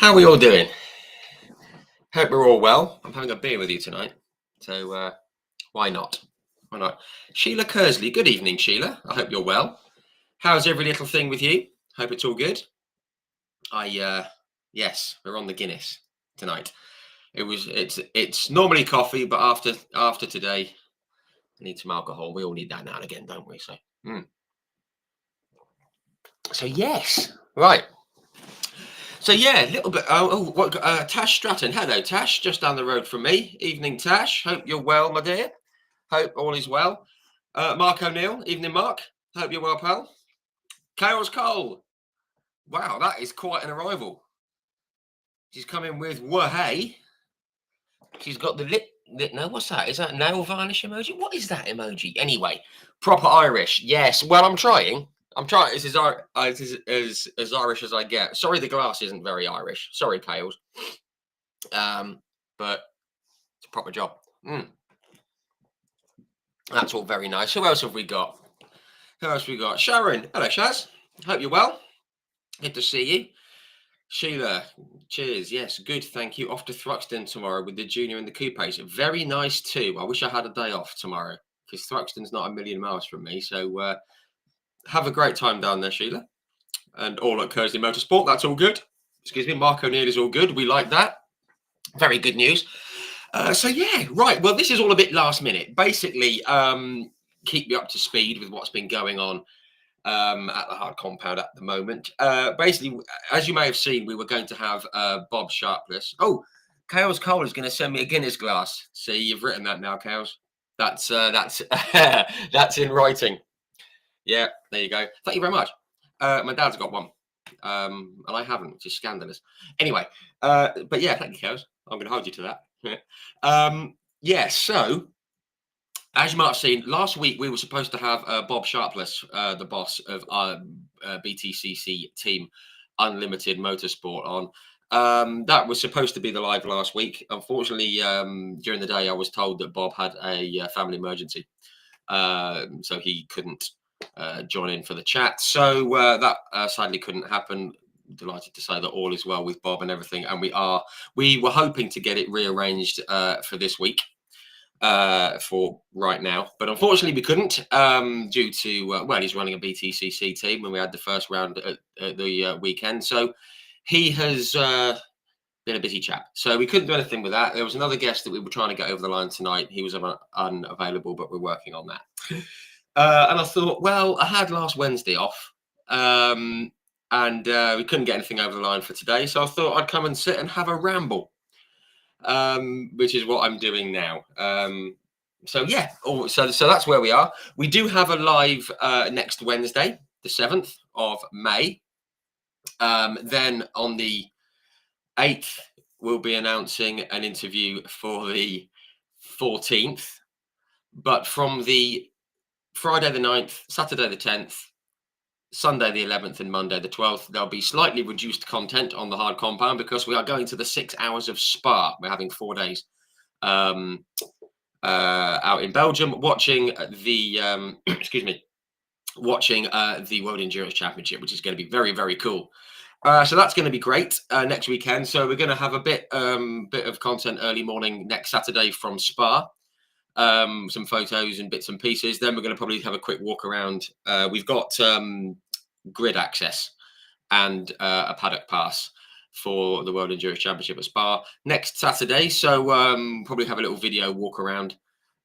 How are we all doing? Hope we're all well. I'm having a beer with you tonight, so why not? Why not? Sheila Kersley. Good evening, Sheila. I hope you're well. How's every little thing with you? Hope it's all good. Yes, we're on the Guinness tonight. It's normally coffee, but after today, I need some alcohol. We all need that now and again, don't we? So yes, right. So yeah, a little bit. What? Tash Stratton. Hello, Tash. Just down the road from me. Evening, Tash. Hope you're well, my dear. Hope all is well. Mark O'Neill. Evening, Mark. Hope you're well, pal. Chaos Cole. Wow, that is quite an arrival. She's coming with Wahey. She's got the lip. No, what's that? Is that nail varnish emoji? What is that emoji? Anyway, proper Irish. Yes. Well, I'm trying. It's as Irish as I get. Sorry, the glass isn't very Irish. Sorry, Kales. But it's a proper job. That's all very nice. Who else have we got? Sharon. Hello, Shaz. Hope you're well. Good to see you. Sheila. Cheers. Yes, good. Thank you. Off to Thruxton tomorrow with the junior and the coupes. Very nice too. I wish I had a day off tomorrow because Thruxton's not a million miles from me. So have a great time down there, Sheila. And all at Kersley Motorsport. That's all good. Excuse me. Mark O'Neill is all good. We like that. Very good news. So yeah, right. Well, this is all a bit last minute. Basically, keep me up to speed with what's been going on at the hard compound at the moment. Basically, as you may have seen, we were going to have Bob Sharpless. Oh, Chaos Cole is going to send me a Guinness glass. See, you've written that now, Chaos. That's that's in writing. Yeah, there you go. Thank you very much. My dad's got one, and I haven't, which is scandalous. Anyway, but yeah, thank you, Chaos. I'm going to hold you to that. Yeah, so as you might have seen, last week we were supposed to have Bob Sharpless, the boss of our BTCC team, Unlimited Motorsport, on. That was supposed to be the live last week. Unfortunately, during the day, I was told that Bob had a family emergency, so he couldn't join in for the chat. So that sadly couldn't happen. Delighted to say that all is well with Bob and everything, and we were hoping to get it rearranged for this week. For right now, but unfortunately we couldn't due to well, he's running a BTCC team and we had the first round at the weekend, so he has been a busy chap, so we couldn't do anything with that. There was another guest that we were trying to get over the line tonight. He was unavailable, but we're working on that. And I thought, well, I had last Wednesday off, and we couldn't get anything over the line for today, so I thought I'd come and sit and have a ramble, which is what I'm doing now. So yeah, so that's where we are. We do have a live next Wednesday, the 7th of May. Then on the 8th, we'll be announcing an interview for the 14th. But from the Friday the 9th, Saturday the 10th, Sunday the 11th and Monday the 12th, there'll be slightly reduced content on the hard compound because we are going to the 6 hours of Spa. We're having 4 days out in Belgium, watching the excuse me, watching the World Endurance Championship, which is going to be very, very cool. So that's going to be great next weekend. So we're going to have a bit of content early morning next Saturday from Spa. Some photos and bits and pieces. Then we're going to probably have a quick walk around. We've got grid access and a paddock pass for the World Endurance Championship at Spa next Saturday. So probably have a little video walk around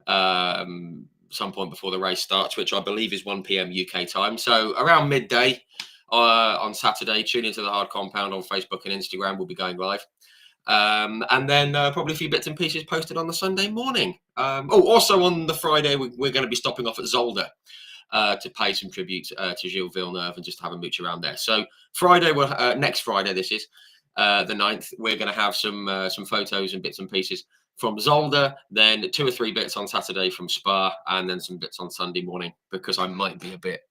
some point before the race starts, which I believe is 1 p.m. UK time. So around midday on Saturday, tune into the hard compound on Facebook and Instagram. We'll be going live. And then probably a few bits and pieces posted on the Sunday morning. Also on the Friday, we're going to be stopping off at Zolder to pay some tribute to Gilles Villeneuve and just have a mooch around there. So Friday, next Friday, this is the 9th, we're going to have some photos and bits and pieces from Zolder, then 2 or 3 bits on Saturday from Spa, and then some bits on Sunday morning because I might be a bit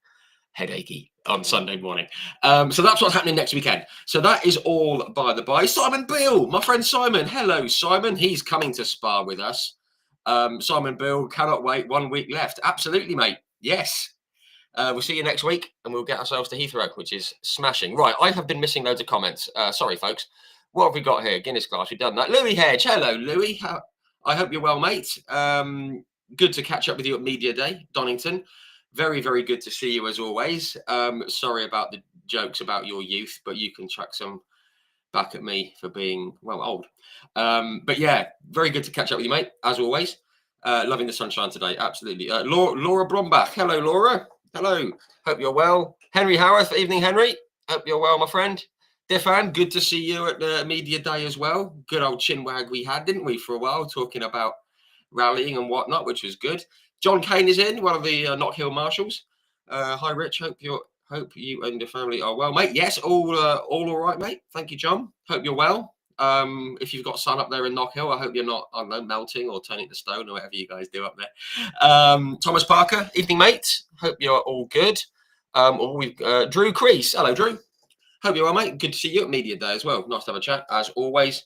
headachy on Sunday morning. So that's what's happening next weekend. So that is all by the by. Simon Bill, my friend Simon. Hello, Simon. He's coming to Spa with us. Simon Bill, cannot wait. 1 week left. Absolutely, mate. Yes. We'll see you next week and we'll get ourselves to Heathrow, which is smashing. Right. I have been missing loads of comments. Sorry, folks. What have we got here? Guinness glass. We've done that. Louis Hedge. Hello, Louis. I hope you're well, mate. Good to catch up with you at Media Day, Donington. Very, very good to see you as always. Sorry about the jokes about your youth, but you can chuck some back at me for being, well, old. But yeah, very good to catch up with you, mate, as always. Loving the sunshine today, absolutely. Laura Brombach. Hello, Laura. Hello. Hope you're well. Henry Howarth. Evening, Henry. Hope you're well, my friend. Diffan, good to see you at the Media Day as well. Good old chinwag we had, didn't we, for a while, talking about rallying and whatnot, which was good. John Kane is in, one of the Knock Hill Marshals. Hi, Rich. Hope you and your family are well, mate. Yes, all right, mate. Thank you, John. Hope you're well. If you've got sun up there in Knock Hill, I hope you're not, I don't know, melting or turning to stone or whatever you guys do up there. Thomas Parker, evening, mate. Hope you're all good. Drew Crease. Hello, Drew. Hope you're well, mate. Good to see you at Media Day as well. Nice to have a chat, as always.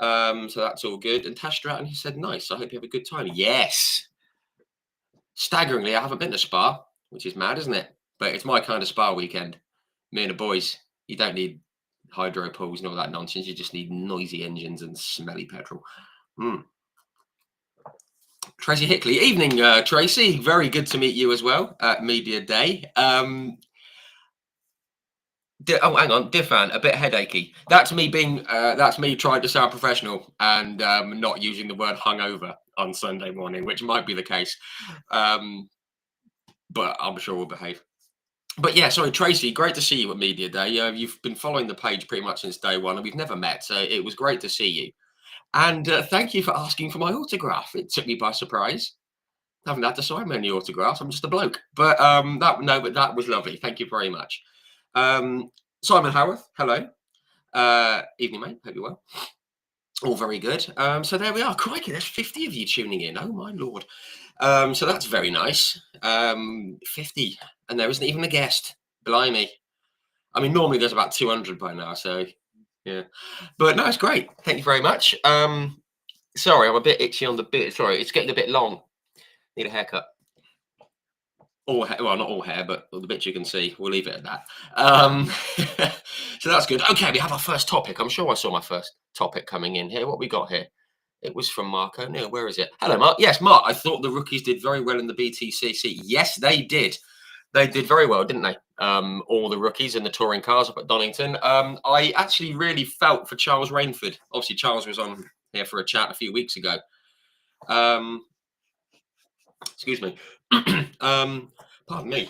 So that's all good. And Tash Stratton, he said, nice. I hope you have a good time. Yes. Staggeringly, I haven't been to Spa, which is mad, isn't it? But it's my kind of Spa weekend. Me and the boys. You don't need hydro pools and all that nonsense. You just need noisy engines and smelly petrol. Tracy Hickley. Evening, Tracy. Very good to meet you as well at Media Day. Hang on, Diffan, a bit headachy. That's me trying to sound professional and not using the word hungover on Sunday morning, which might be the case. But I'm sure we'll behave. But yeah, sorry, Tracy, great to see you at Media Day. You've been following the page pretty much since day one, and we've never met, so it was great to see you. And thank you for asking for my autograph. It took me by surprise. I haven't had to sign many autographs. I'm just a bloke. But that was lovely. Thank you very much. Simon Howarth, hello. Evening, mate. Hope you're well. All very good. So there we are. Crikey, there's 50 of you tuning in. Oh, my Lord. So that's very nice. 50. And there isn't even a guest. Blimey. I mean, normally there's about 200 by now. So, yeah. But no, it's great. Thank you very much. Sorry, I'm a bit itchy on the bit. Sorry, it's getting a bit long. Need a haircut. All hair, well, not all hair, but the bits you can see. We'll leave it at that. So that's good. Okay, we have our first topic. I'm sure I saw my first topic coming in here. What we got here? It was from Mark O'Neill. Where is it? Hello, Mark. Yes, Mark. I thought the rookies did very well in the BTCC. Yes, they did. They did very well, didn't they? All the rookies in the touring cars up at Donington. I actually really felt for Charles Rainford. Obviously, Charles was on here for a chat a few weeks ago. Excuse me. Pardon me.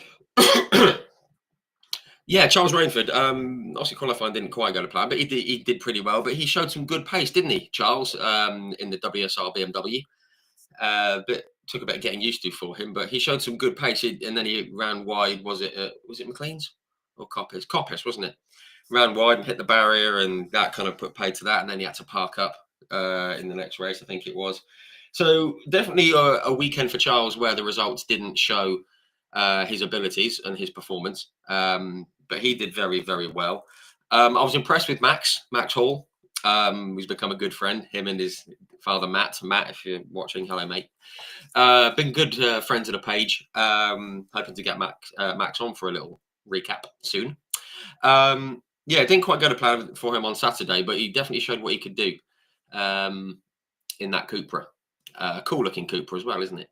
Yeah, Charles Rainford. Obviously, qualifying didn't quite go to plan, but he did pretty well. But he showed some good pace, didn't he, Charles? In the WSR BMW. But took a bit of getting used to for him, but he showed some good pace. And then he ran wide. Was it McLean's or Coppice? Coppice, wasn't it? Ran wide and hit the barrier, and that kind of put paid to that. And then he had to park up in the next race, I think it was. So definitely a weekend for Charles where the results didn't show his abilities and his performance, but he did very, very well. I was impressed with Max Hall, who's become a good friend. Him and his father Matt, if you're watching, hello mate. Been good friends of the page. Hoping to get Max on for a little recap soon. Yeah, it didn't quite go to plan for him on Saturday, but he definitely showed what he could do in that Cupra. Cool looking Cooper as well, isn't it?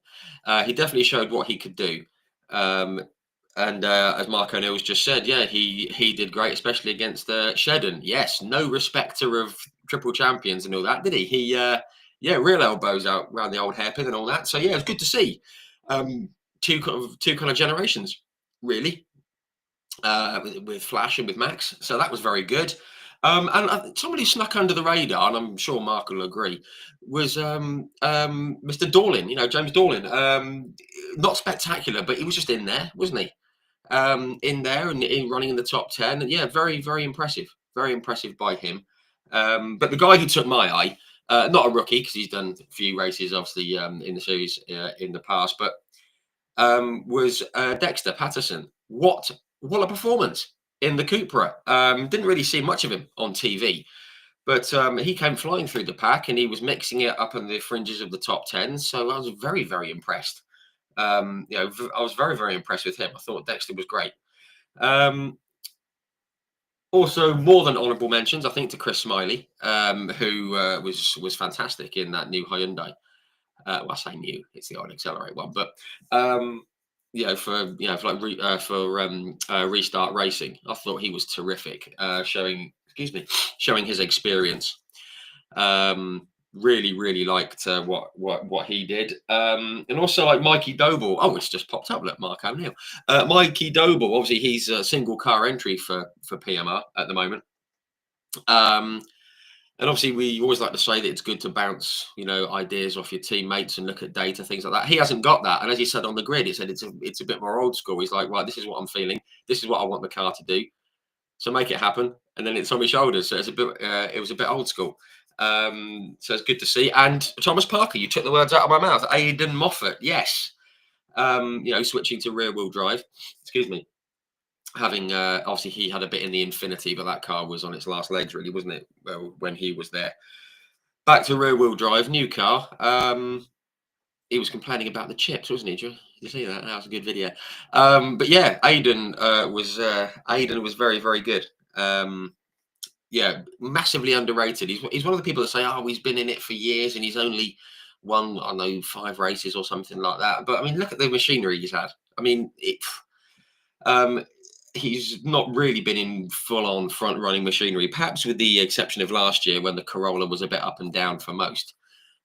He definitely showed what he could do. And as Mark O'Neill's just said, yeah, he did great, especially against Shedden. Yes, no respecter of triple champions and all that, did he? He real elbows out around the old hairpin and all that. So yeah, it's good to see two kind of generations, really, with Flash and with Max. So that was very good. And somebody snuck under the radar, and I'm sure Mark will agree, was Mr. Dorlin, James Dorlin. Not spectacular, but he was just in there, wasn't he? In there and running in the top 10. And yeah, very, very impressive. Very impressive by him. But the guy who took my eye, not a rookie, because he's done a few races, obviously, in the series in the past, but was Dexter Patterson. What a performance in the Cupra. Didn't really see much of him on TV, but he came flying through the pack and he was mixing it up on the fringes of the top 10. So I was very, very impressed. I was very, very impressed with him. I thought Dexter was great. Also, more than honourable mentions, I think, to Chris Smiley, who was fantastic in that new Hyundai. Well, I say new; it's the old Accelerate one, but um, for like restart racing, I thought he was terrific, showing his experience. Really, really liked what he did, and also like Mikey Doble. Oh, it's just popped up. Look, Mark O'Neill, Mikey Doble. Obviously, he's a single car entry for PMR at the moment. Um, and obviously, we always like to say that it's good to bounce, ideas off your teammates and look at data, things like that. He hasn't got that, and as he said on the grid, he said it's a bit more old school. He's like, right, this is what I'm feeling. This is what I want the car to do. So make it happen, and then it's on my shoulders. So it's a bit. It was a bit old school. So it's good to see. And Thomas Parker, you took the words out of my mouth. Aidan Moffat, yes. Switching to rear wheel drive. Excuse me. Having obviously he had a bit in the Infinity, but that car was on its last legs, really, wasn't it? Well, when he was there. Back to rear wheel drive, new car. He was complaining about the chips, wasn't he? Did you see that? That was a good video. But yeah, Aidan was very, very good. Yeah, massively underrated. He's one of the people that say, "Oh, he's been in it for years and he's only won, I don't know, 5 races or something like that." But I mean, look at the machinery he's had. I mean, um, he's not really been in full-on front-running machinery, perhaps with the exception of last year when the Corolla was a bit up and down for most.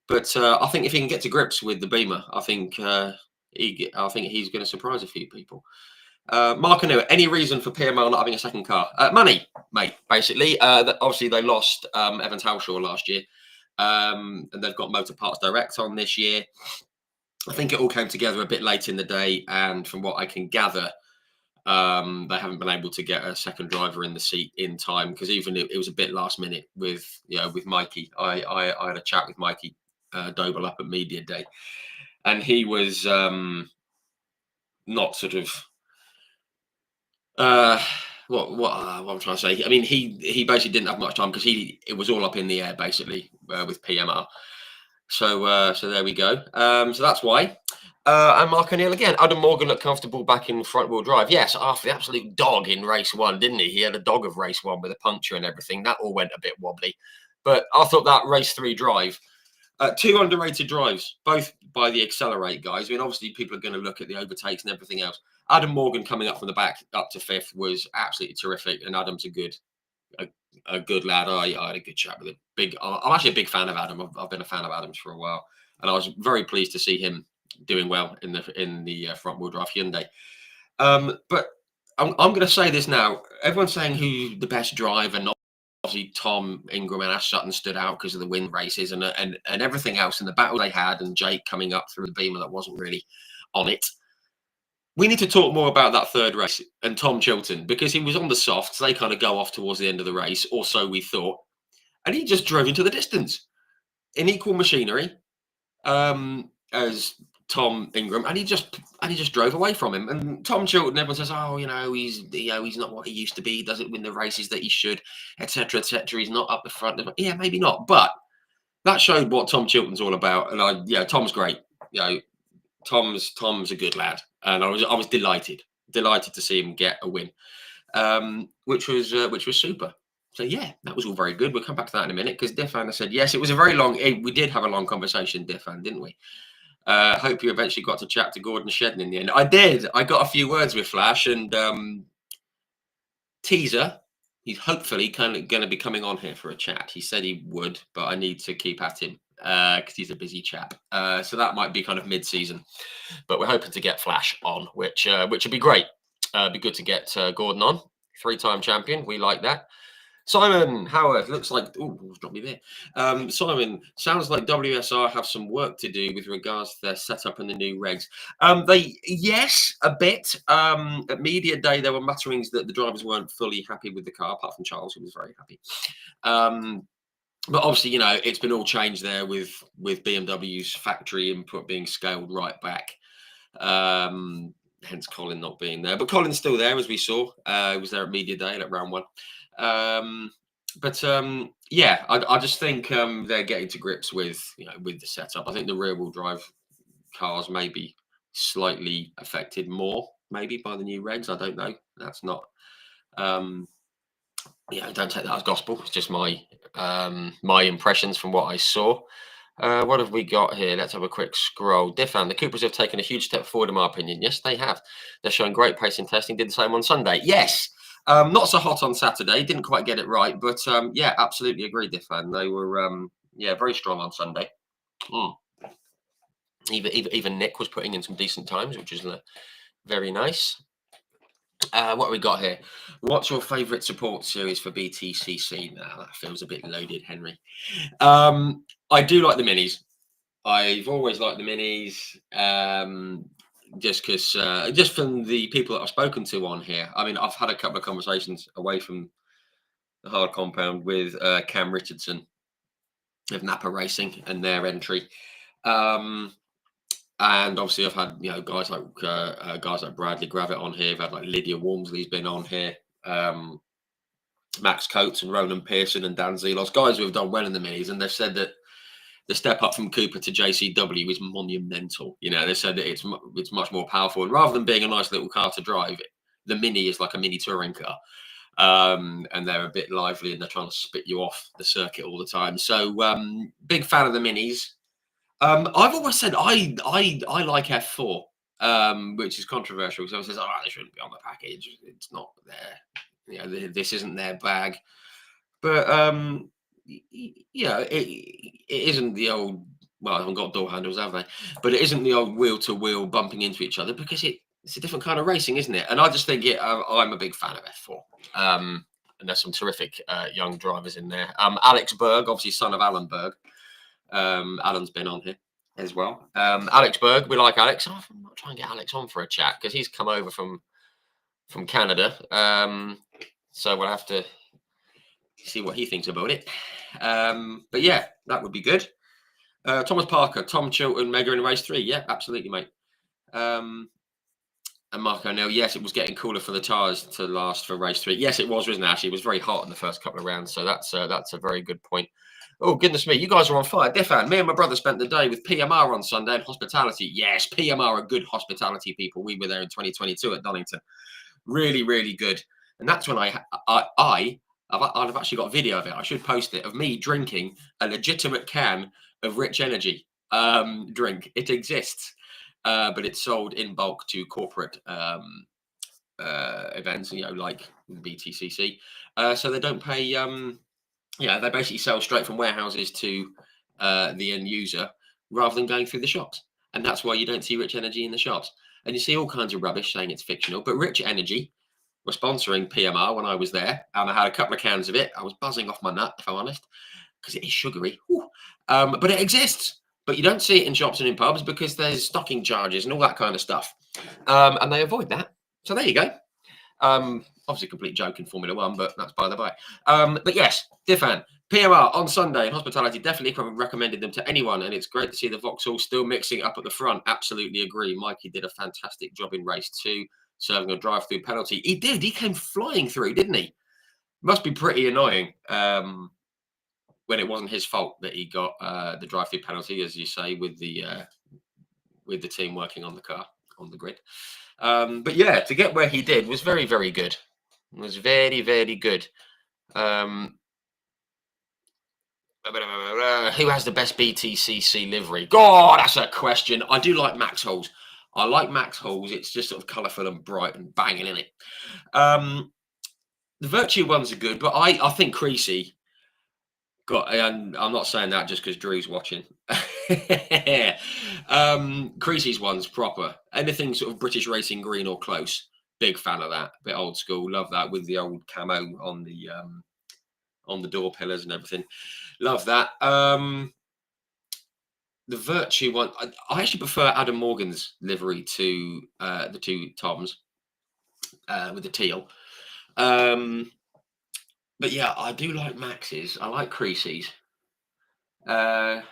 But I think if he can get to grips with the Beamer, I think he's going to surprise a few people. Mark Anu, any reason for PML not having a second car? Money, mate. Basically, obviously they lost Evans Halshaw last year, and they've got Motor Parts Direct on this year. I think it all came together a bit late in the day, and from what I can gather, they haven't been able to get a second driver in the seat in time because even it was a bit last minute with Mikey. I had a chat with Mikey Doble up at Media Day, and he was not sort of uh, what I'm trying to say. I mean, he basically didn't have much time because it was all up in the air basically with PMR. So there we go. So that's why. And Mark O'Neill again. Adam Morgan looked comfortable back in front wheel drive. Yes, after the absolute dog in race one, didn't he? He had a dog of race one with a puncture and everything. That all went a bit wobbly. But I thought that race 3 drive, 2 underrated drives, both by the Accelerate guys. I mean, obviously people are going to look at the overtakes and everything else. Adam Morgan coming up from the back up to 5th was absolutely terrific. And Adam's a good lad. I had a good chat with him. I'm actually a big fan of Adam. I've been a fan of Adam's for a while, and I was very pleased to see him doing well in the front wheel drive Hyundai. But I'm going to say this now. Everyone's saying who the best driver, not obviously Tom Ingram and Ash Sutton stood out because of the win races and everything else, and the battle they had, and Jake coming up through the Beamer that wasn't really on it. We need to talk more about that 3rd race and Tom Chilton because he was on the softs. They kind of go off towards the end of the race, or so we thought. And he just drove into the distance in equal machinery as Tom Ingram, and he just drove away from him. And Tom Chilton, everyone says, "Oh, he's not what he used to be. He doesn't win the races that he should, etc., etc. He's not up the front." Yeah, maybe not, but that showed what Tom Chilton's all about. And Tom's great. Tom's a good lad, and I was delighted to see him get a win, which was super. So yeah, that was all very good. We'll come back to that in a minute because Diffan said yes. It was a very long. We did have a long conversation, Diffan, didn't we? Hope you eventually got to chat to Gordon Shedden in the end. I did. I got a few words with Flash and teaser. He's hopefully kind of going to be coming on here for a chat. He said he would, but I need to keep at him because he's a busy chap. So that might be kind of mid-season, but we're hoping to get Flash on, which would be great. Be good to get Gordon on, 3-time champion. We like that. Simon Howard looks like dropped me there. Simon, sounds like WSR have some work to do with regards to their setup and the new regs. Yes, a bit. At media day, there were mutterings that the drivers weren't fully happy with the car, apart from Charles, who was very happy. But obviously, it's been all changed there with BMW's factory input being scaled right back. Hence Colin not being there, but Colin's still there, as we saw. He was there at media day at round 1. Yeah, I just think they're getting to grips with with the setup. I think the rear wheel drive cars may be slightly affected more maybe by the new regs. I don't know. That's not don't take that as gospel. It's just my impressions from what I saw. What have we got here? Let's have a quick scroll. Diffan, the Coopers have taken a huge step forward, in my opinion. Yes, they have. They're showing great pace in testing. Did the same on Sunday. Yes. Not so hot on Saturday. Didn't quite get it right, but yeah, absolutely agree, Diffan. They were very strong on Sunday. Mm. Even Nick was putting in some decent times, which is very nice. What have we got here? What's your favourite support series for BTCC? Now that feels a bit loaded, Henry. I do like the minis. I've always liked the minis. Just from the people that I've spoken to on here. I mean, I've had a couple of conversations away from the hard compound with Cam Richardson of Napa Racing and their entry. And obviously, I've had guys like Bradley Gravitt on here. I've had like Lydia Walmsley's been on here. Max Coates and Ronan Pearson and Dan Zelos, guys who have done well in the minis, and they've said that the step up from Cooper to JCW is monumental. They said that it's much more powerful, and rather than being a nice little car to drive, the Mini is like a mini touring car. And they're a bit lively, and they're trying to spit you off the circuit all the time. So big fan of the minis. I've always said I like F4, which is controversial. So I says, they shouldn't be on the package. It's not there. This isn't their bag. But it isn't the old. Well, I haven't got door handles, have they? But it isn't the old wheel to wheel bumping into each other, because it's a different kind of racing, isn't it? And I just think I'm a big fan of F4. And there's some terrific young drivers in there. Alex Berg, obviously son of Alan Berg. Alan's been on here as well. Alex Berg, we like Alex. I might try and get Alex on for a chat, because he's come over from Canada. So we'll have to see what he thinks about it. But yeah, that would be good. Thomas Parker, Tom Chilton, Mega in race 3. Yeah, absolutely, mate. And Mark O'Neill, yes, it was getting cooler for the tyres to last for race 3. Yes, it was, wasn't it? Actually, it was very hot in the first couple of rounds. So that's a very good point. Oh, goodness me. You guys are on fire. Defan, me and my brother spent the day with PMR on Sunday in hospitality. Yes, PMR are good hospitality people. We were there in 2022 at Donington. Really, really good. And that's when I've actually got a video of it. I should post it, of me drinking a legitimate can of Rich Energy drink. It exists, but it's sold in bulk to corporate events, like BTCC. So they don't pay. They basically sell straight from warehouses to the end user, rather than going through the shops. And that's why you don't see Rich Energy in the shops. And you see all kinds of rubbish saying it's fictional. But Rich Energy were sponsoring PMR when I was there, and I had a couple of cans of it. I was buzzing off my nut, if I'm honest, because it is sugary. But it exists. But you don't see it in shops and in pubs, because there's stocking charges and all that kind of stuff. And they avoid that. So there you go. Obviously a complete joke in Formula One, but that's by the by. But yes, Diffan, PMR on Sunday in hospitality, definitely recommended them to anyone, and it's great to see the Vauxhall still mixing up at the front. Absolutely agree. Mikey did a fantastic job in race 2, serving a drive-through penalty. He did. He came flying through, didn't he? Must be pretty annoying when it wasn't his fault that he got the drive-through penalty, as you say, with the team working on the car, on the grid. But yeah, to get where he did was very, very good. It was very, very good. Who has the best BTCC livery? God, that's a question. I do like Max Halls. I like Max Halls. It's just sort of colourful and bright and banging in it. The Virtue ones are good, but I think Creasy and I'm not saying that just because Drew's watching. Creasy's one's proper. Anything sort of British racing green or close. Big fan of that. Bit old school. Love that, with the old camo on the door pillars and everything. Love that. The Virtue one, I actually prefer Adam Morgan's livery to the two Toms with the teal. But yeah, I do like Max's. I like Creasy's. I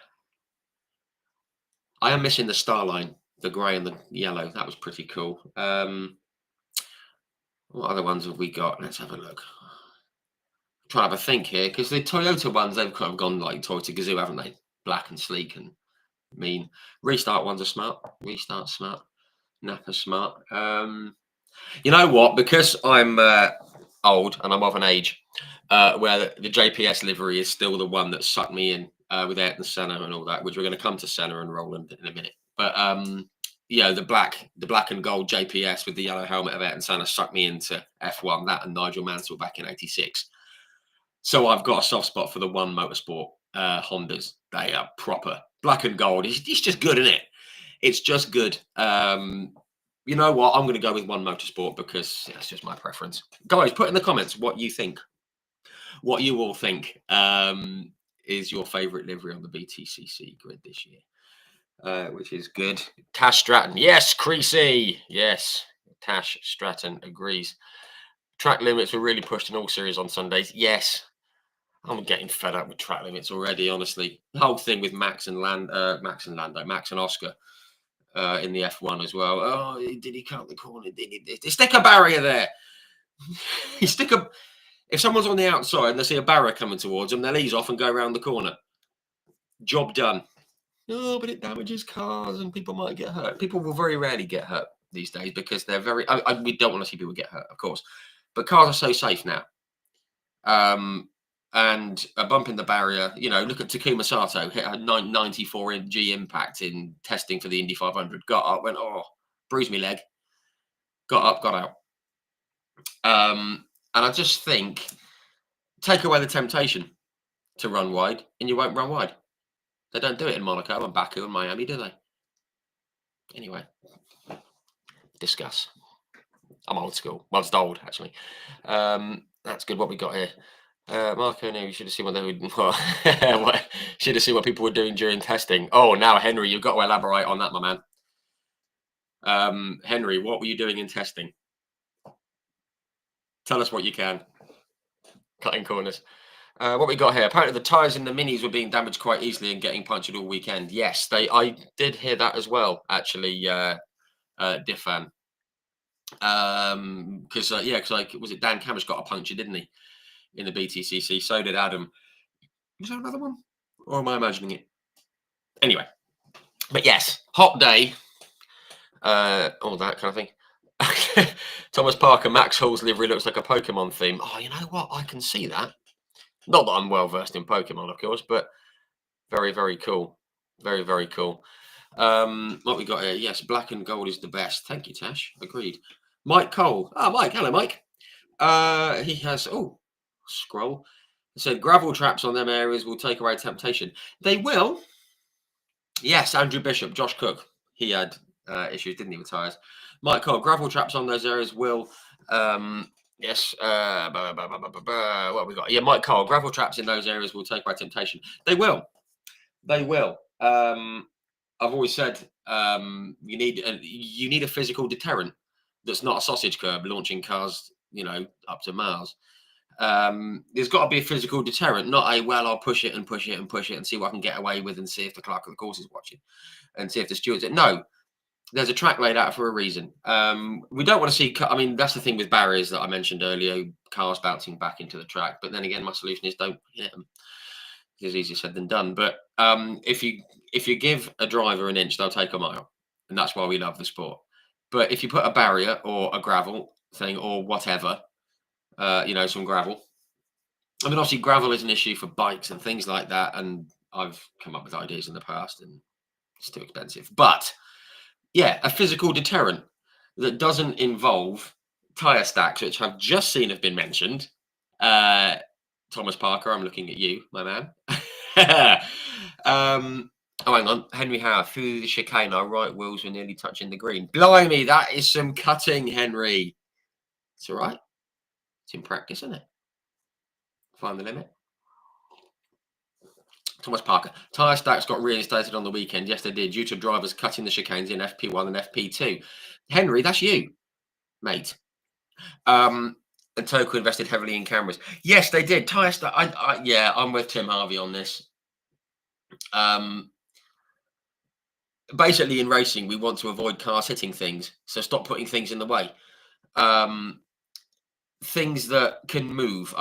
am missing the Starline, the grey and the yellow. That was pretty cool. What other ones have we got? Let's have a look. Try to have a think here, because the Toyota ones, they've kind of gone like Toyota Gazoo, haven't they? Black and sleek and mean. Restart ones are smart. Restart smart. Napa smart. You know what? Because I'm old and I'm of an age, where the JPS livery is still the one that sucked me in with Ayrton Senna and all that, which we're going to come to Senna and Roland in a minute. But the black and gold JPS with the yellow helmet of Ayrton Senna sucked me into F1. That and Nigel Mansell back in '86. So I've got a soft spot for the One Motorsport Hondas. They are proper black and gold. It's just good, isn't it? It's just good. You know what? I'm going to go with One Motorsport because that's just my preference. Guys, put in the comments what you think. What you all think is your favourite livery on the BTCC grid this year, which is good. Tash Stratton, yes. Creasy, yes. Tash Stratton agrees. Track limits were really pushed in all series on Sundays. Yes. I'm getting fed up with track limits already, honestly. The whole thing with Max and Oscar in the F1 as well. Oh, did he count the corner? Did he stick a barrier there? If someone's on the outside and they see a barrier coming towards them, they'll ease off and go around the corner. Job done. No, but it damages cars and people might get hurt. People will very rarely get hurt these days because they're very. We don't want to see people get hurt, of course, but cars are so safe now. And a bump in the barrier, look at Takuma Sato, hit a 94 G impact in testing for the Indy 500. Got up, went, bruised me leg. Got up, got out. And I just think, take away the temptation to run wide, and you won't run wide. They don't do it in Monaco and Baku and Miami, do they? Anyway, discuss. I'm old school. Well, it's old, actually. That's good. What we got here? Marco, no, you should have seen what they would. Should have seen what people were doing during testing. Oh, now Henry, you've got to elaborate on that, my man. Henry, what were you doing in testing? Tell us what you can. Cutting corners. What we got here? Apparently, the tyres in the minis were being damaged quite easily and getting punctured all weekend. Yes, I did hear that as well. Actually, Diffan. Because was it Dan Camish got a puncture, didn't he? In the BTCC, so did Adam. Was there another one? Or am I imagining it? Anyway, but yes, hot day. All that kind of thing. Thomas Parker, Max Hall's livery looks like a Pokemon theme. Oh, you know what? I can see that. Not that I'm well versed in Pokemon, of course, but very, very cool. Very, very cool. What we got here? Yes, black and gold is the best. Thank you, Tash. Agreed. Mike Cole. Mike. Hello, Mike. He has. Scroll. It said gravel traps on them areas will take away temptation. They will. Yes, Andrew Bishop, Josh Cook. He had issues, didn't he, with tyres? Mike Cole, gravel traps on those areas will. Yes. What we got? Yeah, Mike Cole, gravel traps in those areas will take away temptation. They will. They will. I've always said you need a physical deterrent that's not a sausage curb launching cars, up to Mars. There's got to be a physical deterrent, not I'll push it and push it and push it and see what I can get away with and see if the clerk of the course is watching and see if the stewards. No, there's a track laid out for a reason. We don't want to see. That's the thing with barriers that I mentioned earlier, cars bouncing back into the track. But then again, my solution is don't hit them. It's easier said than done. But if you give a driver an inch, they'll take a mile, and that's why we love the sport. But if you put a barrier or a gravel thing or whatever, some gravel. Obviously, gravel is an issue for bikes and things like that, and I've come up with ideas in the past, and it's too expensive. But yeah, a physical deterrent that doesn't involve tyre stacks, which I've just seen have been mentioned. Thomas Parker, I'm looking at you, my man. Hang on. Henry Howe, through the chicane, our right wheels were nearly touching the green. Blimey, that is some cutting, Henry. It's all right. It's in practice, isn't it? Find the limit. Thomas Parker. Tyre stacks got reinstated on the weekend. Yes, they did, due to drivers cutting the chicanes in FP1 and FP2. Henry, that's you, mate. And Toku invested heavily in cameras. Yes, they did. Tyre stack. I'm with Tim Harvey on this. Basically, in racing, we want to avoid cars hitting things. So stop putting things in the way. Things that can move.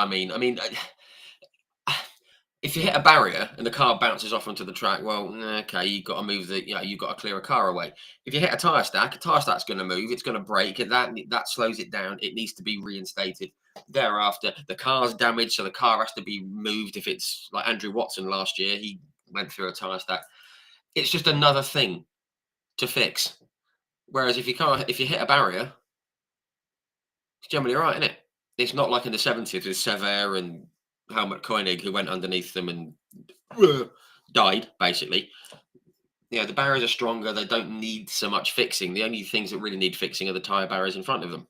if you hit a barrier and the car bounces off onto the track, well, okay, you've got to move you've got to clear a car away. If you hit a tire stack's going to move, it's going to break, and that slows it down. It needs to be reinstated. Thereafter, the car's damaged, so the car has to be moved. If it's like Andrew Watson last year, he went through a tire stack. It's just another thing to fix. Whereas if you hit a barrier, it's generally all right, isn't it? It's not like in the 70s with Sever and Helmut Koenig, who went underneath them and died, basically. The barriers are stronger. They don't need so much fixing. The only things that really need fixing are the tyre barriers in front of them.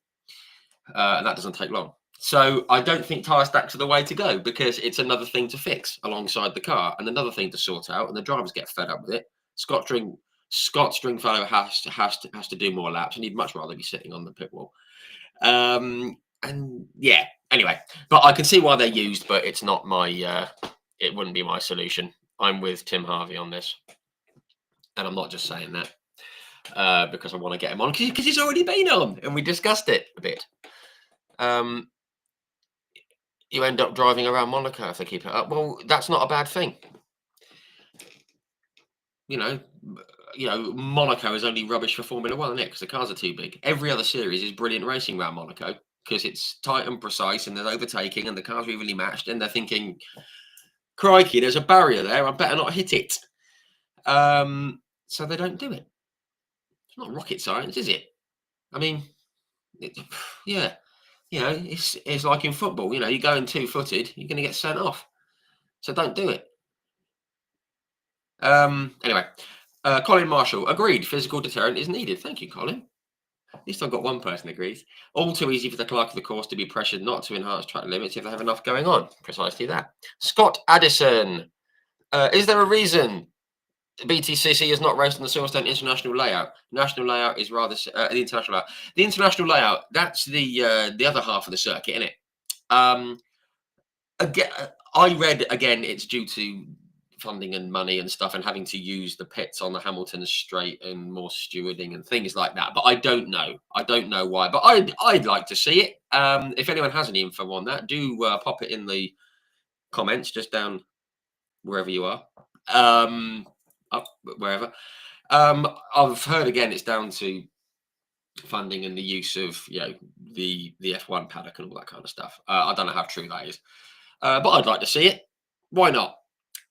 And that doesn't take long. So I don't think tyre stacks are the way to go, because it's another thing to fix alongside the car and another thing to sort out, and the drivers get fed up with it. Scott Stringfellow has to do more laps, and he'd much rather be sitting on the pit wall. And yeah, anyway, but I can see why they're used, but it's not my, it wouldn't be my solution. I'm with Tim Harvey on this. And I'm not just saying that because I want to get him on, because he's already been on and we discussed it a bit. You end up driving around Monaco if they keep it up. Well, that's not a bad thing. Monaco is only rubbish for Formula One, isn't it? Because the cars are too big. Every other series is brilliant racing around Monaco because it's tight and precise, and there's overtaking, and the cars are evenly matched, and they're thinking, crikey, there's a barrier there, I better not hit it. So they don't do it. It's not rocket science, is it? I mean, it's like in football. You're going two-footed, you're going to get sent off. So don't do it. Anyway, Colin Marshall, agreed. Physical deterrent is needed. Thank you, Colin. At least I've got one person agrees. All too easy for the clerk of the course to be pressured not to enhance track limits if they have enough going on. Precisely that. Scott Addison, is there a reason BTCC is not raced on the Silverstone international layout? National layout is rather the international layout. The international layout, that's the other half of the circuit, isn't it? Again, I read again it's due to funding and money and stuff, and having to use the pits on the Hamilton Straight and more stewarding and things like that. But I don't know why. But I'd like to see it. If anyone has any info on that, do pop it in the comments just down wherever you are. Up wherever. I've heard again it's down to funding and the use of the F1 paddock and all that kind of stuff. I don't know how true that is, but I'd like to see it. Why not?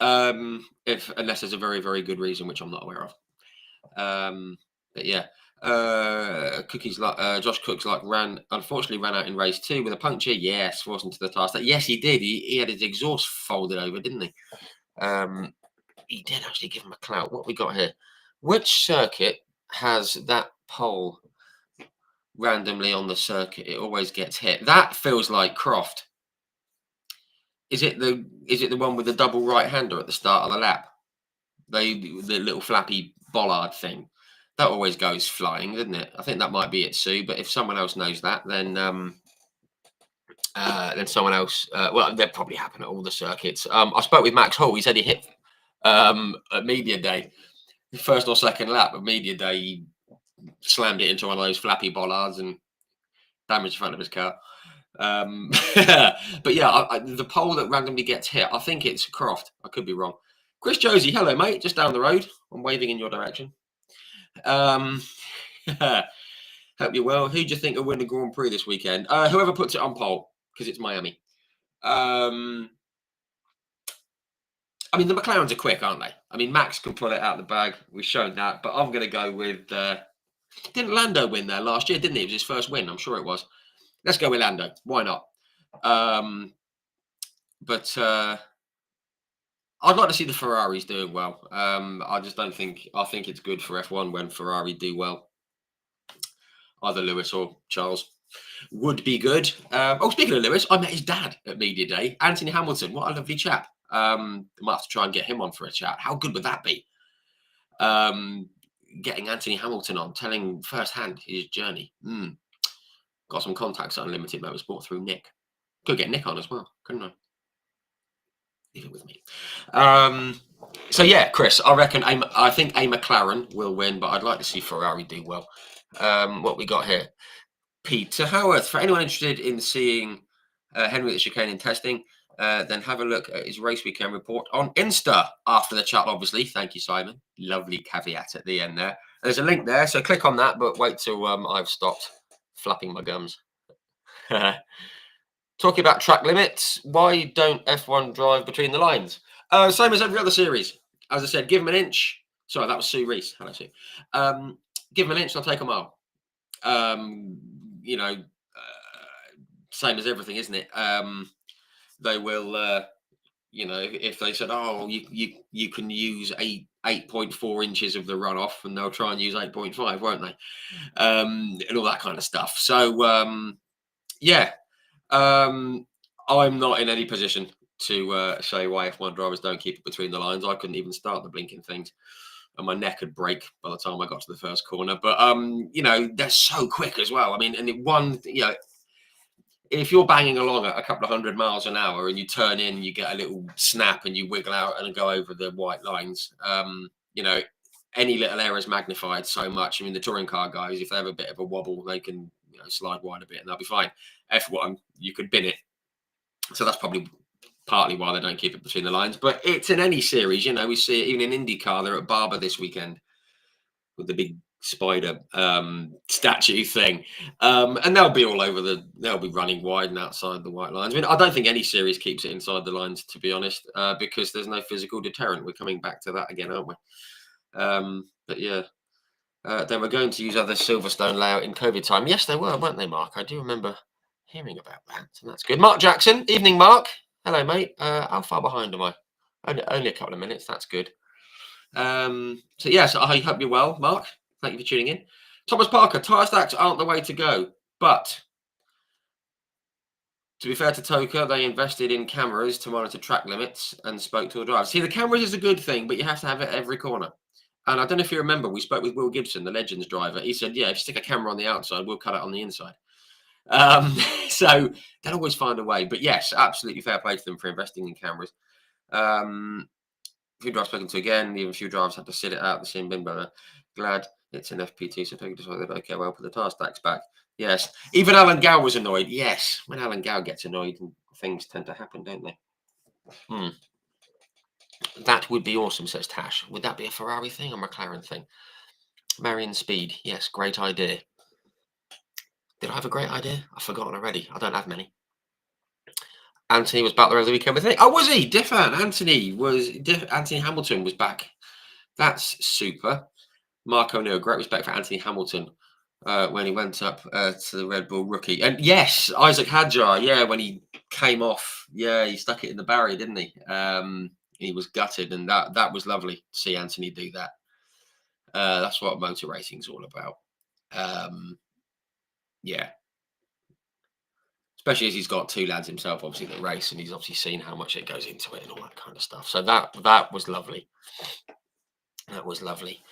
Unless there's a very, very good reason, which I'm not aware of. But yeah, Cookies like Josh Cooks unfortunately ran out in race 2 with a puncture. Yes, forced into the tire stack. Yes, he did. He had his exhaust folded over, didn't he? He did actually give him a clout. What we got here? Which circuit has that pole randomly on the circuit? It always gets hit. That feels like Croft. Is it the one with the double right hander at the start of the lap? The little flappy bollard thing. That always goes flying, doesn't it? I think that might be it, Sue. But if someone else knows that, then someone else. Well, that probably happen at all the circuits. I spoke with Max Hall. He said he hit at media day, the first or second lap of media day, he slammed it into one of those flappy bollards and damaged the front of his car. But yeah, the pole that randomly gets hit, I think it's Croft. I could be wrong. Chris Josie, hello mate, just down the road. I'm waving in your direction. Hope you're well. Who do you think will win the Grand Prix this weekend? Whoever puts it on pole, because it's Miami. I mean, the McLarens are quick, aren't they? I mean, Max can pull it out of the bag. We've shown that. But I'm going to go with... didn't Lando win there last year, didn't he? It was his first win. I'm sure it was. Let's go with Lando. Why not? But I'd like to see the Ferraris doing well. I just don't think... I think it's good for F1 when Ferrari do well. Either Lewis or Charles would be good. Speaking of Lewis, I met his dad at Media Day. Anthony Hamilton. What a lovely chap. I might have to try and get him on for a chat. How good would that be? Getting Anthony Hamilton on, telling firsthand his journey. Got some contacts at Unlimited Motorsport through Nick. Could get Nick on as well, couldn't I? Leave it with me. So yeah, Chris, I think a McLaren will win, but I'd like to see Ferrari do well. What we got here? Peter Howarth. For anyone interested in seeing Henry at the chicane in testing, then have a look at his race weekend report on Insta after the chat, obviously. Thank you, Simon. Lovely caveat at the end there. There's a link there, so click on that, but wait till I've stopped flapping my gums. Talking about track limits, why don't F1 drive between the lines? Same as every other series. As I said, give them an inch. Sorry, that was Sue Reese. Hello, Sue. Give them an inch, they'll take a mile. You know, same as everything, isn't it? They will, you know, if they said, "Oh, you can use 8.4 inches of the runoff," and they'll try and use 8.5, won't they? And all that kind of stuff. So yeah, I'm not in any position to say why F1 drivers don't keep it between the lines. I couldn't even start the blinking things, and my neck would break by the time I got to the first corner. But you know, they're so quick as well. I mean, and you know, if you're banging along at a couple of 100 miles an hour and you turn in, you get a little snap and you wiggle out and go over the white lines. You know, any little error is magnified so much. I mean, the touring car guys, if they have a bit of a wobble, they can, you know, slide wide a bit and they'll be fine. F1, you could bin it. So that's probably partly why they don't keep it between the lines. But it's in any series, you know, we see it even in IndyCar. They're at Barber this weekend with the big spider statue thing, and they'll be all over they'll be running wide and outside the white lines. I mean, I don't think any series keeps it inside the lines, to be honest, because there's no physical deterrent. We're coming back to that again, aren't we? But yeah, they were going to use other Silverstone layout in COVID time. Yes, they were, weren't they, Mark? I do remember hearing about that, so that's good. Mark Jackson, evening, Mark. Hello, mate. How far behind am I? Only a couple of minutes. That's good. So yes, I hope you're well, Mark. Thank you for tuning in. Thomas Parker, tyre stacks aren't the way to go, but to be fair to Toka, they invested in cameras to monitor track limits and spoke to a driver. See, the cameras is a good thing, but you have to have it at every corner. And I don't know if you remember, we spoke with Will Gibson, the Legends driver. He said, yeah, if you stick a camera on the outside, we'll cut it on the inside. So they'll always find a way. But yes, absolutely fair play to them for investing in cameras. Few drivers spoken to again, even a few drivers had to sit it out the same bin, but glad it's an FP2, so Toka decided, okay, well, put the tyre stacks back. Yes. Even Alan Gow was annoyed. Yes. When Alan Gow gets annoyed, things tend to happen, don't they? That would be awesome, says Tash. Would that be a Ferrari thing or McLaren thing? Marion Speed. Yes, great idea. Did I have a great idea? I've forgotten already. I don't have many. Anthony was back there over the weekend with me. Oh, was he? Different. Anthony Hamilton was back. That's super. Mark O'Neill, great respect for Anthony Hamilton when he went up to the Red Bull rookie. And yes, Isaac Hadjar, yeah, when he came off, yeah, he stuck it in the barrier, didn't he? He was gutted, and that was lovely to see Anthony do that. That's what motor racing's all about. Yeah. Especially as he's got two lads himself, obviously, that race, and he's obviously seen how much it goes into it and all that kind of stuff. So that was lovely. That was lovely.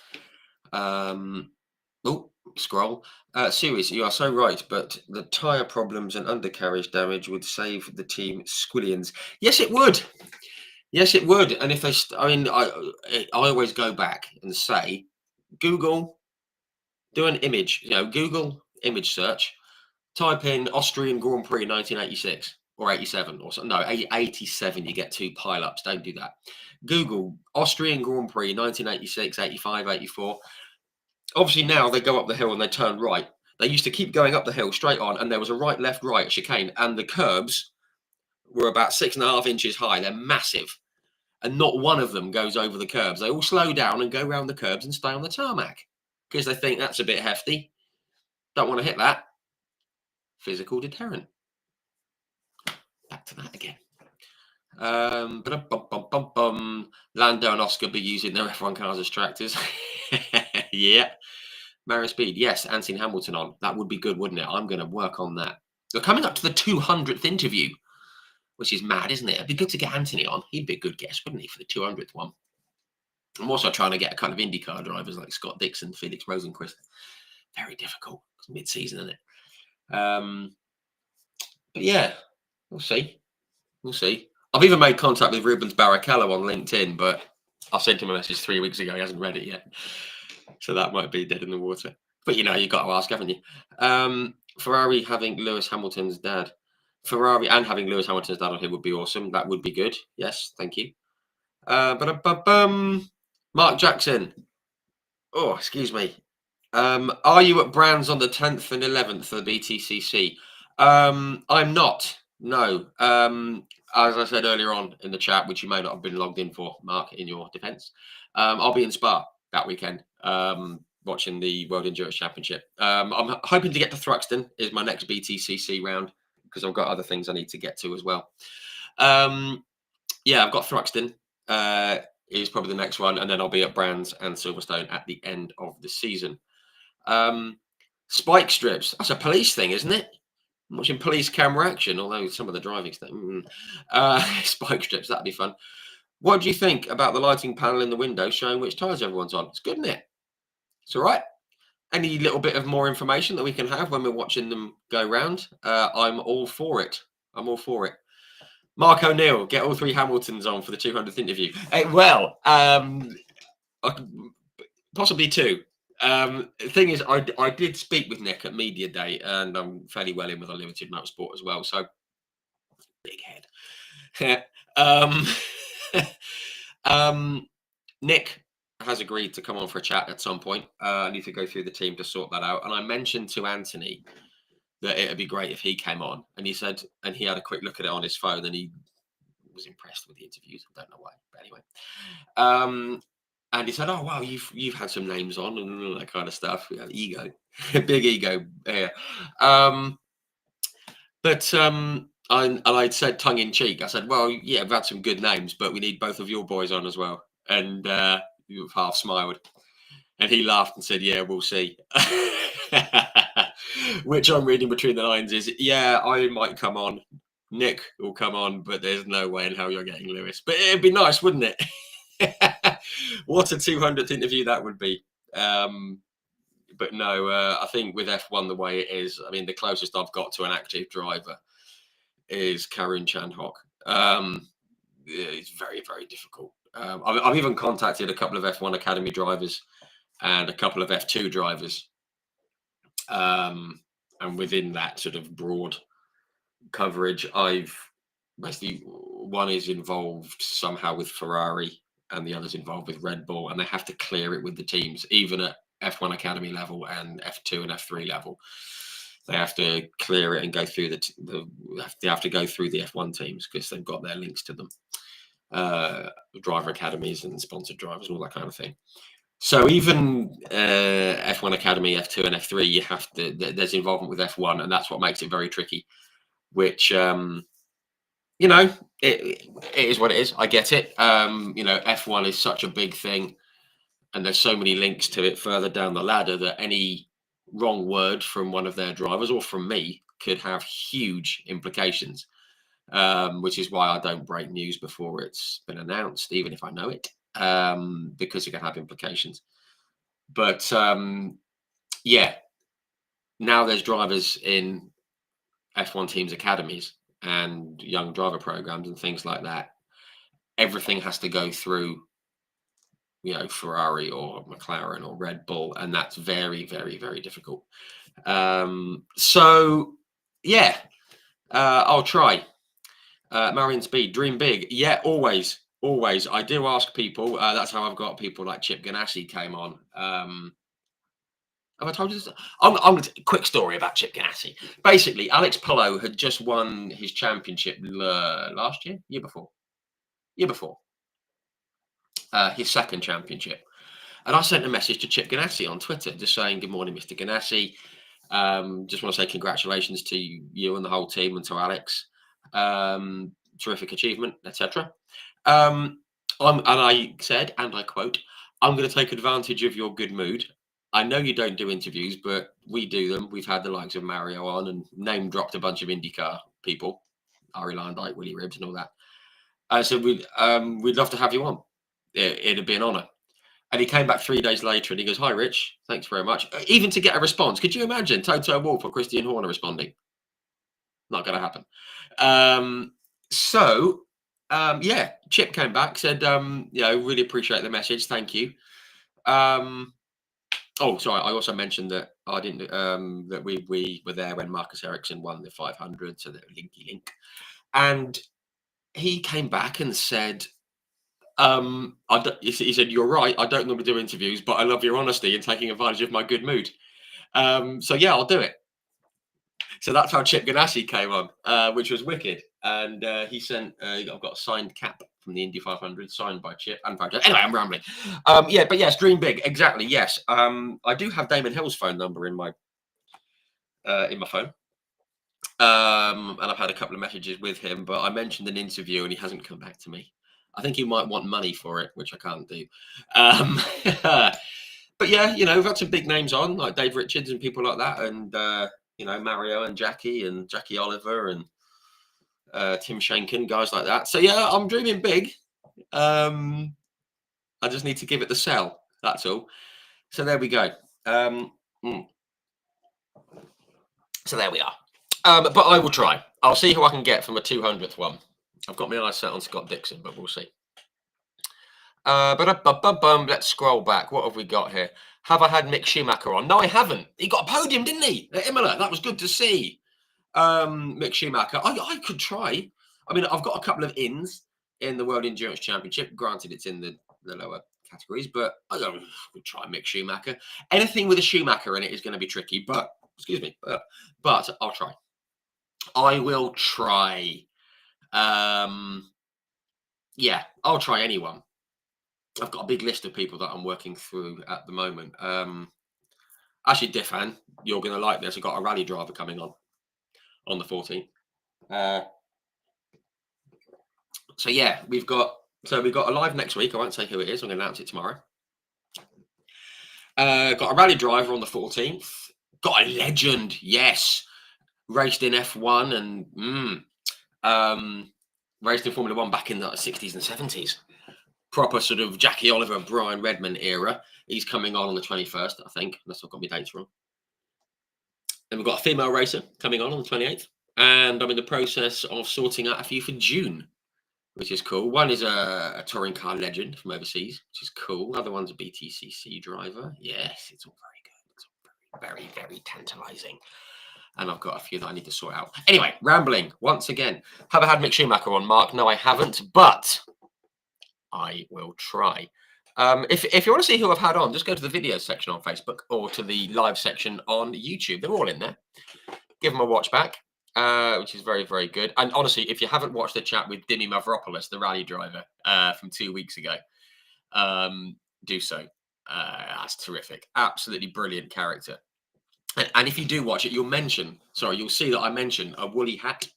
Oh, scroll. Series, you are so right, but the tyre problems and undercarriage damage would save the team squillions. Yes, it would. Yes, it would. And if they, I always go back and say, Google, do an image, Google image search, type in Austrian Grand Prix 1986 or 87 or something. No, 87, you get two pile-ups. Don't do that. Google Austrian Grand Prix 1986, 85, 84. Obviously now they go up the hill and they turn right. They used to keep going up the hill straight on, and there was a right, left, right chicane, and the curbs were about 6.5 inches high. They're massive, and not one of them goes over the curbs. They all slow down and go around the curbs and stay on the tarmac because they think that's a bit hefty. Don't want to hit that. Physical deterrent. Back to that again. Lando and Oscar be using their F1 cars as tractors. Yeah. Marion Speed, yes, Anthony Hamilton on. That would be good, wouldn't it? I'm going to work on that. We're coming up to the 200th interview, which is mad, isn't it? It'd be good to get Anthony on. He'd be a good guest, wouldn't he, for the 200th one? I'm also trying to get a kind of IndyCar drivers like Scott Dixon, Felix Rosenquist. Very difficult. It's mid-season, isn't it? But yeah, we'll see. We'll see. I've even made contact with Rubens Barrichello on LinkedIn, but I sent him a message 3 weeks ago. He hasn't read it yet. So that might be dead in the water. But, you've got to ask, haven't you? Ferrari having Lewis Hamilton's dad. Ferrari and having Lewis Hamilton's dad on here would be awesome. That would be good. Yes, thank you. Mark Jackson. Oh, excuse me. Are you at Brands on the 10th and 11th for the BTCC? I'm not. No. As I said earlier on in the chat, which you may not have been logged in for, Mark, in your defence, I'll be in Spa that weekend, watching the World Endurance Championship. I'm hoping to get to Thruxton is my next BTCC round because I've got other things I need to get to as well. Yeah, I've got Thruxton. Is probably the next one, and then I'll be at Brands and Silverstone at the end of the season. Spike strips. That's a police thing, isn't it? I'm watching police camera action, although some of the driving stuff. Spike strips, that'd be fun. What do you think about the lighting panel in the window showing which tyres everyone's on? It's good, isn't it? It's all right. Any little bit of more information that we can have when we're watching them go round? I'm all for it. I'm all for it. Mark O'Neill, get all 3 Hamiltons on for the 200th interview. Possibly 2. The thing is, I did speak with Nick at Media Day, and I'm fairly well in with Unlimited Motorsport as well. So, big head. Nick has agreed to come on for a chat at some point. I need to go through the team to sort that out. And I mentioned to Anthony that it'd be great if he came on, and he said, and he had a quick look at it on his phone, and he was impressed with the interviews. I don't know why, but anyway. And he said, "Oh wow, you've had some names on and all that kind of stuff. We have ego, big ego here." I'd said tongue in cheek. I said, "Well, yeah, we've had some good names, but we need both of your boys on as well." And you half smiled, and he laughed and said, "Yeah, we'll see." Which I'm reading between the lines is, "Yeah, I might come on. Nick will come on, but there's no way in hell you're getting Lewis. But it'd be nice, wouldn't it?" What a 200th interview that would be. But no, I think with F1 the way it is, I mean, the closest I've got to an active driver is Karun Chandhok. It's very, very difficult. I've even contacted a couple of F1 Academy drivers and a couple of F2 drivers. And within that sort of broad coverage, I've basically, one is involved somehow with Ferrari and the other's involved with Red Bull, and they have to clear it with the teams, even at F1 Academy level and F2 and F3 level. They have to clear it and go through they have to go through the F1 teams because they've got their links to them, driver academies and sponsored drivers and all that kind of thing. So even F1 Academy, F2 and F3, you have to. There's involvement with F1, and that's what makes it very tricky. Which you know, it is what it is. I get it. You know, F1 is such a big thing, and there's so many links to it further down the ladder that any wrong word from one of their drivers or from me could have huge implications. Which is why I don't break news before it's been announced, even if I know it, because it can have implications. But yeah, now there's drivers in F1 teams academies and young driver programs and things like that. Everything has to go through, you know, Ferrari or McLaren or Red Bull, and that's very, very, very difficult. So yeah, I'll try. Marion Speed, dream big. Yeah, always, always. I do ask people. That's how I've got people like Chip Ganassi came on. Have I told you this? Quick story about Chip Ganassi. Basically, Alex Palou had just won his championship last year, year before, his second championship. And I sent a message to Chip Ganassi on Twitter, just saying, "Good morning, Mr. Ganassi. Just want to say congratulations to you and the whole team, and to Alex. Terrific achievement, etc." And I said, and I quote, "I'm going to take advantage of your good mood. I know you don't do interviews, but we do them. We've had the likes of Mario on and name dropped a bunch of IndyCar people, Ari Landike, Willie Ribbs, and all that. So we'd love to have you on. It'd be an honour." And he came back 3 days later and he goes, "Hi, Rich. Thanks very much." Even to get a response. Could you imagine Toto Wolff or Christian Horner responding? Not going to happen. Yeah, Chip came back, said, "You know, really appreciate the message. Thank you. Oh, sorry. I also mentioned that I didn't that we were there when Marcus Ericsson won the 500, so the linky link, and he came back and said, he said, "You're right. I don't normally do interviews, but I love your honesty and taking advantage of my good mood. So yeah, I'll do it." So that's how Chip Ganassi came on, which was wicked. And he sent, I've got a signed cap from the Indy 500, signed by Chip and by Anyway, I'm rambling. Yeah, but yes, dream big. Exactly. Yes. I do have Damon Hill's phone number in my phone. And I've had a couple of messages with him, but I mentioned an interview and he hasn't come back to me. I think he might want money for it, which I can't do. But yeah, we've had some big names on, like Dave Richards and people like that, and Mario and Jackie Oliver and Tim Schenken, guys like that. So yeah, I'm dreaming big. I just need to give it the sell. That's all. So there we go. So there we are. But I will try. I'll see who I can get from a 200th one. I've got my eyes set on Scott Dixon, but we'll see. Let's scroll back. What have we got here? Have I had Mick Schumacher on? No, I haven't. He got a podium, didn't he? At Imola. That was good to see. Mick Schumacher. I could try. I mean, I've got a couple of ins in the World Endurance Championship. Granted, it's in the lower categories, but I would try Mick Schumacher. Anything with a Schumacher in it is going to be tricky, but excuse me, but I'll try. I will try. Yeah, I'll try anyone. I've got a big list of people that I'm working through at the moment. Actually, Diffan, you're going to like this. I've got a rally driver coming on the 14th. So yeah, we've got a live next week. I won't say who it is. I'm going to announce it tomorrow. Got a rally driver on the 14th. Got a legend, yes. Raced in F1 and raced in Formula One back in the 60s and 70s. Proper sort of Jackie Oliver, Brian Redman era. He's coming on the 21st, I think, unless I've got my dates wrong. Then we've got a female racer coming on the 28th. And I'm in the process of sorting out a few for June, which is cool. One is a touring car legend from overseas, which is cool. Other one's a BTCC driver. Yes, it's all very good. It's all very, very, very tantalizing. And I've got a few that I need to sort out. Anyway, rambling once again. Have I had Mick Schumacher on, Mark? No, I haven't, but I will try. If you want to see who I've had on, just go to the video section on Facebook or to the live section on YouTube. They're all in there. Give them a watch back, which is very, very good. And honestly, if you haven't watched the chat with Dimi Mavropoulos, the rally driver from 2 weeks ago, do so. That's terrific. Absolutely brilliant character. And if you do watch it, you'll see that I mentioned a woolly hat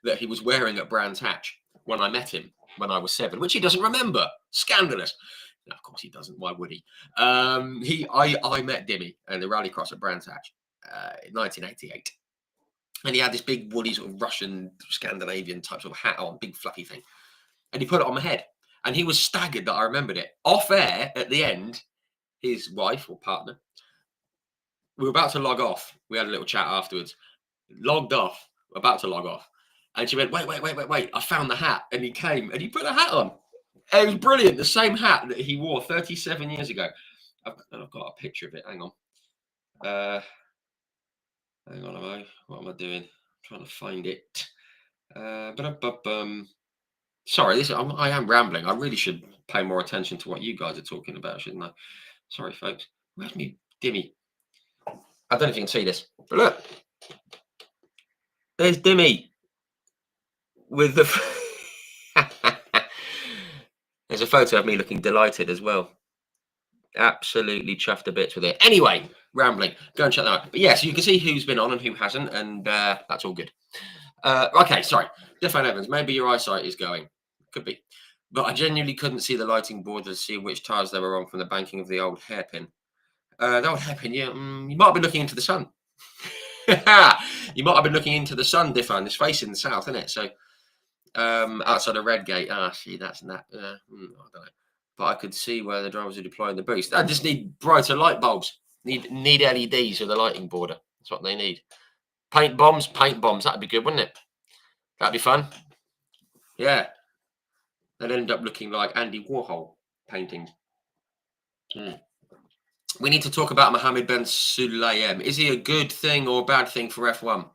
that he was wearing at Brands Hatch when I met him when I was 7, which he doesn't remember. Scandalous. No, of course he doesn't. Why would he? I met Dimmy in the rallycross at Brands Hatch in 1988. And he had this big woolly sort of Russian, Scandinavian type of hat on, big fluffy thing. And he put it on my head. And he was staggered that I remembered it. Off air, at the end, his wife or partner, we were about to log off. We had a little chat afterwards. Logged off, about to log off. And she went, wait, I found the hat. And he came and he put a hat on. It was brilliant. The same hat that he wore 37 years ago. I've got a picture of it. Hang on. Hang on, what am I doing? I'm trying to find it. Sorry, I am rambling. I really should pay more attention to what you guys are talking about, shouldn't I? Sorry, folks. Where's me Dimmy? I don't know if you can see this, but look. There's Dimmy with the. There's a photo of me looking delighted as well. Absolutely chuffed a bit with it. Anyway, rambling. Go and check that out. But yeah, so you can see who's been on and who hasn't, and that's all good. Okay, sorry. Defan Evans, maybe your eyesight is going. Could be. But I genuinely couldn't see the lighting board to see which tires they were on from the banking of the old hairpin. The old hairpin, yeah. You might have been looking into the sun. You might have been looking into the sun, Defan. It's facing the south, isn't it? So outside of Redgate. See, that's that. I don't know. But I could see where the drivers are deploying the boost. I just need brighter light bulbs. Need LEDs with the lighting border. That's what they need. Paint bombs. That'd be good, wouldn't it? That'd be fun. Yeah. They'd end up looking like Andy Warhol paintings. We need to talk about Mohammed Ben Sulayem. Is he a good thing or a bad thing for F1?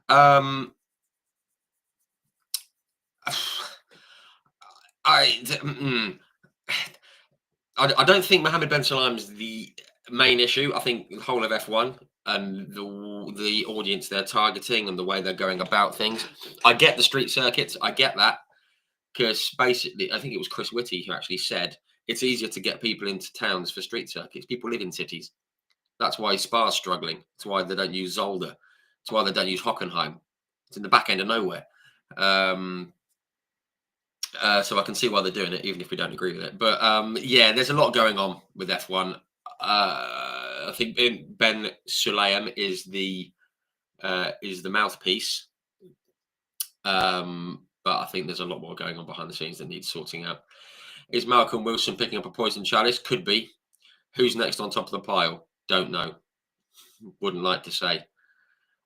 Um, I, I don't think Mohammed Ben Sulayem is the main issue. I think the whole of F1 and the audience they're targeting and the way they're going about things. I get the street circuits. I get that. Because basically, I think it was Chris Whitty who actually said it's easier to get people into towns for street circuits. People live in cities. That's why Spa's struggling. That's why they don't use Zolder. That's why they don't use Hockenheim. It's in the back end of nowhere. So I can see why they're doing it, even if we don't agree with it. But yeah, there's a lot going on with F1. I think Ben Sulayem is the mouthpiece. But I think there's a lot more going on behind the scenes that needs sorting out. Is Malcolm Wilson picking up a poison chalice? Could be. Who's next on top of the pile? Don't know. Wouldn't like to say.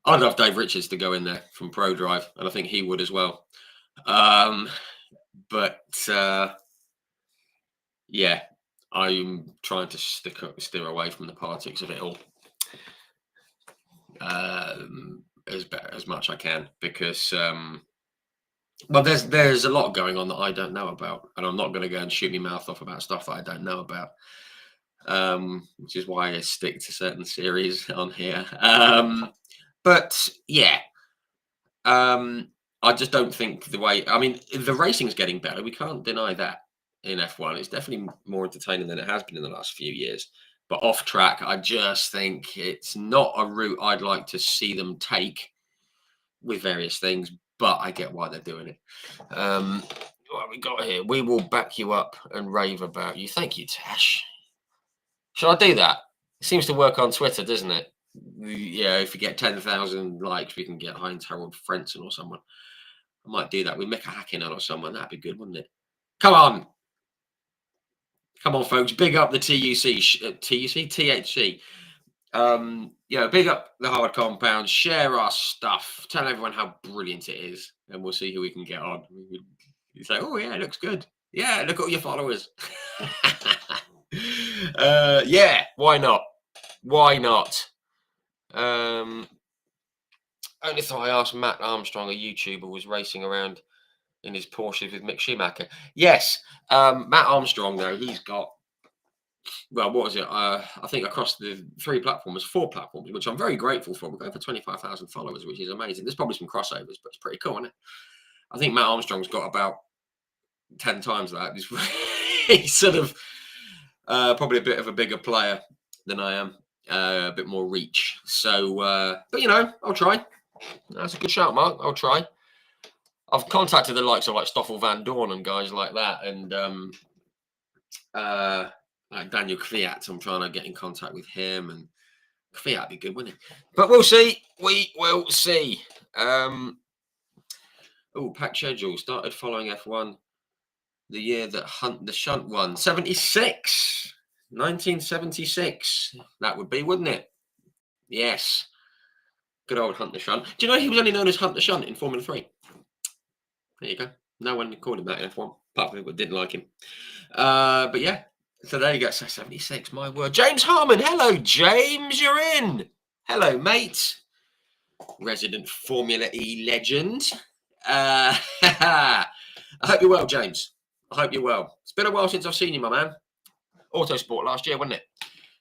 I'd love Dave Richards to go in there from Pro Drive, and I think he would as well. Yeah, I'm trying to steer away from the politics of it all as much I can, because well, there's a lot going on that I don't know about, and I'm not going to go and shoot my mouth off about stuff that I don't know about. Which is why I stick to certain series on here. But yeah, I just don't think the way. I mean, the racing's getting better. We can't deny that in F1. It's definitely more entertaining than it has been in the last few years. But off track, I just think it's not a route I'd like to see them take with various things. But I get why they're doing it. What have we got here? We will back you up and rave about you. Thank you, Tash. Should I do that? It seems to work on Twitter, doesn't it? Yeah, if you get 10,000 likes, we can get Heinz Harold Frentzen or someone. I might do that with Mika Hakkinen or someone. That'd be good, wouldn't it? Come on. Come on, folks. Big up the THC. Big up the Hard Compound. Share our stuff. Tell everyone how brilliant it is, and we'll see who we can get on. You say, oh, yeah, it looks good. Yeah, look at all your followers. Yeah, why not? Why not? Only thought I asked Matt Armstrong, a YouTuber, was racing around in his Porsche with Mick Schumacher. Yes, Matt Armstrong, though, he's got, well, what was it? I think across the 4 platforms, which I'm very grateful for. We're going for 25,000 followers, which is amazing. There's probably some crossovers, but it's pretty cool, isn't it? I think Matt Armstrong's got about 10 times that. He's sort of probably a bit of a bigger player than I am, a bit more reach. So, but I'll try. That's a good shout, Mark. I'll try. I've contacted the likes of like Stoffel Van Dorn and guys like that, and like Daniel Kvyat. I'm trying to get in contact with him, and Kvyat'd be good, wouldn't it? But we'll see. We will see. Packed schedule. Started following F1 the year that Hunt the Shunt won. 1976. That would be, wouldn't it? Yes. Good old Hunt the Shunt. Do you know he was only known as Hunt the Shunt in Formula 3? There you go. No one called him that in F1, apart from people who didn't like him. But yeah, so there you go. So 76, my word. James Harmon. Hello, James. You're in. Hello, mate. Resident Formula E legend. I hope you're well, James. I hope you're well. It's been a while since I've seen you, my man. Autosport last year, wasn't it?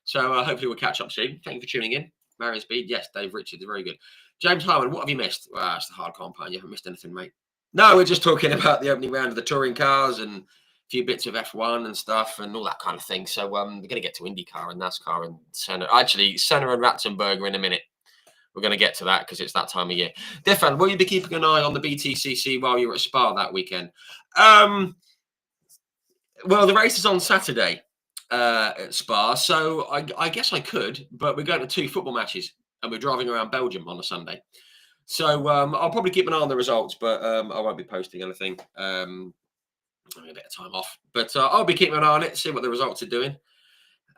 So hopefully we'll catch up soon. Thank you for tuning in. Marion Speed, yes. Dave Richards, very good. James Harmon, what have you missed? Well, it's the Hard Compound. You haven't missed anything, mate. No, we're just talking about the opening round of the touring cars and a few bits of F1 and stuff and all that kind of thing. So we're going to get to IndyCar and NASCAR and Senna. Actually, Senna and Ratzenberger in a minute. We're going to get to that because it's that time of year. Defan, will you be keeping an eye on the BTCC while you're at Spa that weekend? Well, the race is on Saturday at Spa, so I guess I could, but we're going to 2 football matches and we're driving around Belgium on a Sunday. So I'll probably keep an eye on the results, but I won't be posting anything. I'm having a bit of time off, but I'll be keeping an eye on it, see what the results are doing.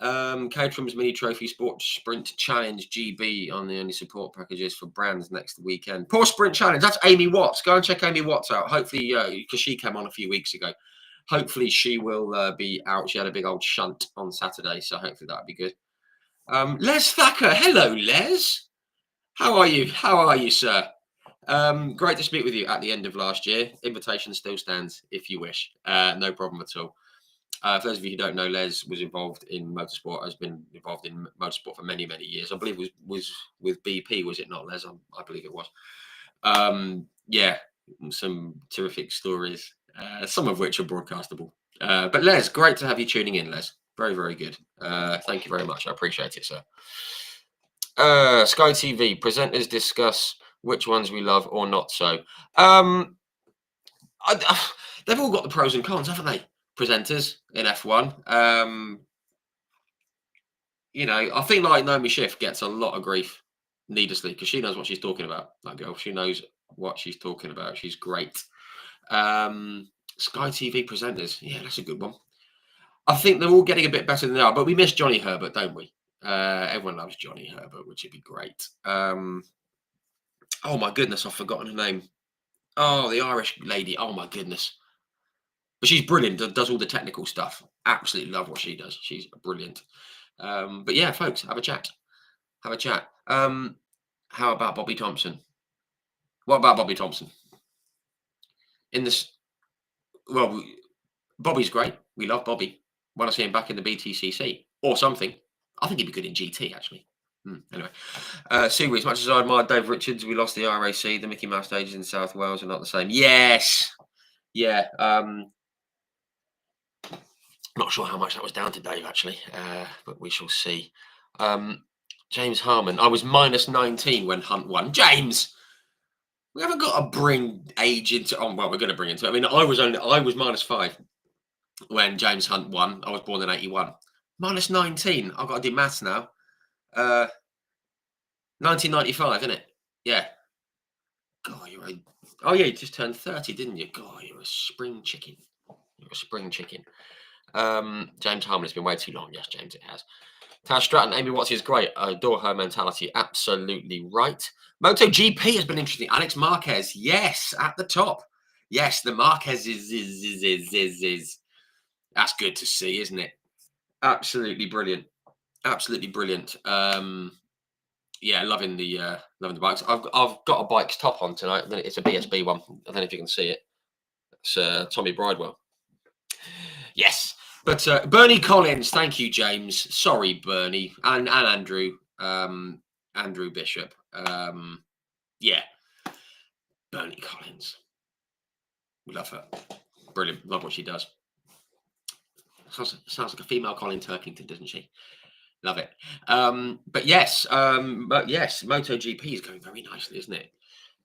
Caterham's Mini Trophy Sport Sprint Challenge GB on the only support packages for brands next weekend. Poor Sprint Challenge. That's Amy Watts. Go and check Amy Watts out. Hopefully, because she came on a few weeks ago. Hopefully she will be out. She had a big old shunt on Saturday, so hopefully that'll be good. Les Thacker, hello Les. How are you? How are you, sir? Great to speak with you at the end of last year. Invitation still stands if you wish. No problem at all. For those of you who don't know, Les was involved in motorsport, has been involved in motorsport for many, many years. I believe it was with BP, was it not, Les? I believe it was. Yeah, some terrific stories, some of which are broadcastable. But Les, great to have you tuning in, Les. Very, very good. Thank you very much. I appreciate it, sir. Sky TV presenters discuss which ones we love or not so. They've all got the pros and cons, haven't they? Presenters in F1. I think like Naomi Schiff gets a lot of grief needlessly because she knows what she's talking about. That girl, she knows what she's talking about. She's great. Sky TV presenters, yeah, that's a good one. I think they're all getting a bit better than they are, but we miss Johnny Herbert, don't we? Everyone loves Johnny Herbert, which would be great. Oh my goodness, I've forgotten her name. Oh, the Irish lady. Oh my goodness. But she's brilliant, does all the technical stuff. Absolutely love what she does. She's brilliant. But yeah, folks, have a chat. Have a chat. How about Bobby Thompson? What about Bobby Thompson? In this, well, Bobby's great. We love Bobby. Want to see him back in the BTCC or something. I think he'd be good in GT, actually. Anyway, Seaweed, as much as I admire Dave Richards, we lost the RAC. The Mickey Mouse stages in South Wales are not the same. Yes. Yeah. Not sure how much that was down to Dave, actually, but we shall see. James Harmon, I was minus 19 when Hunt won. James, we haven't got to bring age into. Oh well, we're going to bring into. I mean, I was minus 5 when James Hunt won. I was born in 81. Minus 19. I've got to do maths now. 1995, isn't it? Yeah. God, oh yeah, you just turned 30, didn't you? God, you're a spring chicken. You're a spring chicken. James Harmon has been way too long. Yes, James, it has. Taz Stratton, Amy Watts is great. I adore her mentality. Absolutely right. MotoGP has been interesting. Alex Marquez, yes, at the top. Yes, the Marquez is. That's good to see, isn't it? Absolutely brilliant. Absolutely brilliant. Yeah, loving the bikes. I've got a bike's top on tonight. It's a BSB one. I don't know if you can see it. It's Tommy Bridewell. Yes. But Bernie Collins, thank you, James. Sorry, Bernie and Andrew, Andrew Bishop. Yeah, Bernie Collins. We love her. Brilliant. Love what she does. Sounds like a female Colin Turkington, doesn't she? Love it. But yes, MotoGP is going very nicely, isn't it?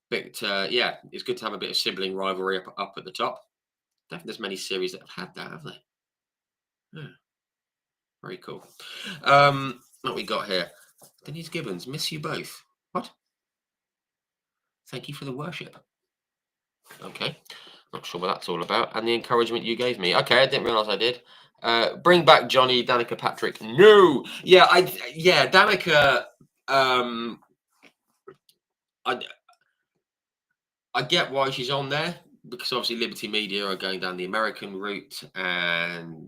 But yeah, it's good to have a bit of sibling rivalry up at the top. I don't think there's many series that have had that, have they? Yeah. Very cool. What we got here? Denise Gibbons, miss you both. What? Thank you for the worship. Okay. Not sure what that's all about. And the encouragement you gave me. Okay, I didn't realise I did. Bring back Johnny, Danica Patrick. No. Yeah, Danica. I get why she's on there because obviously Liberty Media are going down the American route, and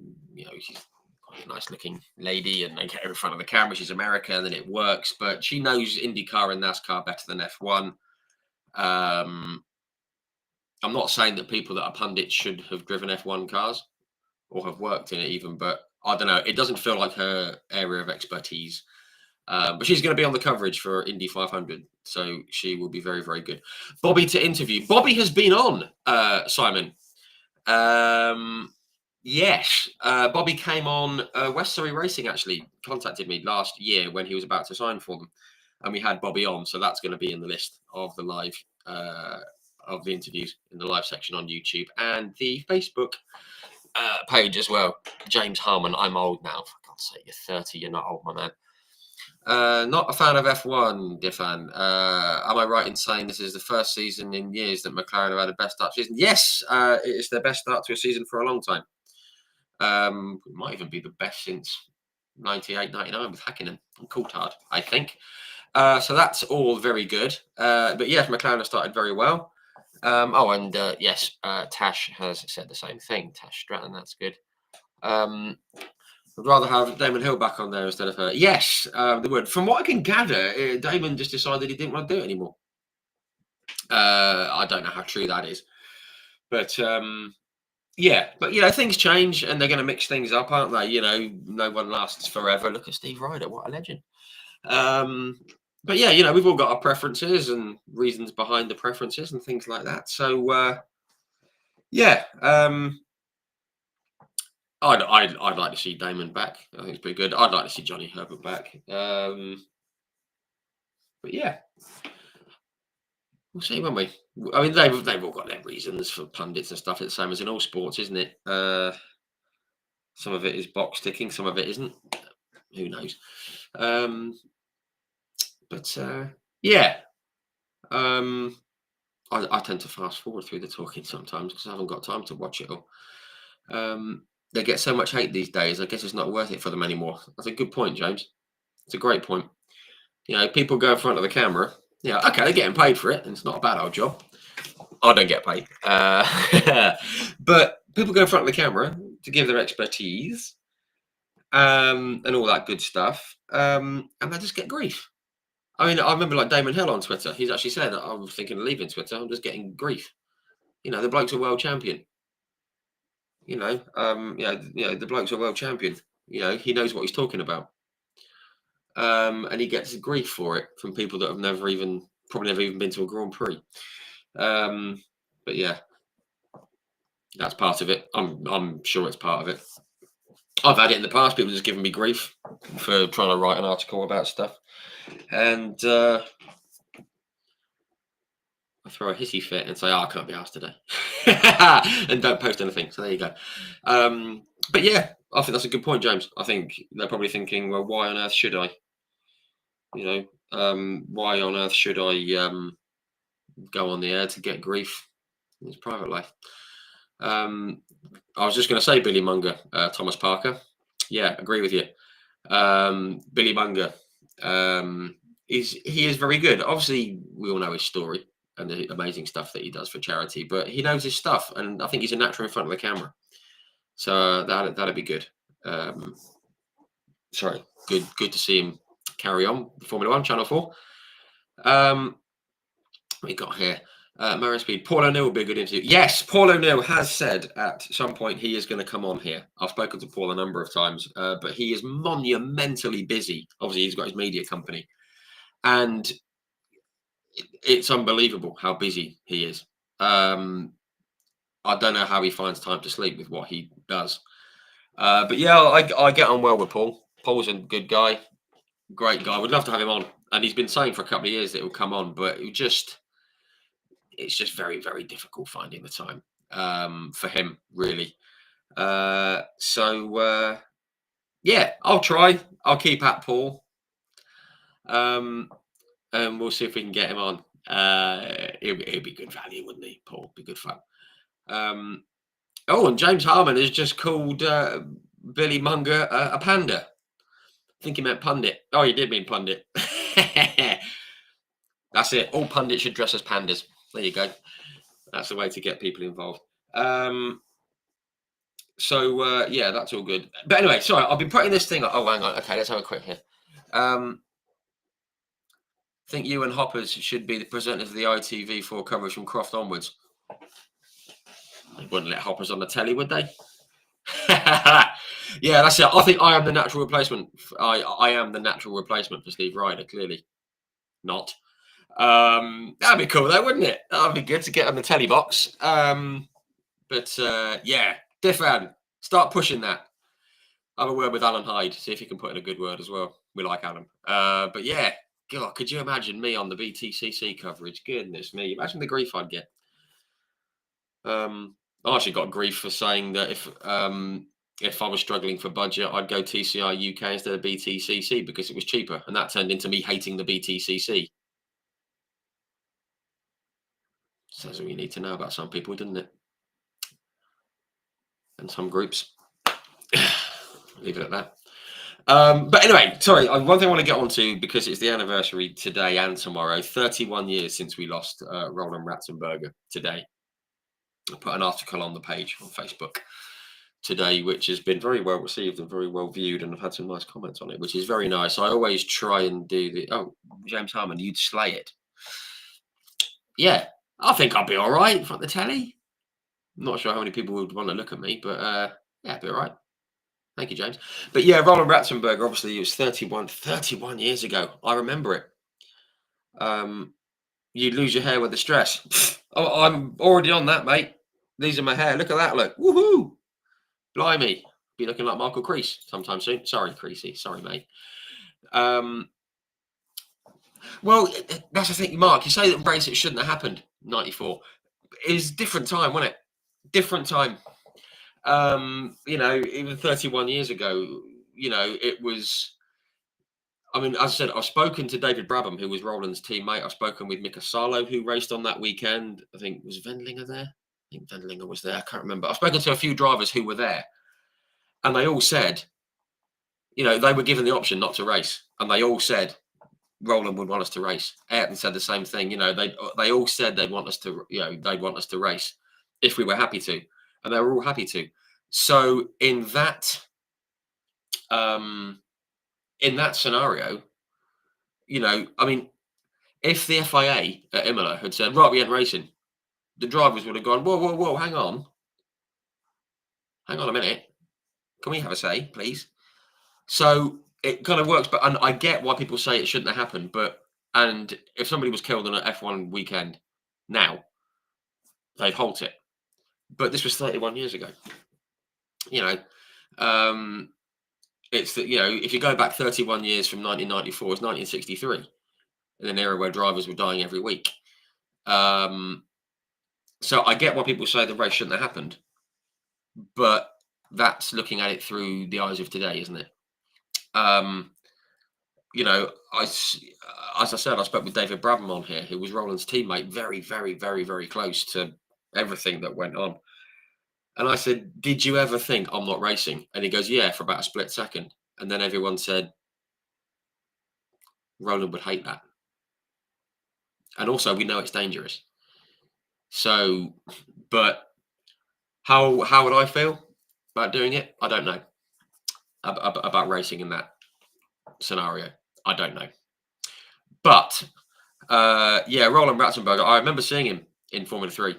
she's quite a nice looking lady, and they get her in front of the camera. She's American, and then it works. But she knows IndyCar and NASCAR better than F1. I'm not saying that people that are pundits should have driven F1 cars or have worked in it even, but I don't know. It doesn't feel like her area of expertise. But she's going to be on the coverage for Indy 500, so she will be very, very good. Bobby to interview. Bobby has been on, Simon. Yes, Bobby came on. West Surrey Racing actually contacted me last year when he was about to sign for them, and we had Bobby on. So that's going to be in the list of the live of the interviews in the live section on YouTube and the Facebook page as well. James Harmon, I'm old now. For God's sake, you're 30. You're not old, my man. Not a fan of F1, dear fan. Am I right in saying this is the first season in years that McLaren have had a best start season? Yes, it is their best start to a season for a long time. It might even be the best since 98, 99 with Hakkinen and Coulthard, I think. So that's all very good. But yes, McLaren have started very well. Oh, and yes, Tash has said the same thing. Tash Stratton, that's good. I'd rather have Damon Hill back on there instead of her. Yes, they would. From what I can gather, Damon just decided he didn't want to do it anymore. I don't know how true that is, but yeah, but things change and they're going to mix things up, aren't they? No one lasts forever. Look at Steve Ryder, what a legend. But yeah, we've all got our preferences and reasons behind the preferences and things like that. So yeah, I'd like to see Damon back. I think it's pretty good. I'd like to see Johnny Herbert back. But yeah, we'll see, won't we? I mean, they've all got their reasons for pundits and stuff. It's the same as in all sports, isn't it? Some of it is box ticking, some of it isn't. Who knows? But yeah, I tend to fast forward through the talking sometimes because I haven't got time to watch it all. They get so much hate these days. I guess it's not worth it for them anymore. That's a good point, James. It's a great point. People go in front of the camera. Yeah, okay, they're getting paid for it, and it's not a bad old job. I don't get paid, but people go in front of the camera to give their expertise and all that good stuff, and they just get grief. I mean, I remember like Damon Hill on Twitter. He's actually said that I'm thinking of leaving Twitter. I'm just getting grief. The bloke's a world champion. The bloke's a world champion. He knows what he's talking about. And he gets grief for it from people that have probably never even been to a Grand Prix. But yeah, that's part of it. I'm sure it's part of it. I've had it in the past. People just giving me grief for trying to write an article about stuff, and I throw a hissy fit and say, "Oh, I can't be asked today," and don't post anything. So there you go. But yeah, I think that's a good point, James. I think they're probably thinking, "Well, why on earth should I? Why on earth should I go on the air to get grief in his private life?" I was just going to say Billy Munger, Thomas Parker. Yeah, agree with you. Billy Munger, he is very good. Obviously, we all know his story and the amazing stuff that he does for charity, but he knows his stuff, and I think he's a natural in front of the camera. So that'd be good. Sorry, good to see him carry on. Formula One, Channel 4. What we got here? Marion Speed. Paul O'Neill will be a good interview. Yes, Paul O'Neill has said at some point he is going to come on here. I've spoken to Paul a number of times, but he is monumentally busy. Obviously, he's got his media company, and it's unbelievable how busy he is. I don't know how he finds time to sleep with what he does. But yeah, I get on well with Paul. Paul's a good guy, great guy. Would love to have him on. And he's been saying for a couple of years that he'll come on, but it's just very, very difficult finding the time for him, really. Yeah, I'll try. I'll keep at Paul. And we'll see if we can get him on. It'd be good value, wouldn't he, Paul? Be good fun. And James Harmon has just called Billy Munger a panda. I think he meant pundit. Oh, he did mean pundit. That's it. All pundits should dress as pandas. There you go. That's the way to get people involved. Yeah, that's all good. But anyway, sorry, I've been putting this thing. Oh, hang on. Okay, let's have a quick here. Think you and Hoppers should be the presenters of the ITV4 coverage from Croft onwards. They wouldn't let Hoppers on the telly, would they? Yeah, that's it. I think I am the natural replacement. I am the natural replacement for Steve Ryder. Clearly, not. That'd be cool, though, wouldn't it? That'd be good to get on the telly box. Yeah, Diffan, start pushing that. Have a word with Alan Hyde. See if he can put in a good word as well. We like Alan. But yeah, God, could you imagine me on the BTCC coverage? Goodness me, imagine the grief I'd get. I actually got grief for saying that if I was struggling for budget, I'd go TCI UK instead of BTCC because it was cheaper, and that turned into me hating the BTCC. Says all you need to know about some people, doesn't it? And some groups. Leave it at that. But anyway, sorry. One thing I want to get onto because it's the anniversary today and tomorrow. 31 years since we lost Roland Ratzenberger. Today, I put an article on the page on Facebook today, which has been very well received and very well viewed, and I've had some nice comments on it, which is very nice. I always try and do the James Harmon, you'd slay it. Yeah, I think I'll be all right in front of the telly. Not sure how many people would want to look at me, but yeah, it'll be all right. Thank you, James. But yeah, Roland Ratzenberger, obviously, it was 31 years ago. I remember it. You'd lose your hair with the stress. Oh, I'm already on that, mate. These are my hair. Look at that look. Woohoo! Blimey. Be looking like Michael Crease sometime soon. Sorry, Creasy. Sorry, mate. Well, that's the thing, Mark. You say that Brexit shouldn't have happened. 94. It was a different time, wasn't it? Different time. Even 31 years ago, it was. I mean, as I said, I've spoken to David Brabham, who was Roland's teammate. I've spoken with Mika Salo, who raced on that weekend. I think was Wendlinger there. I think Wendlinger was there. I can't remember. I've spoken to a few drivers who were there, and they all said, they were given the option not to race, and they all said Roland would want us to race. Ayrton said the same thing. They all said they'd want us to, they'd want us to race if we were happy to, and they were all happy to. So in that scenario, I mean, if the FIA at Imola had said, right, we ain't racing, the drivers would have gone, whoa, hang on a minute, can we have a say, please? So it kind of works, and I get why people say it shouldn't have happened, and if somebody was killed on an F1 weekend now, they'd halt it. But this was 31 years ago. It's that, if you go back 31 years from 1994, it's 1963, in an era where drivers were dying every week. So I get why people say the race shouldn't have happened, but that's looking at it through the eyes of today, isn't it? As I said, I spoke with David Brabham on here, who was Roland's teammate, very, very, very, very close to everything that went on. And I said, did you ever think I'm not racing? And he goes, yeah, for about a split second. And then everyone said, Roland would hate that. And also, we know it's dangerous. So, but how would I feel about doing it? I don't know. About racing in that scenario, I don't know. But Roland Ratzenberger, I remember seeing him in Formula 3,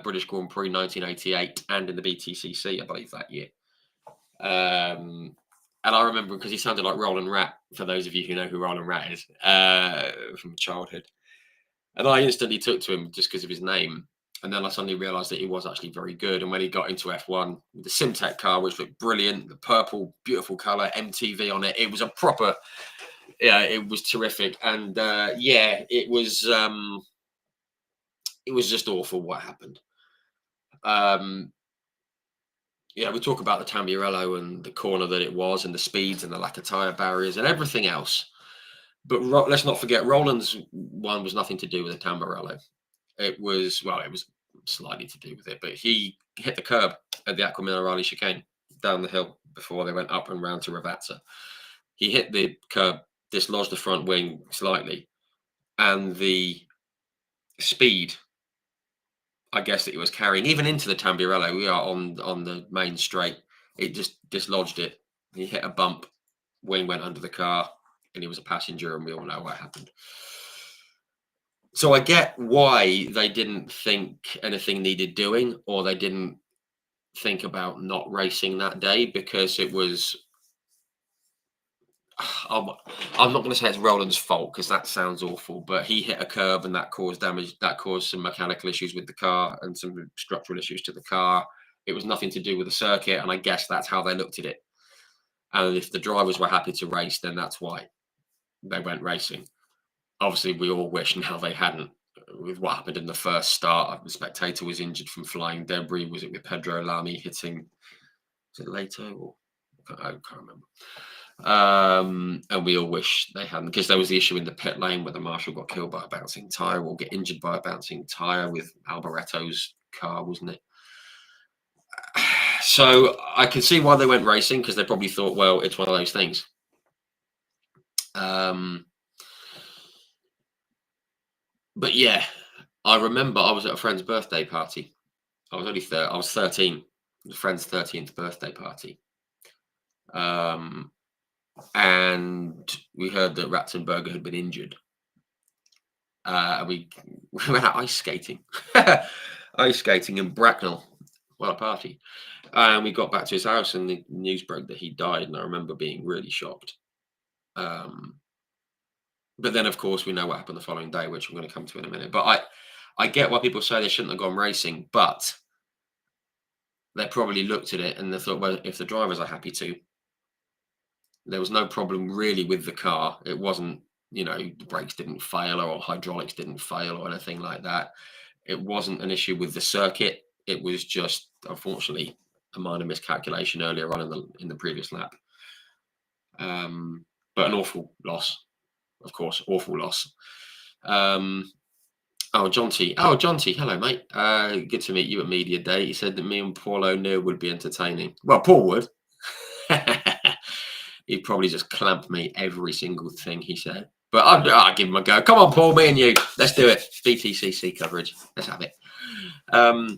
British Grand Prix 1988, and in the BTCC, I believe, that year. And I remember because he sounded like Roland Rat, for those of you who know who Roland Rat is, from childhood. And I instantly took to him just because of his name. And then I suddenly realised that he was actually very good. And when he got into F1, the Simtek car, which looked brilliant, the purple, beautiful colour, MTV on it, it was a proper, it was terrific. And it was just awful what happened. We talk about the Tamburello and the corner that it was, and the speeds and the lack of tyre barriers and everything else. But let's not forget, Roland's one was nothing to do with the Tamburello. It was slightly to do with it, but he hit the curb at the Acqua Minerale chicane down the hill before they went up and round to Ravazza. He hit the curb, dislodged the front wing slightly, and the speed, I guess, that he was carrying, even into the Tamburello, we are on the main straight, it just dislodged it. He hit a bump, wing went under the car, and he was a passenger, and we all know what happened. So I get why they didn't think anything needed doing, or they didn't think about not racing that day, because it was. I'm not going to say it's Roland's fault, because that sounds awful, but he hit a curb and that caused damage. That caused some mechanical issues with the car and some structural issues to the car. It was nothing to do with the circuit, and I guess that's how they looked at it. And if the drivers were happy to race, then that's why they went racing. Obviously, we all wish now they hadn't. With what happened in the first start, the spectator was injured from flying debris. Was it with Pedro Lamy hitting? Was it Leto? Or I can't remember. And we all wish they hadn't, because there was the issue in the pit lane where the marshal got killed by a bouncing tyre, or get injured by a bouncing tyre with Alboretto's car, wasn't it? So I can see why they went racing, because they probably thought, well, it's one of those things. But yeah, I remember I was at a friend's birthday party. I was only I was 13. A friend's 13th birthday party. And we heard that Ratzenberger had been injured. We we went out ice skating, ice skating in Bracknell. What a party! And we got back to his house, and the news broke that he died. And I remember being really shocked. Um, but then, of course, we know what happened the following day, which I'm going to come to in a minute. But I get why people say they shouldn't have gone racing, but they probably looked at it and they thought, well, if the drivers are happy to, there was no problem really with the car. It wasn't, the brakes didn't fail or hydraulics didn't fail or anything like that. It wasn't an issue with the circuit. It was just, unfortunately, a minor miscalculation earlier on in the previous lap. But an awful loss, of course, awful loss. Oh, John T. Oh, John T. Hello, mate. Good to meet you at Media Day. He said that me and Paul O'Neill would be entertaining. Well, Paul would. He'd probably just clamp me every single thing he said. But I'll give him a go. Come on, Paul, me and you. Let's do it. BTCC coverage. Let's have it.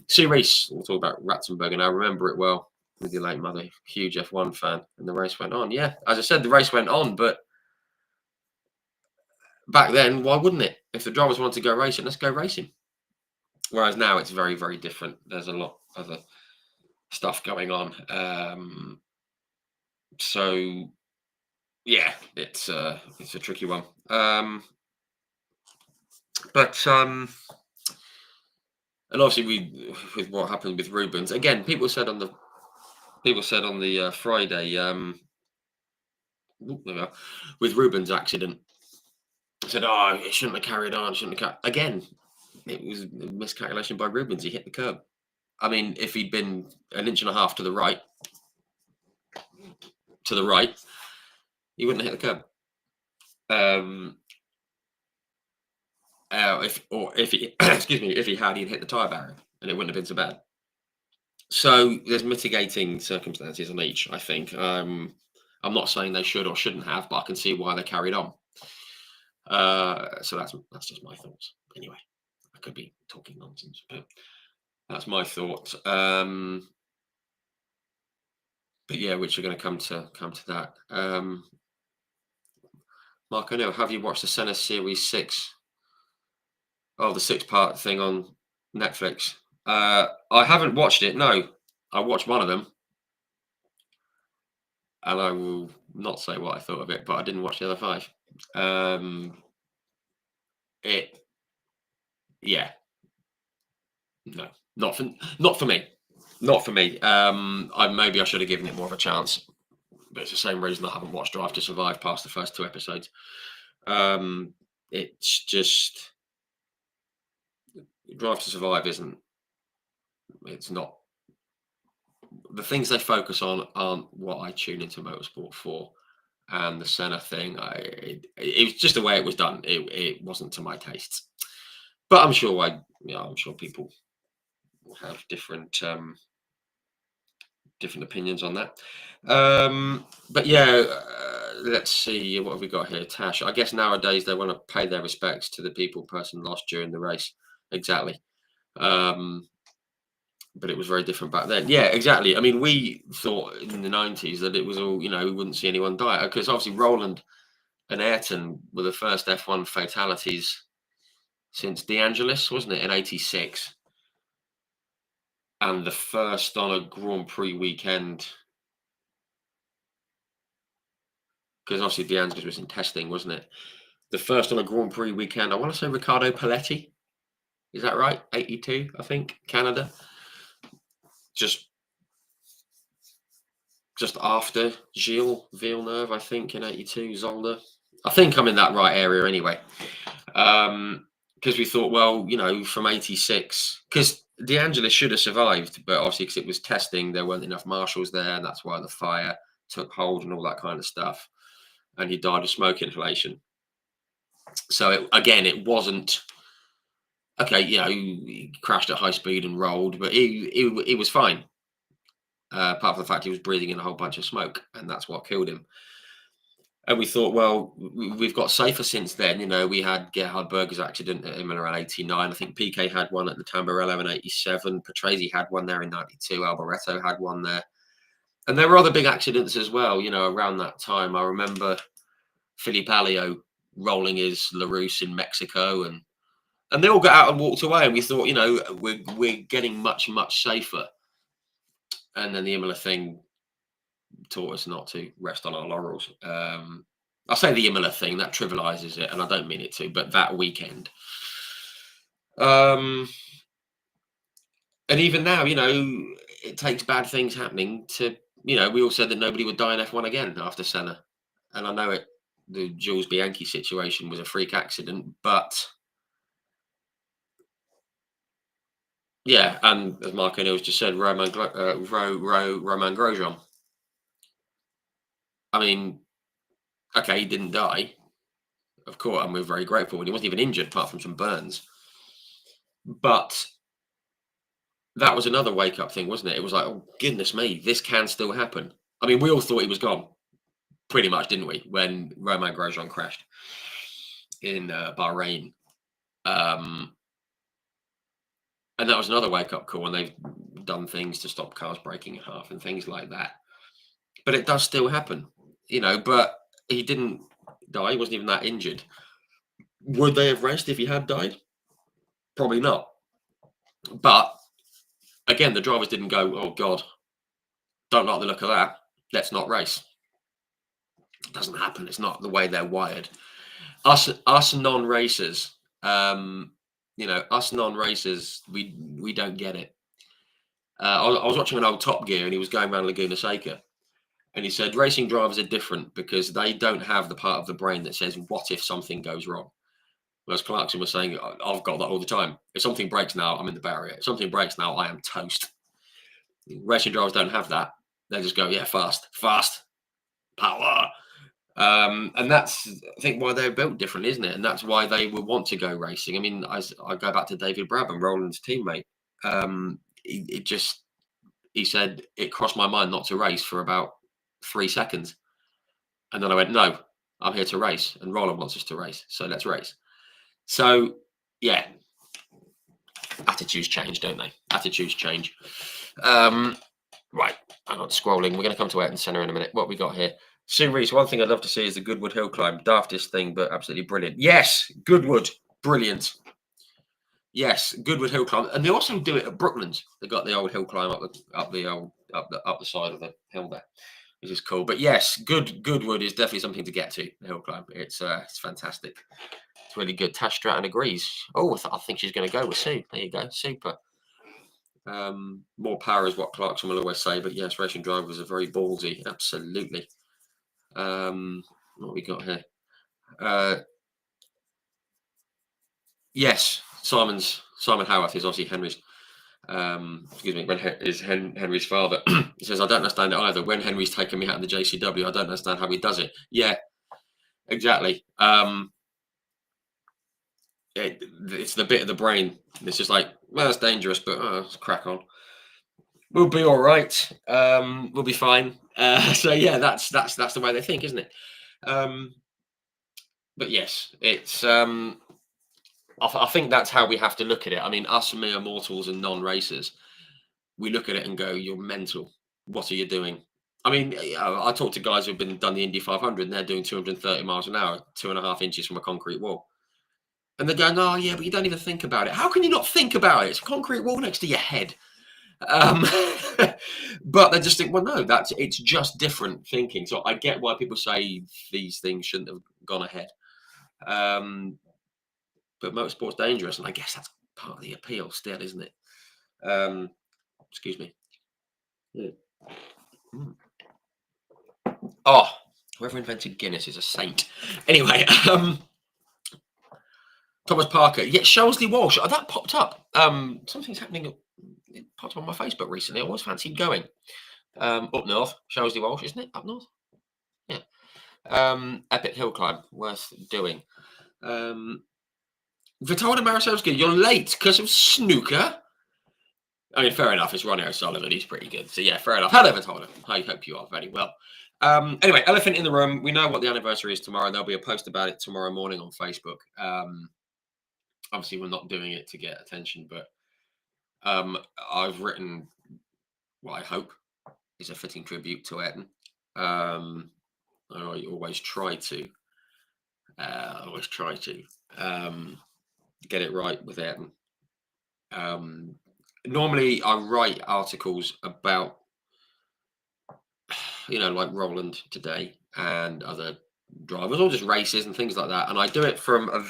Sue Reese. We'll talk about Ratzenberger. And I remember it well with your late mother. Huge F1 fan. And the race went on. Yeah, as I said, the race went on. But back then, why wouldn't it? If the drivers wanted to go racing, let's go racing. Whereas now it's very, very different. There's a lot of other stuff going on. So yeah, it's a tricky one. And obviously with what happened with Rubens, again, people said on the Friday, with Rubens' accident, said, "Oh, it shouldn't have carried on. Again, it was a miscalculation by Rubens. He hit the curb. I mean, if he'd been an inch and a half to the right, he wouldn't have hit the curb. If he excuse me, if he had, he'd hit the tyre barrier, and it wouldn't have been so bad. So there's mitigating circumstances on each, I think. I'm not saying they should or shouldn't have, but I can see why they carried on. So that's just my thoughts. Anyway, I could be talking nonsense, but that's my thought. But yeah, which are going to come to that. Mark O'Neill, have you watched the Senna Series 6? Oh, the 6-part thing on Netflix. I haven't watched it. No, I watched one of them, and I will not say what I thought of it. But I didn't watch the other 5. Yeah, no, not for me. Not for me. Maybe I should have given it more of a chance, but it's the same reason I haven't watched Drive to Survive past the first 2 episodes. It's just Drive to Survive isn't. It's not. The things they focus on aren't what I tune into motorsport for, and the Senna thing, it was just the way it was done. It wasn't to my tastes, but I'm sure I'm sure people will have different opinions on that. But yeah, let's see what have we got here. Tash, I guess nowadays they want to pay their respects to the person lost during the race. Exactly. But it was very different back then. Yeah, exactly. I mean, we thought in the 90s that it was all, we wouldn't see anyone die, because obviously Roland and Ayrton were the first F1 fatalities since De Angelis, wasn't it, in '86? And the first on a Grand Prix weekend, because obviously De Angelis was in testing, wasn't it? The first on a Grand Prix weekend, I want to say Riccardo Paletti. Is that right? 82, I think, Canada. Just after Gilles Villeneuve, I think, in '82, Zolder. I think I'm in that right area anyway. Because we thought, well, from '86, because De Angelis should have survived, but obviously because it was testing, there weren't enough marshals there, and that's why the fire took hold and all that kind of stuff. And he died of smoke inhalation. So it wasn't okay. He crashed at high speed and rolled, but he was fine. apart from the fact he was breathing in a whole bunch of smoke, and that's what killed him. And we thought, well, we've got safer since then. You know, we had Gerhard Berger's accident at Imola in '89. I think PK had one at the Tamburello in '87. Patrese had one there in '92. Alboreto had one there. And there were other big accidents as well, you know, around that time. I remember Philippe Alliot rolling his LaRousse in Mexico, and they all got out and walked away. And we thought, you know, we're getting much, much safer. And then the Imola thing taught us not to rest on our laurels. I say the Imola thing, that trivializes it, and I don't mean it to, but that weekend. And even now, you know, it takes bad things happening to, you know, we all said that nobody would die in F1 again after Senna. And I know the Jules Bianchi situation was a freak accident, but yeah, and as Mark O'Neill's just said, Roman Grosjean. I mean, okay, he didn't die, of course, and we're very grateful. And he wasn't even injured apart from some burns. But that was another wake-up thing, wasn't it? It was like, oh, goodness me, this can still happen. I mean, we all thought he was gone, pretty much, didn't we, when Romain Grosjean crashed in Bahrain. And that was another wake-up call, and they've done things to stop cars breaking in half and things like that. But it does still happen, you know, but he didn't die. He wasn't even that injured. Would they have raced if he had died? Probably not. But again, the drivers didn't go, oh, God, don't like the look of that. Let's not race. It doesn't happen. It's not the way they're wired. Us non-racers, you know, us non-racers, we don't get it. I was watching an old Top Gear, and he was going around Laguna Seca, and he said racing drivers are different because they don't have the part of the brain that says, what if something goes wrong? Whereas Clarkson was saying, I've got that all the time. If something breaks now, I'm in the barrier. If something breaks now, I am toast. Racing drivers don't have that. They just go, yeah, fast, power. And that's, I think, why they're built different, isn't it? And that's why they will want to go racing. I mean, I go back to David Brabham, Roland's teammate. He said, it crossed my mind not to race for about 3 seconds. And then I went, no, I'm here to race. And Roland wants us to race. So let's race. So, yeah, attitudes change, don't they? Attitudes change. Right, I'm not scrolling. We're going to come to Ayrton Senna in a minute. What we got here? Sue Reese, one thing I'd love to see is the Goodwood Hill climb. Daftest thing, but absolutely brilliant. Yes, Goodwood, brilliant. Yes, Goodwood Hill climb, and they also do it at Brooklands. They got the old hill climb up the side of the hill there, which is cool. But yes, Goodwood is definitely something to get to. The hill climb, it's fantastic. It's really good. Tash Stratton agrees. Oh, I think she's going to go with Sue. There you go, super. More power is what Clarkson will always say, but yes, racing drivers are very ballsy. Absolutely. What we got here? Yes, Simon Howarth is obviously Henry's. Excuse me, Henry's father. He says, I don't understand it either. When Henry's taken me out in the JCW, I don't understand how he does it. Yeah, exactly. It's the bit of the brain. It's just like, well, it's dangerous, but let's crack on. We'll be all right. We'll be fine. So yeah, that's the way they think, isn't it? But yes, it's. I think that's how we have to look at it. I mean, us mere mortals and non-racers, we look at it and go, "You're mental. What are you doing?" I mean, I talk to guys who've done the Indy 500, and they're doing 230 miles an hour, 2.5 inches from a concrete wall. And they're going, oh, yeah, but you don't even think about it. How can you not think about it? It's a concrete wall next to your head. But they just think, well, no, it's just different thinking. So I get why people say these things shouldn't have gone ahead. But motorsport's dangerous, and I guess that's part of the appeal still, isn't it? Excuse me. Yeah. Oh, whoever invented Guinness is a saint. Anyway, Thomas Parker. Yeah, Shelsley Walsh. Oh, that popped up. Something's happening. It popped up on my Facebook recently. I always fancied going. Up north, Shelsley Walsh, isn't it? Up north? Yeah. Epic hill climb, worth doing. Vitalda Marasevsky, you're late because of snooker. I mean, fair enough. It's Ronnie O'Sullivan. He's pretty good. So yeah, fair enough. Hello, Toller. I hope you are very well. Anyway, elephant in the room. We know what the anniversary is tomorrow. There'll be a post about it tomorrow morning on Facebook. Obviously, we're not doing it to get attention, but I've written what I hope is a fitting tribute to Ayrton. I always try to. Get it right with Ayrton. Normally, I write articles about, like Roland today and other drivers, or just races and things like that. And I do it from a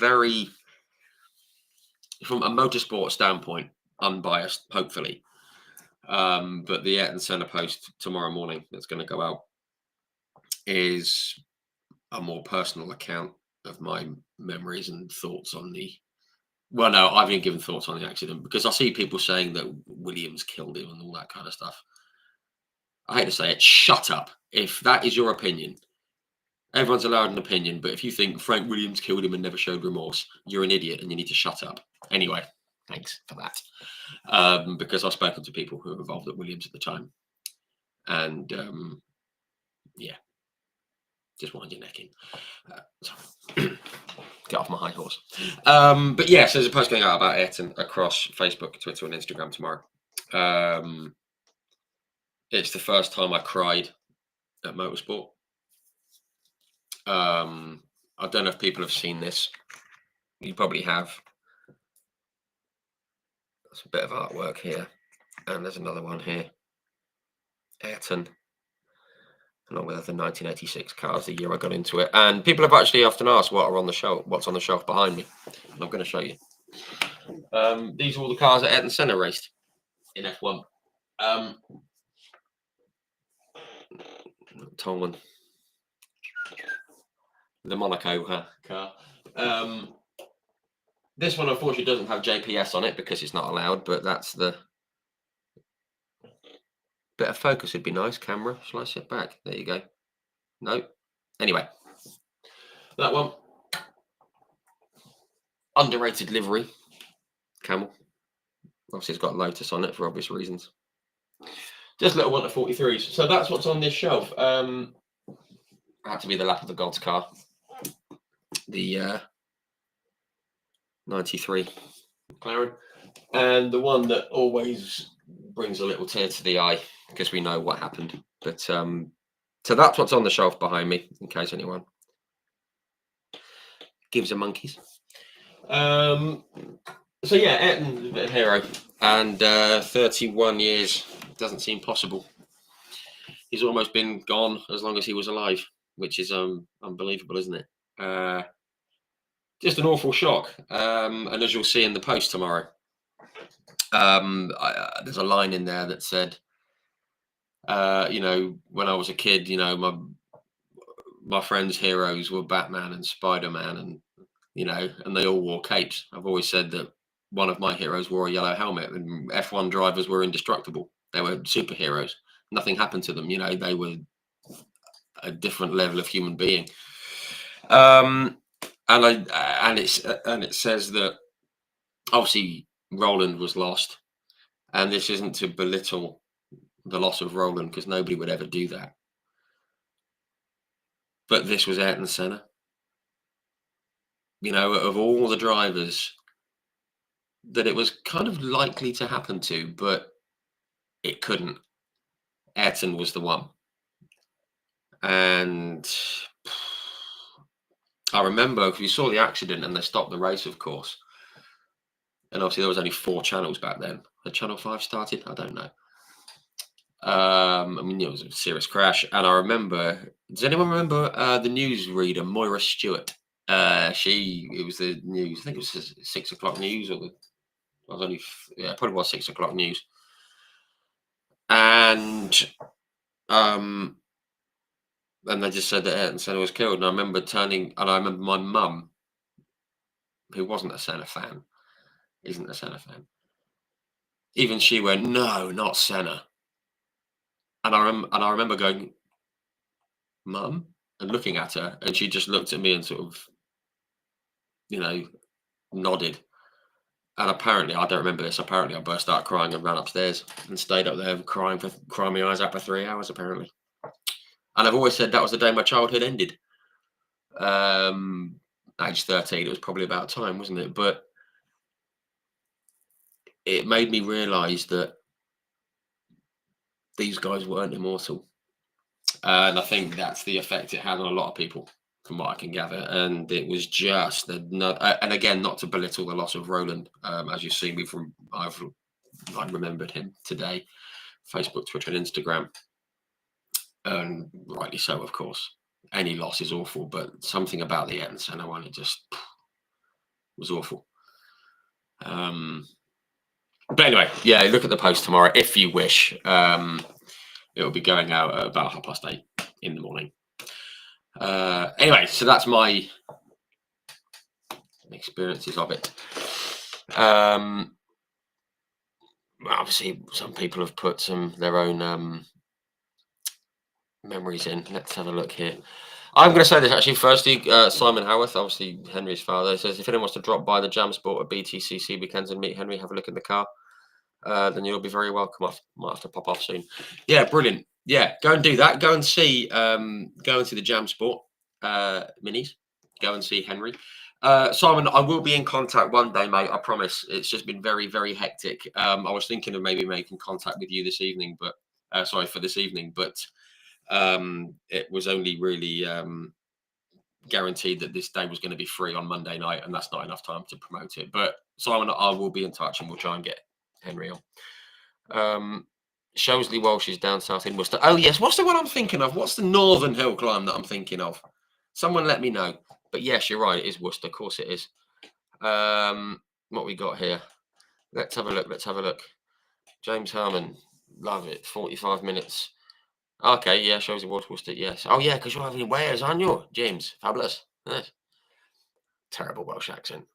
motorsport standpoint, unbiased, hopefully. But the Ayrton Senna post tomorrow morning that's going to go out is a more personal account of my memories and thoughts on the. Well, no, I've been given thoughts on the accident because I see people saying that Williams killed him and all that kind of stuff. I hate to say it, shut up. If that is your opinion, everyone's allowed an opinion, but if you think Frank Williams killed him and never showed remorse, you're an idiot and you need to shut up. Anyway, thanks for that. Because I've spoken to people who were involved at Williams at the time. And yeah, just wind your neck in. Sorry. Get off my high horse. But yeah, so there's a post going out about Ayrton across Facebook, Twitter, and Instagram tomorrow. It's the first time I cried at motorsport. I don't know if people have seen this. You probably have. There's a bit of artwork here, and there's another one here. Ayrton, along with other 1986 cars, the year I got into it. And people have actually often asked what's on the shelf behind me. And I'm going to show you. These are all the cars that Ayrton Senna raced in F1. Tolman. The Monaco car. This one, unfortunately, doesn't have JPS on it because it's not allowed, but that's the bit of focus would be nice. Camera, shall I sit back? There you go. No. Anyway, that one. Underrated livery. Camel. Obviously, it's got Lotus on it for obvious reasons. Just a little one to 43s. So that's what's on this shelf. Had to be the lap of the gods car. The 93 McLaren. And the one that always brings a little tear to the eye because we know what happened. But so that's what's on the shelf behind me, in case anyone gives a monkeys. So yeah, Ayrton, a bit of hero, and 31 years doesn't seem possible. He's almost been gone as long as he was alive, which is unbelievable, isn't it? Just an awful shock. And as you'll see in the post tomorrow, there's a line in there that said, when I was a kid, my friends' heroes were Batman and Spider-Man, and and they all wore capes. I've always said that one of my heroes wore a yellow helmet, and F1 drivers were indestructible. They were superheroes. Nothing happened to them. They were a different level of human being. And it says that obviously Roland was lost, and this isn't to belittle the loss of Roland because nobody would ever do that. But this was Ayrton Senna. Of all the drivers that it was kind of likely to happen to, but it couldn't. Ayrton was the one. And I remember if you saw the accident and they stopped the race, of course. And obviously there was only 4 channels back then. Had Channel 5 started? I don't know. It was a serious crash. And I remember, does anyone remember the newsreader, Moira Stewart? It was the news. I think it was 6 o'clock news, probably was 6 o'clock news. And they just said that Ayrton Senna was killed. And I remember my mum, who wasn't a Senna fan, isn't a Senna fan. Even she went, "No, not Senna." And I remember going, "Mum," and looking at her, and she just looked at me and sort of, nodded. And apparently, I don't remember this. Apparently, I burst out crying and ran upstairs and stayed up there crying my eyes out for 3 hours. Apparently, and I've always said that was the day my childhood ended. Age 13, it was probably about time, wasn't it? But it made me realise that these guys weren't immortal, and I think that's the effect it had on a lot of people, from what I can gather. And it was just and again, not to belittle the loss of Roland, as you've seen me from I remembered him today, Facebook, Twitter, and Instagram, and rightly so, of course. Any loss is awful, but something about the end, and it just was awful. But anyway, yeah, look at the post tomorrow if you wish. It will be going out at about 8:30 in the morning. Anyway, so that's my experiences of it. Obviously, some people have put their own memories in. Let's have a look here. I'm going to say this actually. Firstly, Simon Howarth, obviously Henry's father, says if anyone wants to drop by the Jam Sport at BTCC weekends and meet Henry, have a look in the car. Then you'll be very welcome. Might have to pop off soon. Yeah, brilliant. Yeah, go and do that. Go and see the Jam Sport minis. Go and see Henry. Simon, I will be in contact one day, mate. I promise. It's just been very, very hectic. I was thinking of maybe making contact with you this evening, but for this evening, but it was only really guaranteed that this day was going to be free on Monday night, and that's not enough time to promote it. But Simon, I will be in touch, and we'll try and get Henry on. Showesley Walsh is down south in Worcester. Oh yes, what's the one I'm thinking of? What's the northern hill climb that I'm thinking of? Someone let me know. But yes, you're right. It is Worcester. Of course it is. What we got here? Let's have a look. James Herman, love it. 45 minutes. Okay, yeah, Showesley Walsh, Worcester. Yes. Oh yeah, because you're having Wales, aren't you, James? Fabulous. Yes. Terrible Welsh accent.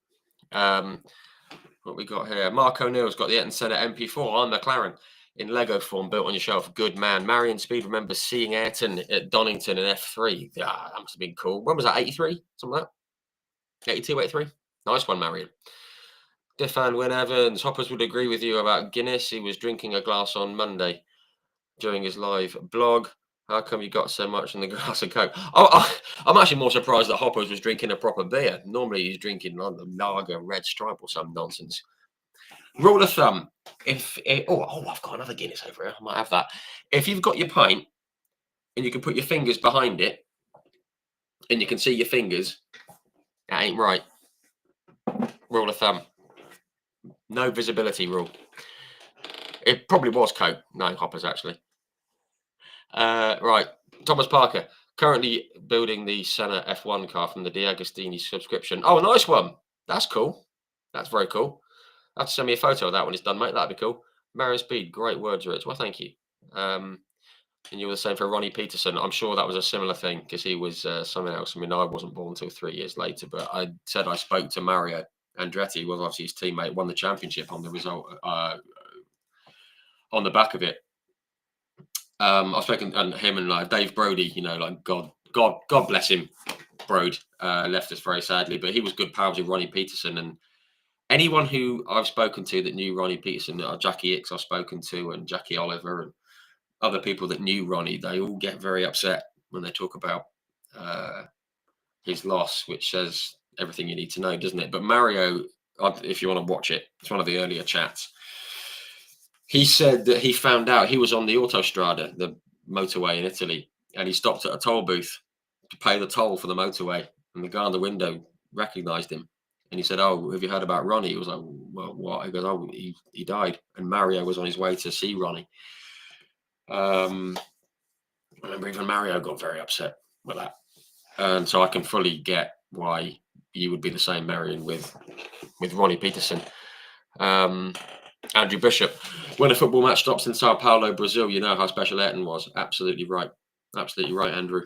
What we got here? Mark O'Neill's got the Eton Senna MP4 on McLaren in Lego form, built on your shelf. Good man. Marion Speed remembers seeing Ayrton at Donington in F3. Yeah, that must have been cool. When was that? 83? Something like that? 82, 83? Nice one, Marion. Defan Wyn Evans. Hoppers would agree with you about Guinness. He was drinking a glass on Monday during his live blog. How come you got so much in the glass of Coke? I'm actually more surprised that Hoppers was drinking a proper beer. Normally he's drinking lager, red stripe or some nonsense. Rule of thumb, I've got another Guinness over here. I might have that. If you've got your pint and you can put your fingers behind it and you can see your fingers, that ain't right. Rule of thumb. No visibility rule. It probably was Coke. No, Hoppers, actually. Right. Thomas Parker, currently building the Senna F1 car from the D'Agostini subscription. Oh, nice one. That's cool. That's very cool. Have to send me a photo of that when it's done, mate. That'd be cool. Marion Speed, great words, Rich. Well, thank you. And you were the same for Ronnie Peterson. I'm sure that was a similar thing because he was something else. I mean, I wasn't born until 3 years later, but I said I spoke to Mario Andretti, was obviously his teammate, won the championship on the result on the back of it. I've spoken to him and Dave Brody. God bless him. Brode left us very sadly, but he was good pals with Ronnie Peterson. And anyone who I've spoken to that knew Ronnie Peterson, Jackie Hicks I've spoken to, and Jackie Oliver, and other people that knew Ronnie, they all get very upset when they talk about his loss, which says everything you need to know, doesn't it? But Mario, if you want to watch it, it's one of the earlier chats. He said that he found out he was on the Autostrada, the motorway in Italy, and he stopped at a toll booth to pay the toll for the motorway. And the guy on the window recognized him. And he said, "Oh, have you heard about Ronnie?" He was like, "Well, what?" He goes, "Oh, he died." And Mario was on his way to see Ronnie. I remember even Mario got very upset with that. And so I can fully get why you would be the same, Marion, with Ronnie Peterson. Andrew Bishop, when a football match stops in Sao Paulo, Brazil, you know how special Ayrton was. Absolutely right. Absolutely right, Andrew.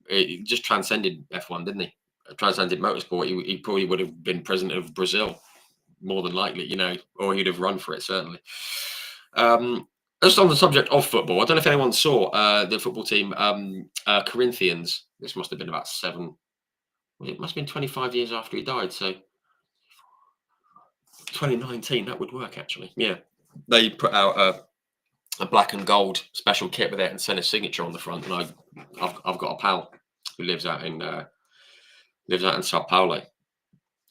He just transcended F1, didn't he? Transcended motorsport. He probably would have been president of Brazil, more than likely, or he'd have run for it, certainly. Just on the subject of football, I don't know if anyone saw the football team, Corinthians. This must have been about it must have been 25 years after he died. So 2019, that would work actually. Yeah, they put out a black and gold special kit with Ayrton Senna's signature on the front, and I've got a pal who lives out in Sao Paulo.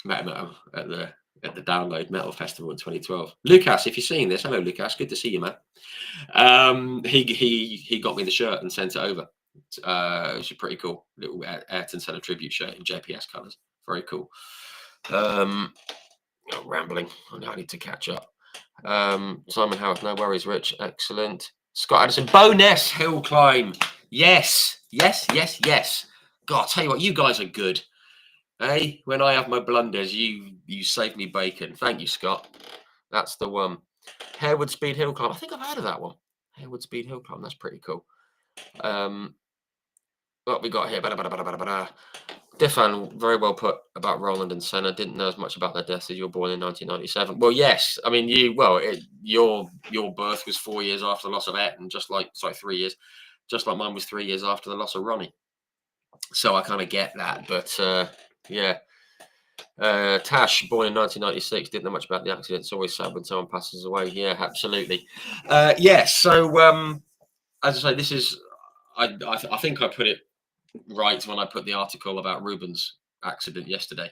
Met him at the Download Metal Festival in 2012. Lucas, if you're seeing this, hello Lucas, good to see you, man. He got me the shirt and sent it over. It's a pretty cool little Ayrton Senna tribute shirt in JPS colours. Very cool. Rambling. I need to catch up. Simon Howard, no worries, Rich. Excellent. Scott Addison, Bowness Hill Climb. Yes. God, I'll tell you what, you guys are good. Hey, when I have my blunders, you save me bacon. Thank you, Scott. That's the one. Harewood Speed Hill Climb. I think I've heard of that one. Harewood Speed Hill Climb. That's pretty cool. What we got here? Diffan, very well put about Roland and Senna. Didn't know as much about their deaths as you were born in 1997. Well, yes. I mean, your birth was 4 years after the loss of Ayrton, 3 years, just like mine was 3 years after the loss of Ronnie. So I kind of get that, but yeah. Tash, born in 1996, didn't know much about the accident. It's always sad when someone passes away. Yeah, absolutely. So as I say, this is I think I put it right when I put the article about Ruben's accident yesterday.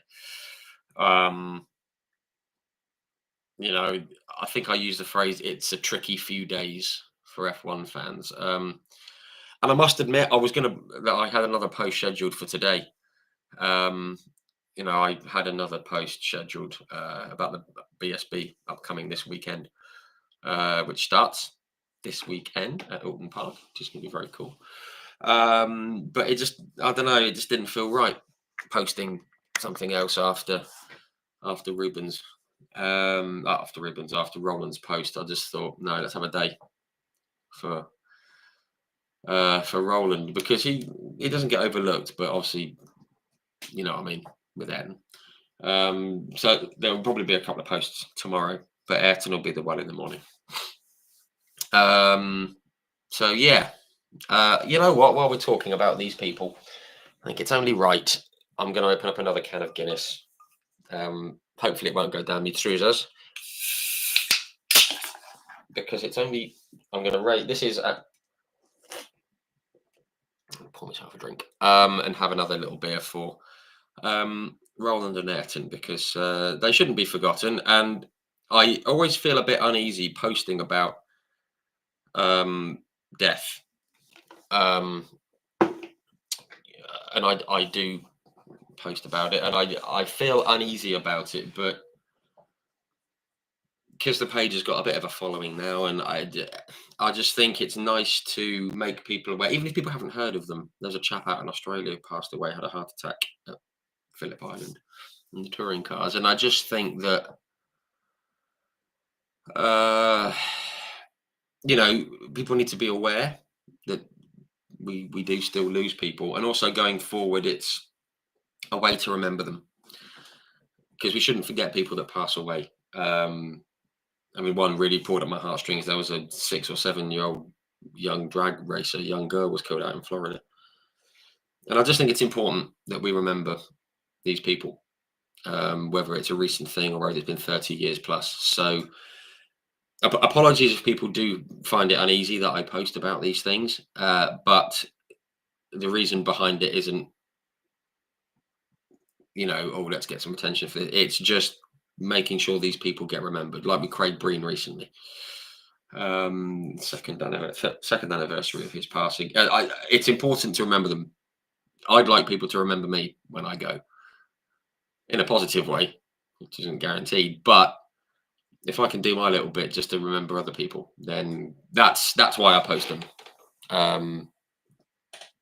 I think I used the phrase "it's a tricky few days" for F1 fans. And I must admit, I had another post scheduled for today. I had another post scheduled about the BSB upcoming this weekend, which starts this weekend at Alton Park, which is going to be very cool. But it I don't know, it just didn't feel right posting something else after Ruben's, after Roland's post. I just thought, no, let's have a day for Roland, because he doesn't get overlooked, but obviously, you know what I mean, with Ayrton. So there will probably be a couple of posts tomorrow, but Ayrton will be the one in the morning. So yeah, you know what? While we're talking about these people, I think it's only right. I'm going to open up another can of Guinness. Hopefully, it won't go down my trousers, because it's only. I'm going to rate. This is. Pour myself a drink. And have another little beer for Roland and Ayrton, because they shouldn't be forgotten. And I always feel a bit uneasy posting about death. And I do post about it, and I feel uneasy about it, but because the page has got a bit of a following now, and I just think it's nice to make people aware, even if people haven't heard of them. There's a chap out in Australia who passed away, had a heart attack at Phillip Island in the touring cars, and I just think that people need to be aware that we do still lose people, and also going forward, it's a way to remember them, because we shouldn't forget people that pass away. I mean, one really pulled at my heartstrings. There was a 6 or 7 year old young drag racer, young girl, was killed out in Florida, and I just think it's important that we remember these people, whether it's a recent thing or whether it's been 30 years plus. So apologies if people do find it uneasy that I post about these things, but the reason behind it isn't, let's get some attention for it. It's just making sure these people get remembered, like with Craig Breen recently. Second anniversary of his passing. It's important to remember them. I'd like people to remember me when I go, in a positive way, which isn't guaranteed, but if I can do my little bit just to remember other people, then that's why I post them.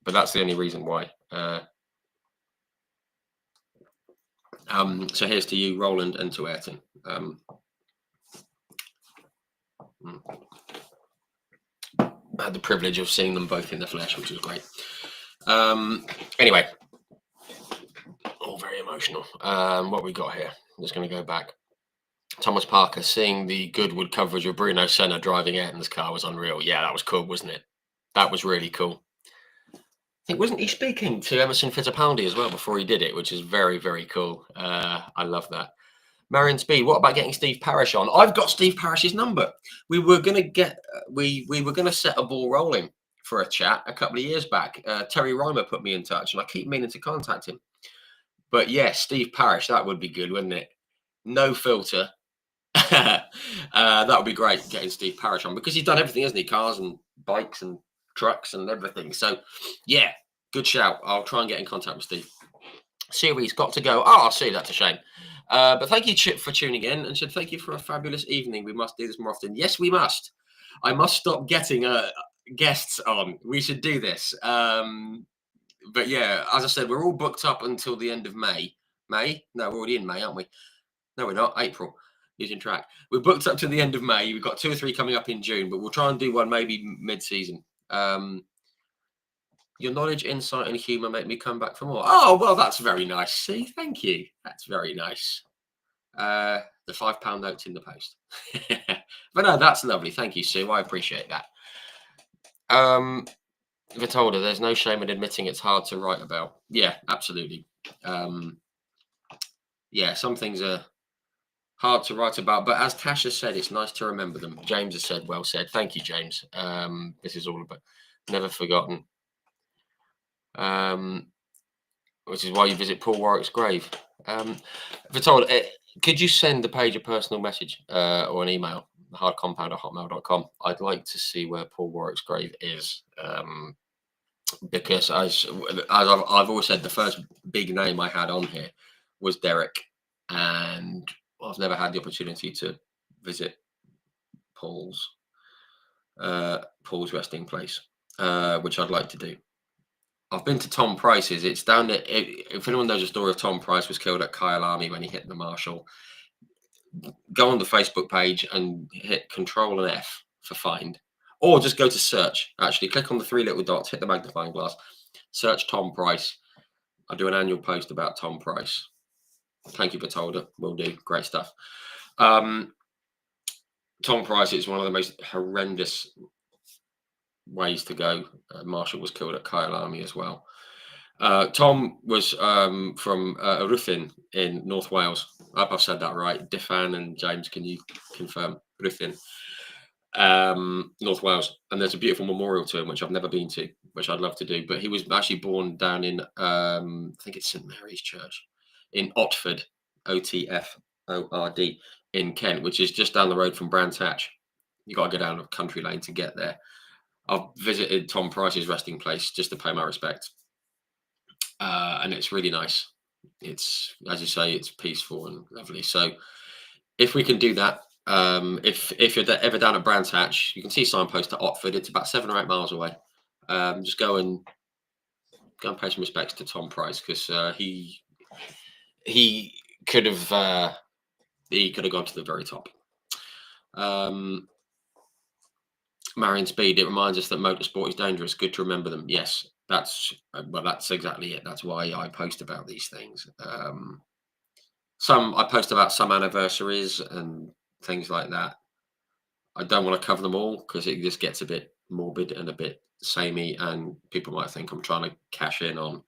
But that's the only reason why. So here's to you, Roland, and to Ayrton. I had the privilege of seeing them both in the flesh, which was great. Anyway, all very emotional. What we got here? I'm just going to go back. Thomas Parker, seeing the Goodwood coverage of Bruno Senna driving Ayrton's car was unreal. Yeah, that was cool, wasn't it? That was really cool. I think, wasn't he speaking to Emerson Fittipaldi as well before he did it, which is very, very cool. I love that. Marion Speed, what about getting Steve Parrish on? I've got Steve Parrish's number. We were going to get, we were going to set a ball rolling for a chat a couple of years back. Terry Reimer put me in touch, and I keep meaning to contact him. But yes, Steve Parrish, that would be good, wouldn't it? No filter. That would be great, getting Steve Parrish on, because he's done everything, hasn't he? Cars and bikes and trucks and everything. So yeah, good shout. I'll try and get in contact with Steve. Series got to go. Oh, I see. That's a shame. But thank you, Chip, for tuning in, and said thank you for a fabulous evening. We must do this more often. Yes, we must. I must stop getting guests on. We should do this. But yeah, as I said, we're all booked up until the end of May. May? No, we're already in May, aren't we? No, we're not. April. Losing track. We're booked up to the end of May. We've got 2 or 3 coming up in June, but we'll try and do one maybe mid-season. Your knowledge, insight, and humour make me come back for more. Oh, well, that's very nice. See, thank you. That's very nice. The £5 note's in the post. But no, that's lovely. Thank you, Sue. I appreciate that. Vitolda, there's no shame in admitting it's hard to write about. Yeah, absolutely. Yeah, some things are hard to write about, but as Tash has said, it's nice to remember them. James has said, well said. Thank you, James. This is all about never forgotten. Which is why you visit Paul Warwick's grave. Vitolda, could you send the page a personal message or an email, hardcompound@hotmail.com? I'd like to see where Paul Warwick's grave is. Because as I've always said, the first big name I had on here was Derek, and I've never had the opportunity to visit Paul's resting place, which I'd like to do. I've been to Tom Price's. It's down there. If anyone knows the story of Tom Price was killed at Kyalami when he hit the marshal, go on the Facebook page and hit Control and F for find, or just go to search. Actually, click on the 3 little dots, hit the magnifying glass, search Tom Price. I do an annual post about Tom Price. Thank you, Batolda. Will do. Great stuff. Tom Price is one of the most horrendous ways to go. Marshall was killed at Kyalami as well. Tom was from Ruthyn in North Wales. I hope I've said that right. Diffan and James, can you confirm? Ruthyn, North Wales. And there's a beautiful memorial to him, which I've never been to, which I'd love to do. But he was actually born down in, I think it's St Mary's Church, in Otford, Otford, in Kent, which is just down the road from Brands Hatch. You got to go down a country lane to get there. I've visited Tom Price's resting place just to pay my respects. And it's really nice. It's, as you say, it's peaceful and lovely. So if we can do that, if you're ever down at Brands Hatch, you can see signpost to Otford. It's about 7 or 8 miles away. Just go and pay some respects to Tom Price, because he could have gone to the very top. Marion Speed, it reminds us that motorsport is dangerous. Good to remember them. Yes, that's exactly it. That's why I post about these things. I post about some anniversaries and things like that. I don't want to cover them all because it just gets a bit morbid and a bit samey, and people might think I'm trying to cash in on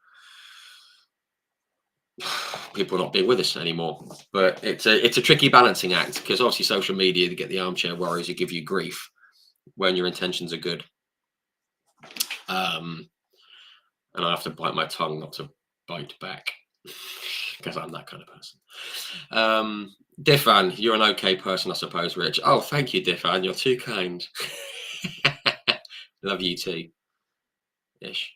people not being with us anymore. But it's a tricky balancing act, because obviously social media, to get the armchair warriors who give you grief when your intentions are good. And I have to bite my tongue not to bite back, because I'm that kind of person. Diffan, you're an okay person, I suppose, Rich. Oh, thank you, Diffan. You're too kind. Love you too. Ish.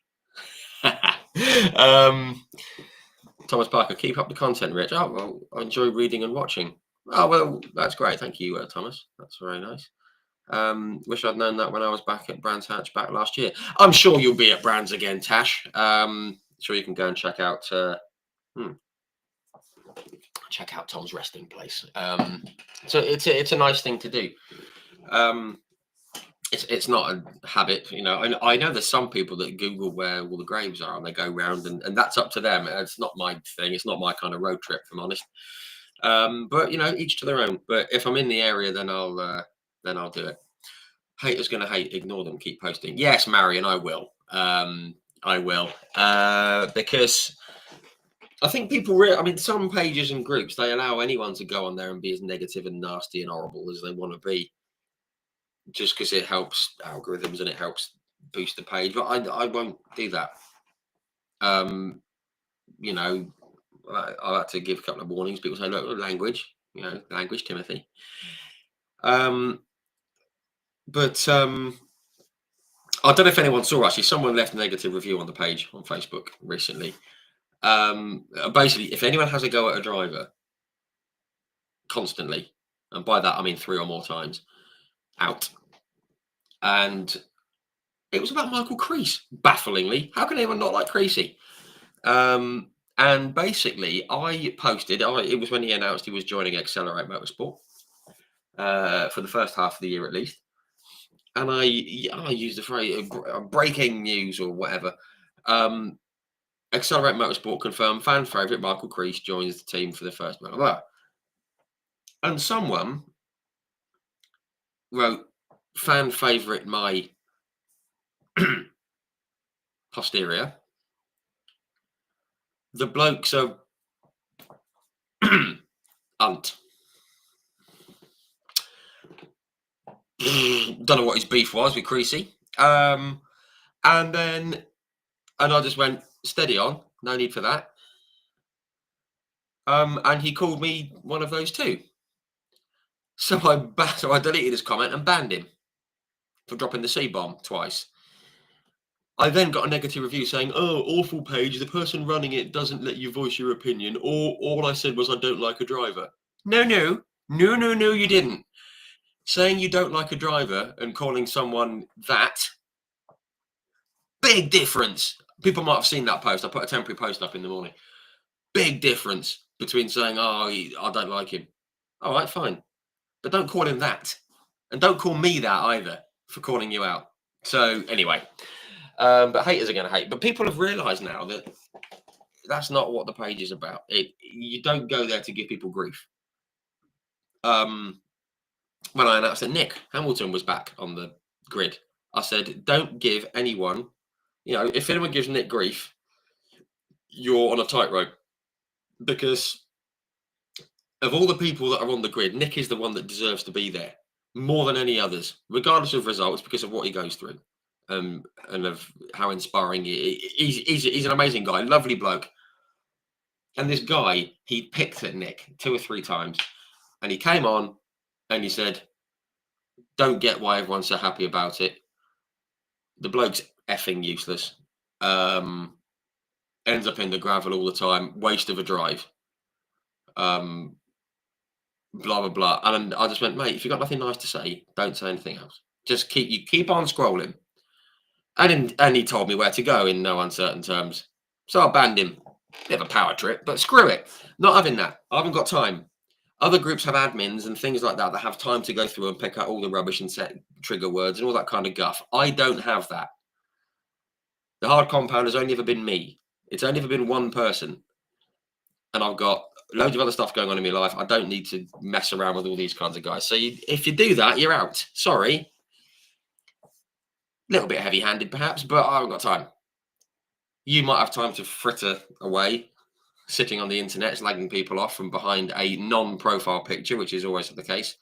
Thomas Parker, keep up the content, Rich. Oh, well, I enjoy reading and watching. Oh, well, that's great. Thank you, Thomas. That's very nice. Wish I'd known that when I was back at Brands Hatch back last year. I'm sure you'll be at Brands again, Tash. Sure you can go and check out Tom's resting place. So it's a nice thing to do. It's not a habit, you know. I know there's some people that Google where all the graves are and they go round, and that's up to them. It's not my thing. It's not my kind of road trip, if I'm honest. But you know, each to their own. But if I'm in the area, then I'll do it. Haters gonna hate. Ignore them. Keep posting. Yes, Marion, I will. I will, because I think I mean, some pages and groups, they allow anyone to go on there and be as negative and nasty and horrible as they want to be, just because it helps algorithms and it helps boost the page. But I won't do that. Um, you know, I like to give a couple of warnings. People say, look, language, language, Timothy. But I don't know if anyone saw, actually, someone left a negative review on the page on Facebook recently. Basically, if anyone has a go at a driver constantly, and by that I mean 3 or more times, out. And it was about Michael Crease, bafflingly. How can anyone not like Creasy? And basically, I posted, it was when he announced he was joining Accelerate Motorsport for the first half of the year at least. And I used the phrase breaking news or whatever. Accelerate Motorsport confirmed fan favourite Michael Crease joins the team for the first blah, blah, blah. And someone wrote, fan favourite my posterior. The blokes are unt. Don't know what his beef was with Creasy. And I just went, steady on, no need for that. And he called me one of those too. So I deleted his comment and banned him for dropping the C-bomb twice. I then got a negative review saying, oh, awful page, the person running it doesn't let you voice your opinion. Or all I said was, I don't like a driver. No, you didn't. Saying you don't like a driver and calling someone that, big difference. People might have seen that post. I put a temporary post up in the morning. Big difference between saying, oh, I don't like him. All right, fine. But don't call him that. And don't call me that either for calling you out. So anyway, but haters are going to hate. But people have realised now that that's not what the page is about. You don't go there to give people grief. When I announced that Nick Hamilton was back on the grid, I said, don't give anyone, if anyone gives Nick grief, you're on a tightrope. Because of all the people that are on the grid, Nick is the one that deserves to be there more than any others, regardless of results, because of what he goes through and of how inspiring he's an amazing guy, lovely bloke. And this guy, he picked at Nick 2 or 3 times, and he came on and he said, don't get why everyone's so happy about it. The bloke's effing useless. Ends up in the gravel all the time, waste of a drive. Blah blah blah. And I just went, mate, if you've got nothing nice to say, don't say anything else. Just keep on scrolling. And he told me where to go in no uncertain terms. So I banned him. Bit of a power trip, but screw it. Not having that. I haven't got time. Other groups have admins and things like that have time to go through and pick out all the rubbish and set trigger words and all that kind of guff. I don't have that. The hard compound has only ever been me. It's only ever been one person. And I've got loads of other stuff going on in my life. I don't need to mess around with all these kinds of guys. So if you do that, you're out. Sorry. A little bit heavy-handed, perhaps, but I haven't got time. You might have time to fritter away, sitting on the internet, slagging people off from behind a non-profile picture, which is always the case.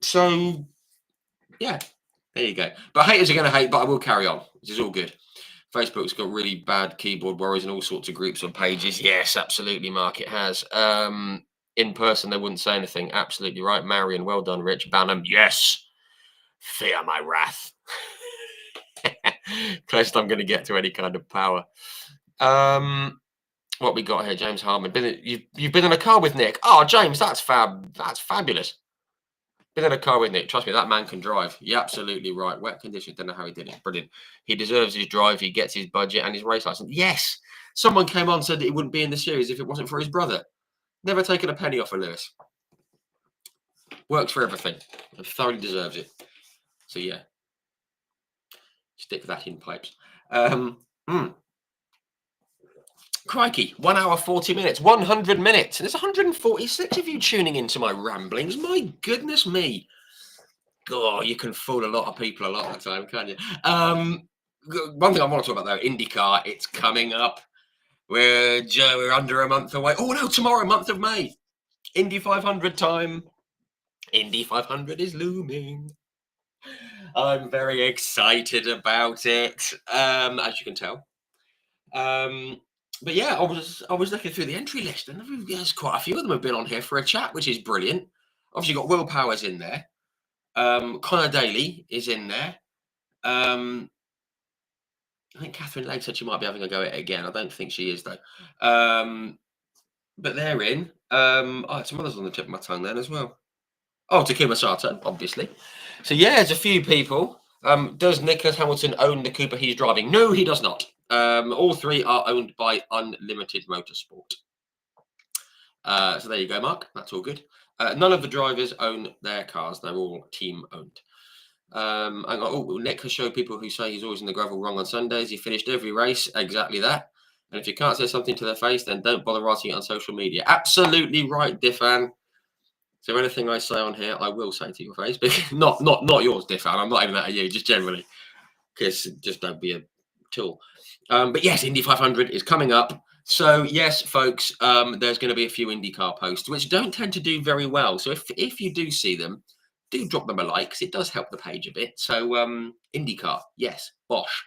So, yeah, there you go. But haters are going to hate, but I will carry on, which is all good. Facebook's got really bad keyboard warriors and all sorts of groups on pages. Yes, absolutely, Mark, it has. In person, they wouldn't say anything. Absolutely right. Marion, well done, Rich. Banham, yes. Fear my wrath. Closest I'm going to get to any kind of power. What we got here, James Harmon. You've been in a car with Nick. Oh, James, that's fab. That's fabulous. Been in a car with Nick. Trust me, that man can drive. You're absolutely right. Wet conditions. Don't know how he did it. Brilliant. He deserves his drive. He gets his budget and his race license. Yes. Someone came on and said that he wouldn't be in the series if it wasn't for his brother. Never taken a penny off of Lewis. Works for everything and thoroughly deserves it. So yeah. Stick that in pipes. Crikey, 1 hour, 40 minutes, 100 minutes. And there's 146 of you tuning into my ramblings. My goodness me. God, you can fool a lot of people a lot of the time, can't you? One thing I want to talk about, though, IndyCar, it's coming up. We're under a month away. Oh no, tomorrow, month of May. Indy 500 time. Indy 500 is looming. I'm very excited about it, as you can tell. Um, but yeah, I was looking through the entry list, and there's quite a few of them have been on here for a chat, which is brilliant. Obviously, got Will Powers in there. Connor Daly is in there. I think Catherine Legg said she might be having a go at it again. I don't think she is though. But they're in. Some others on the tip of my tongue then as well. Oh, Takuma Sato, obviously. So yeah, there's a few people. Does Nicholas Hamilton own the Cooper he's driving? No, he does not. All three are owned by Unlimited Motorsport. So there you go, Mark. That's all good. None of the drivers own their cars. They're all team owned. Nick has showed people who say he's always in the gravel wrong on Sundays. He finished every race. Exactly that. And if you can't say something to their face, then don't bother writing it on social media. Absolutely right, Diffan. So anything I say on here, I will say to your face, but not yours, Diffan. I'm not aiming that at you, just generally, because just don't be a tool. But yes, Indy 500 is coming up. So yes, folks, there's going to be a few IndyCar posts which don't tend to do very well. So if you do see them, do drop them a like because it does help the page a bit. So IndyCar, yes, Bosch.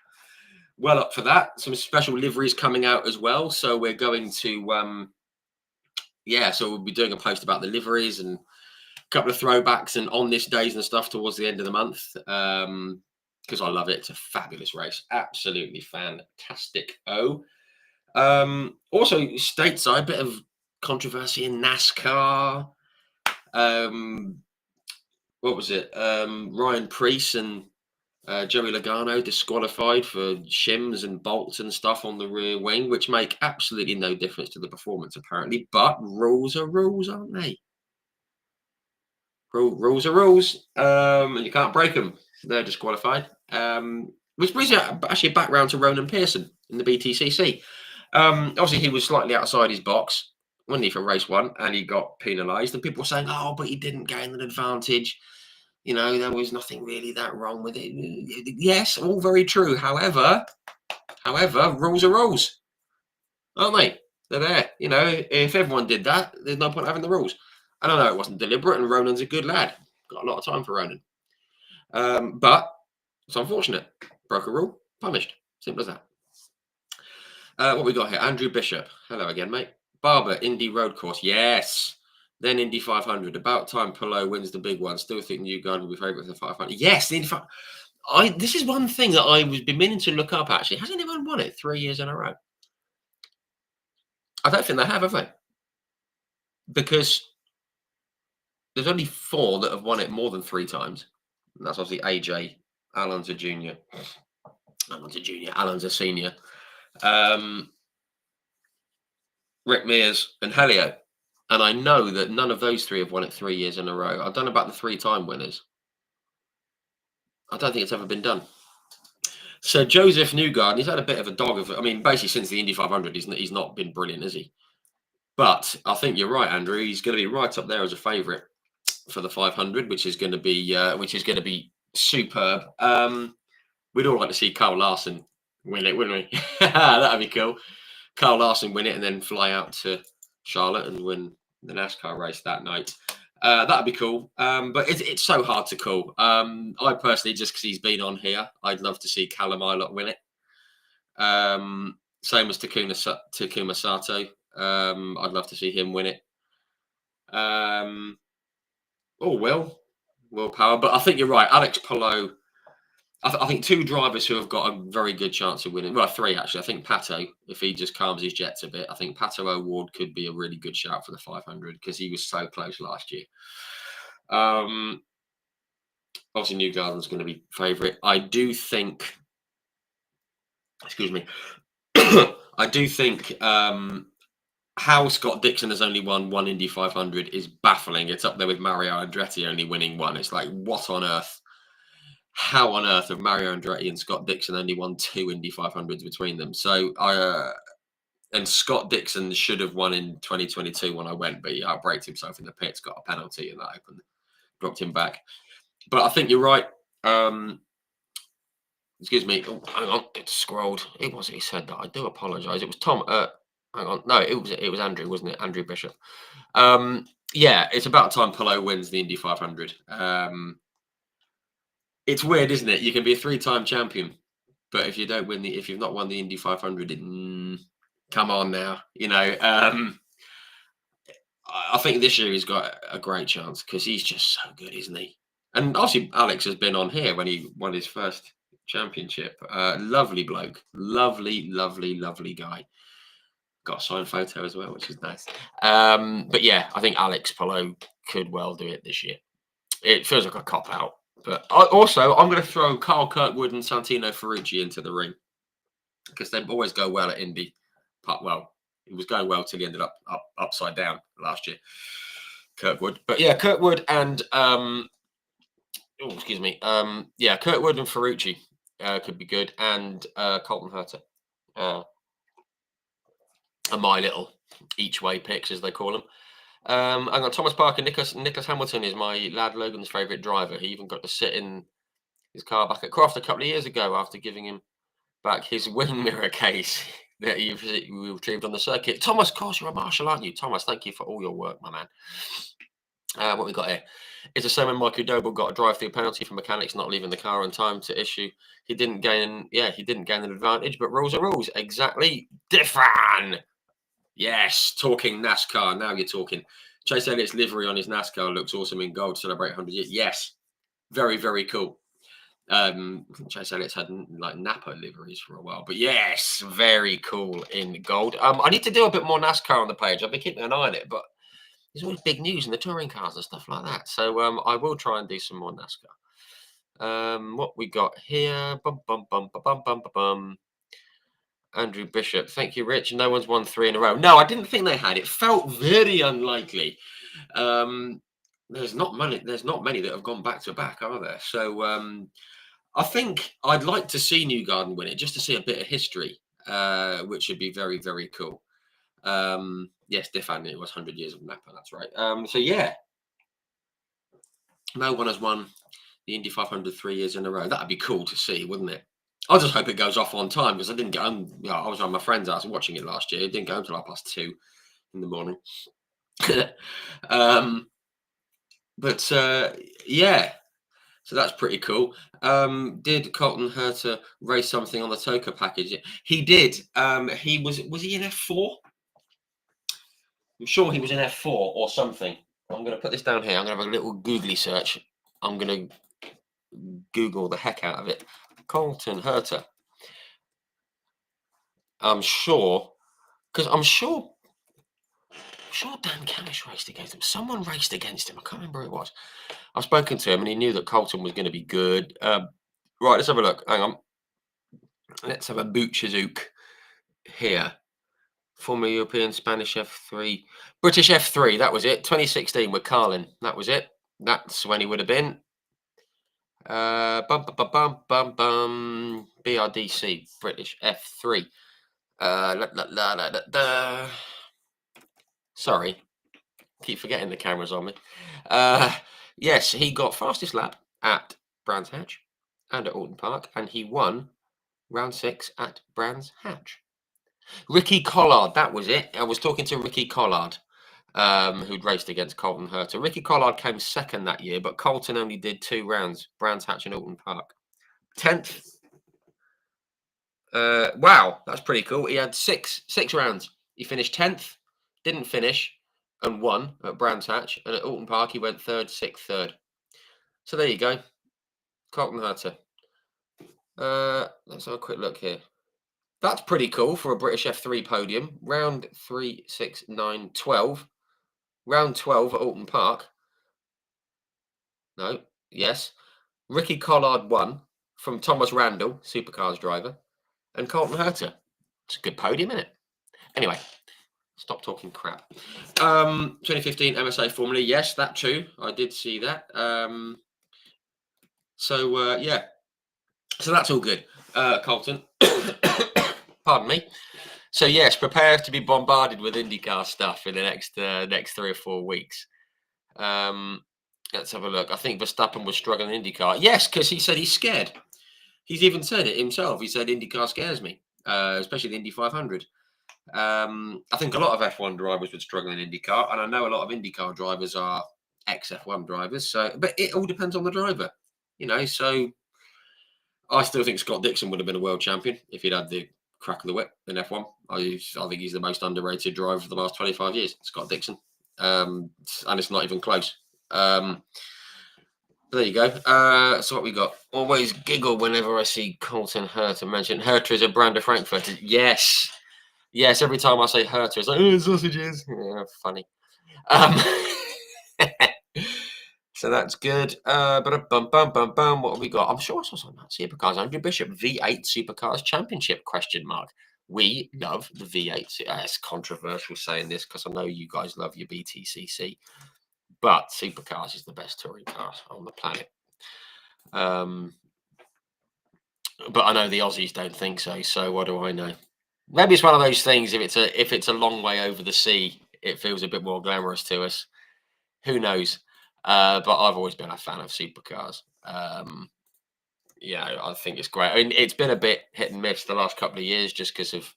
Well up for that. Some special liveries coming out as well. So we're going to so we'll be doing a post about the liveries and a couple of throwbacks and on this days and stuff towards the end of the month. Because I love it. It's a fabulous race. Absolutely fantastic. Also stateside, bit of controversy in NASCAR. What was it? Ryan Preece and Joey Logano disqualified for shims and bolts and stuff on the rear wing, which make absolutely no difference to the performance, apparently. But rules are rules, aren't they? Rules are rules, and you can't break them. They're disqualified. Which brings you actually back round to Ronan Pearson in the BTCC. Obviously, he was slightly outside his box, wasn't he, for race one, and he got penalised. And people were saying, "Oh, but he didn't gain an advantage. You know, there was nothing really that wrong with it." Yes, all very true. However, rules are rules, aren't they? They're there. You know, if everyone did that, there's no point having the rules. I don't know. It wasn't deliberate, and Ronan's a good lad. Got a lot of time for Ronan. But it's unfortunate. Broke a rule, punished. Simple as that. What we got here? Andrew Bishop. Hello again, mate. Barber, Indy Road Course. Yes. Then Indy 500. About time Pelot wins the big one. Still think Newgarden will be favourite for the 500. Yes, the Indy 500. This is one thing that I was been meaning to look up, actually. Has anyone won it 3 years in a row? I don't think they have they? Because there's only 4 that have won it more than 3 times. And that's obviously AJ. Alan's a junior. Alan's a senior. Rick Mears and Helio. And I know that none of those 3 have won it 3 years in a row. I don't know about the 3-time winners. I don't think it's ever been done. So Joseph Newgarden, he's had a bit of a dog of it. I mean, basically since the Indy 500, he's not been brilliant, is he? But I think you're right, Andrew. He's going to be right up there as a favourite for the 500, which is going to be superb. We'd all like to see Carl Larson win it, wouldn't we? That'd be cool. Carl Larson win it and then fly out to Charlotte and win the NASCAR race that night. That'd be cool. But it's so hard to call. I personally, just because he's been on here, I'd love to see Callum Ilott win it. Same as Takuma Sato. I'd love to see him win it. Will Power. But I think you're right. Alex Palou. I think 2 drivers who have got a very good chance of winning. Well, 3 actually. I think Pato, if he just calms his jets a bit, I think Pato O'Ward could be a really good shout for the 500 because he was so close last year. Obviously, Newgarden's going to be favourite. I do think. Excuse me. I do think how Scott Dixon has only won 1 Indy 500 is baffling. It's up there with Mario Andretti only winning 1. It's like, what on earth? How on earth have Mario Andretti and Scott Dixon only won 2 Indy 500s between them? So and Scott Dixon should have won in 2022 when I went, but he outbraked himself in the pits, got a penalty, and that dropped him back. But I think you're right. Excuse me. Oh, hang on, it scrolled. It wasn't he said that. I do apologise. It was Tom. Hang on. No, it was Andrew, wasn't it? Andrew Bishop. Yeah, it's about time Polo wins the Indy 500. It's weird, isn't it? You can be a three-time champion, but if you've not won the Indy 500, come on now, I think this year he's got a great chance because he's just so good, isn't he? And obviously, Alex has been on here when he won his first championship. Lovely bloke, lovely, lovely, lovely guy. Got a signed photo as well, which is nice. But yeah, I think Alex Palou could well do it this year. It feels like a cop out. But I'm going to throw Carl Kirkwood and Santino Ferrucci into the ring because they always go well at Indy. Well, it was going well till he ended up upside down last year. Kirkwood, but yeah, Kirkwood and excuse me, yeah, Kirkwood and Ferrucci could be good, and Colton Herta. And my little each way picks, as they call them. I got Thomas Parker. Nicholas Hamilton is my lad Logan's favourite driver. He even got to sit in his car back at Croft a couple of years ago after giving him back his wing mirror case that he retrieved on the circuit. Thomas, of course, you're a marshal, aren't you? Thomas, thank you for all your work, my man. What we got here? It's the same when Michael Doble got a drive-through penalty for mechanics not leaving the car on time to issue. He didn't gain an advantage, but rules are rules. Exactly. Different. Yes, talking NASCAR. Now you're talking. Chase Elliott's livery on his NASCAR looks awesome in gold. Celebrate 100 years. Yes, very, very cool. Chase Elliott's had like Napa liveries for a while, but yes, very cool in gold. I need to do a bit more NASCAR on the page. I've been keeping an eye on it, but there's always big news in the touring cars and stuff like that. So I will try and do some more NASCAR. What we got here? Andrew Bishop. Thank you, Rich. No one's won 3 in a row. No, I didn't think they had. It felt very unlikely. There's not many that have gone back to back, are there? So I think I'd like to see Newgarden win it just to see a bit of history, which would be very, very cool. Yes, Stefan, it was 100 years of Napa. That's right. So yeah, no one has won the Indy 500 3 years in a row. That'd be cool to see, wouldn't it? I just hope it goes off on time because I didn't get home. I was on my friend's house watching it last year. It didn't go until 2:30 in the morning. But yeah, so that's pretty cool. Did Colton Herta race something on the Toka package? He did. He was he in F4? I'm sure he was in F4 or something. I'm going to put this down here. I'm going to have a little googly search. I'm going to Google the heck out of it. Colton Herta. I'm sure, because I'm sure Dan Canish raced against him. Someone raced against him. I can't remember who it was. I've spoken to him and he knew that Colton was going to be good. Right, let's have a look. Hang on. Let's have a Butchazook here. Former European, Spanish F3, British F3. That was it. 2016 with Carlin. That was it. That's when he would have been. BRDC, British F3. Sorry, keep forgetting the camera's on me. Yes, he got fastest lap at Brands Hatch and at Alton Park, and he won round 6 at Brands Hatch. Ricky Collard, that was it. I was talking to Ricky Collard, who'd raced against Colton Herta. Ricky Collard came second that year, but Colton only did 2 rounds, Brands Hatch and Alton Park. 10th. Wow, that's pretty cool. He had six rounds. He finished 10th, didn't finish, and won at Brands Hatch. And at Alton Park, he went 3rd, 6th, 3rd. So there you go. Colton Herta. Let's have a quick look here. That's pretty cool for a British F3 podium. Round 3, 6, 9, 12. Round 12 at Alton Park. No, yes. Ricky Collard won from Thomas Randall, Supercars driver, and Colton Herta. It's a good podium, isn't it? Anyway, stop talking crap. 2015 MSA Formula. Yes, that too. I did see that. Yeah. So that's all good. Colton. Pardon me. So yes, prepare to be bombarded with IndyCar stuff in the next 3 or 4 weeks. Let's have a look. I think Verstappen was struggling in IndyCar. Yes, because he said he's scared. He's even said it himself. He said IndyCar scares me, especially the Indy 500. I think a lot of F1 drivers would struggle in IndyCar, and I know a lot of IndyCar drivers are ex F1 drivers. So, but it all depends on the driver, you know. So I still think Scott Dixon would have been a world champion if he'd had the crack of the whip in F1. I think he's the most underrated driver for the last 25 years, Scott Dixon. And it's not even close. There you go. So what we got? Always giggle whenever I see Colton Herta mentioned. Herta is a brand of Frankfurter. Yes. Yes, every time I say Herta, it's like, oh, sausages. Yeah, funny. So that's good. But bum bum bum bum. What have we got? I'm sure I saw something about Supercars. Andrew Bishop V8 Supercars Championship ? We love the V8. It's controversial saying this because I know you guys love your BTCC, but Supercars is the best touring car on the planet. But I know the Aussies don't think so. So what do I know? Maybe it's one of those things. If it's a long way over the sea, it feels a bit more glamorous to us. Who knows? But I've always been a fan of supercars. Yeah, I think it's great. I mean, it's been a bit hit and miss the last couple of years just because of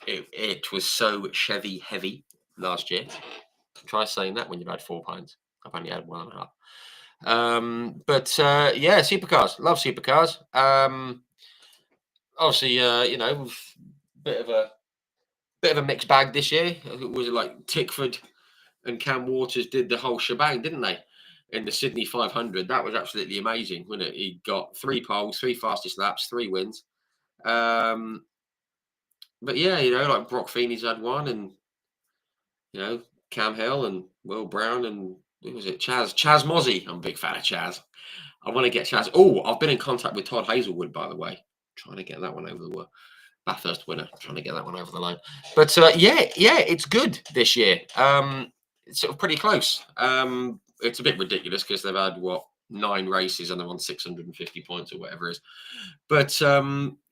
it was so Chevy heavy last year. Try saying that when you've had 4 pints. I've only had 1.5. Yeah, supercars. Love supercars. Obviously, bit of a mixed bag this year. Was it like Tickford and Cam Waters did the whole shebang, didn't they? In the Sydney 500, that was absolutely amazing, wasn't it? He got 3 poles, 3 fastest laps, 3 wins. But yeah, like Brock Feeney's had one, and Cam Hill and Will Brown and who was it? Chaz Mozzie. I'm a big fan of Chaz. I want to get Chaz. Oh, I've been in contact with Todd Hazelwood, by the way, trying to get that one over the Bathurst winner, trying to get that one over the line. But yeah, it's good this year. It's sort of pretty close. It's a bit ridiculous because they've had 9 races and they're on 650 points or whatever it is. But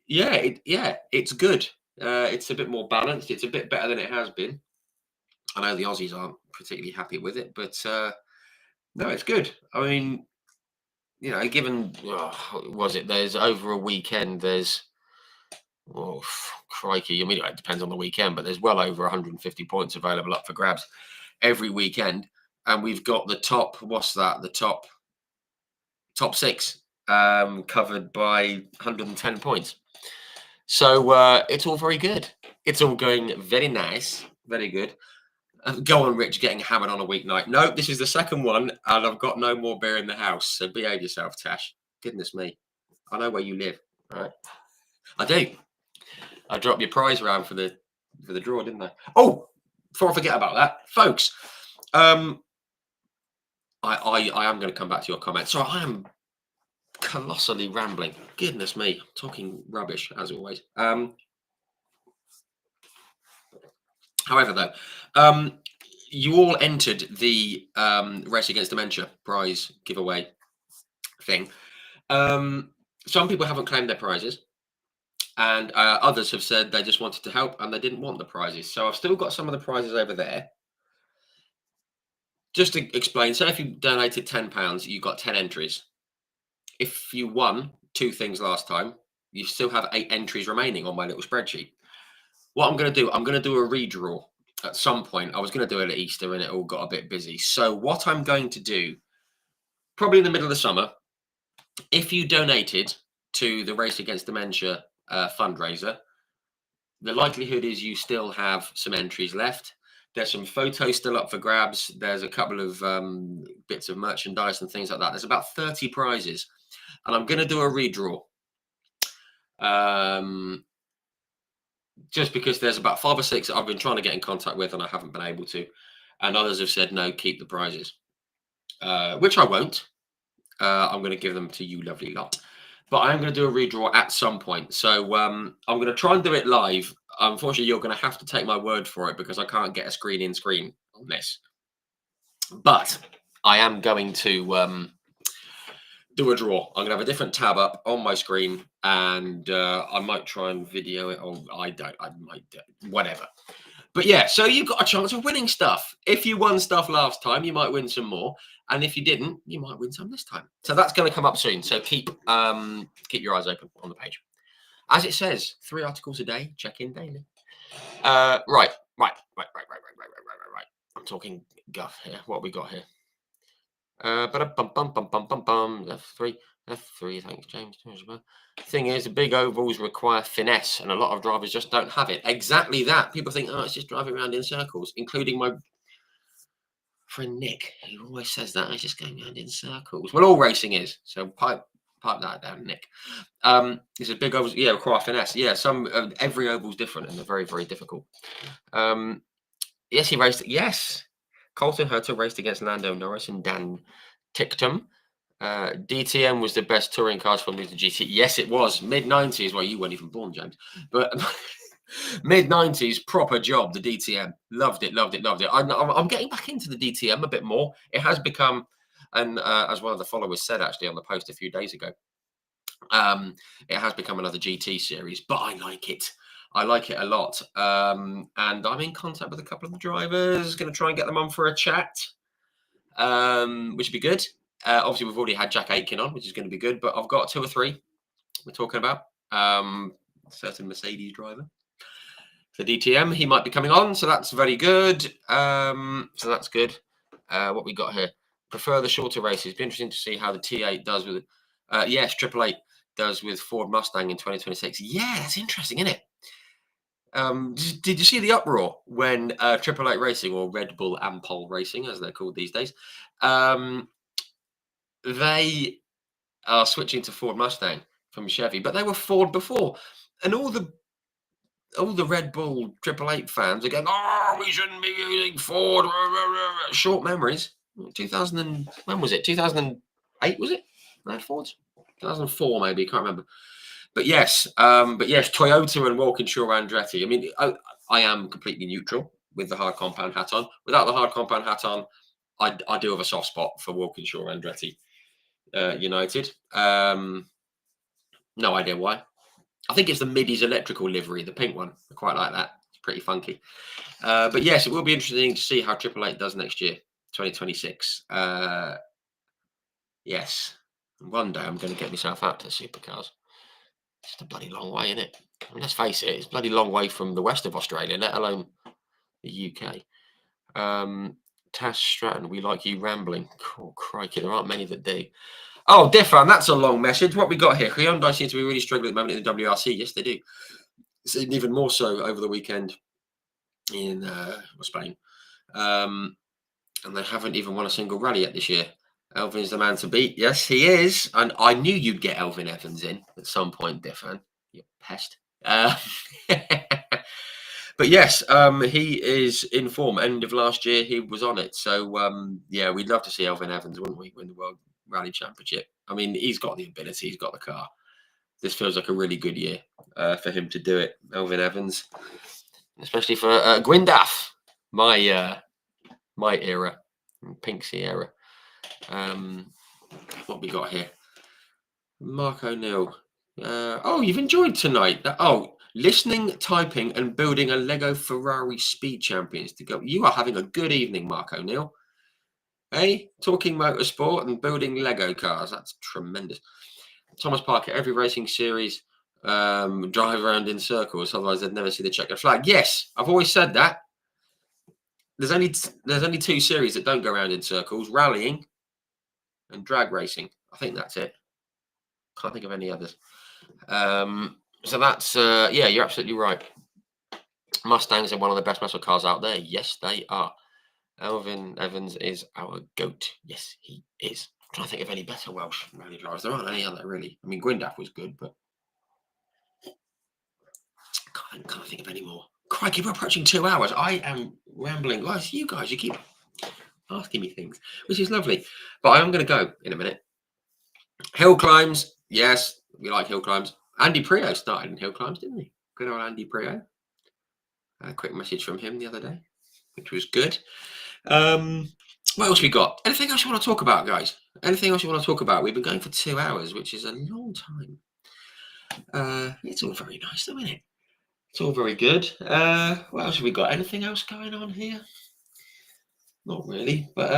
it's good. It's a bit more balanced. It's a bit better than it has been. I know the Aussies aren't particularly happy with it, but no, it's good. I mean, given there's over a weekend, there's crikey. I mean, it depends on the weekend, but there's well over 150 points available up for grabs every weekend, and we've got the top. What's that? The top 6 covered by 110 points. So it's all very good. It's all going very nice, very good. Go on, Rich, getting hammered on a weeknight. No, this is the second one, and I've got no more beer in the house. So behave yourself, Tash. Goodness me, I know where you live. All right, I do. I dropped your prize round for the draw, didn't I? Oh, before I forget about that, folks, I am going to come back to your comments. So I am colossally rambling. Goodness me, talking rubbish as always. However, though, you all entered the Race Against Dementia prize giveaway thing. Some people haven't claimed their prizes, and others have said they just wanted to help and they didn't want the prizes. So I've still got some of the prizes over there. Just to explain, so if you donated £10, you got 10 entries. If you won 2 things last time, you still have 8 entries remaining on my little spreadsheet. What I'm going to do, I'm going to do a redraw at some point. I was going to do it at Easter and it all got a bit busy. So what I'm going to do, probably in the middle of the summer, if you donated to the Race Against Dementia fundraiser, the likelihood is you still have some entries left. There's some photos still up for grabs. There's a couple of bits of merchandise and things like that. There's about 30 prizes. And I'm going to do a redraw. Just because there's about 5 or 6 that I've been trying to get in contact with and I haven't been able to. And others have said, no, keep the prizes. Which I won't. I'm going to give them to you lovely lot. But I'm going to do a redraw at some point. So I'm going to try and do it live. Unfortunately, you're going to have to take my word for it because I can't get a screen on this. But I am going to do a draw. I'm going to have a different tab up on my screen and I might try and video it. Or I might do whatever. But yeah, so you've got a chance of winning stuff. If you won stuff last time, you might win some more. And if you didn't, you might win some this time. So that's going to come up soon. So keep your eyes open on the page. As it says, 3 articles a day, check in daily. Right. I'm talking guff here. What have we got here? Ba-dum-bum-bum-bum-bum-bum. F3. F3, thanks, James. Thing is, the big ovals require finesse, and a lot of drivers just don't have it. Exactly that. People think, oh, it's just driving around in circles, including my friend Nick, who always says that. It's just going around in circles. Well, all racing is. So pipe that down, Nick. It's a big ovals, yeah, require finesse. Yeah, every oval's different, and they're very, very difficult. Yes, he raced. Yes, Colton Herta raced against Lando Norris and Dan Ticktum. DTM was the best touring cars from the GT. Yes, it was. Mid-90s. Well, you weren't even born, James. But mid-90s, proper job, the DTM. Loved it. I'm getting back into the DTM a bit more. It has become, and as one of the followers said actually on the post a few days ago, it has become another GT series, but I like it. I like it a lot. And I'm in contact with a couple of the drivers, going to try and get them on for a chat, which would be good. Obviously, we've already had Jack Aitken on, which is going to be good, but I've got two or three we're talking about. A certain Mercedes driver for DTM, he might be coming on, so that's very good. So that's good. What we got here? Prefer the shorter races. Be interesting to see how the T8 does with it. Yes, Triple Eight does with Ford Mustang in 2026. Yeah, that's interesting, isn't it? Did you see the uproar when Triple Eight Racing, or Red Bull Ampol Racing, as they're called these days, they are switching to Ford Mustang from Chevy, but they were Ford before, and all the Red Bull Triple Eight fans are going, "Oh, we shouldn't be using Ford." Short memories. 2000 when was it? 2008 was it? Red Fords. 2004 maybe. Can't remember. But yes, Toyota and Walkinshaw Andretti. I mean, I am completely neutral with the hard compound hat on. Without the hard compound hat on, I do have a soft spot for Walkinshaw Andretti United. No idea why. I think it's the Middies electrical livery, the pink one. I quite like that. It's pretty funky. But yes, it will be interesting to see how Triple Eight does next year, 2026. Yes. One day I'm going to get myself out to supercars. It's a bloody long way, isn't it? I mean, let's face it, it's a bloody long way from the west of Australia, let alone the UK. Tash Stratton, we like you rambling. Oh, crikey, there aren't many that do. Oh, Diffan, that's a long message. What we got here? Hyundai seem to be really struggling at the moment in the WRC. Yes, they do. It's even more so over the weekend in Spain. And they haven't even won a single rally yet this year. Elvin's the man to beat. Yes, he is. And I knew you'd get Elvin Evans in at some point, Diffan. You pest. But yes, he is in form. End of last year, he was on it. So, yeah, we'd love to see Elvin Evans, wouldn't we, win the World Rally Championship? I mean, he's got the ability. He's got the car. This feels like a really good year for him to do it, Elvin Evans. Especially for Gwyndaff, my era, Pinksy era. What we got here? Mark O'Neill. Oh, you've enjoyed tonight. Listening, typing, and building a Lego Ferrari Speed Champions to go. You are having a good evening, Mark O'Neill. Hey, talking motorsport and building Lego cars. That's tremendous. Thomas Parker, every racing series drive around in circles, otherwise they'd never see the checkered flag. Yes, I've always said that. There's only two series that don't go around in circles: rallying and drag racing. I think that's it. Can't think of any others. So that's yeah, you're absolutely right. Mustangs are one of the best muscle cars out there. Yes, they are. Elvin Evans is our goat. Yes, he is. I'm trying to think of any better Welsh rally drivers. There aren't any other really. I mean, Gwyndaff was good, but can't think of any more. Crikey, we're approaching 2 hours. I am rambling. Well, it's you guys. You keep asking me things, which is lovely. But I am going to go in a minute. Hill climbs. Yes, we like hill climbs. Andy Prio started in hill climbs, didn't he? Good old Andy Prio. A quick message from him the other day, which was good. What else we got? Anything else you want to talk about, guys? Anything else you want to talk about? We've been going for 2 hours, which is a long time. It's all very nice, though, isn't it? It's all very good. What else have we got? Anything else going on here? Not really, but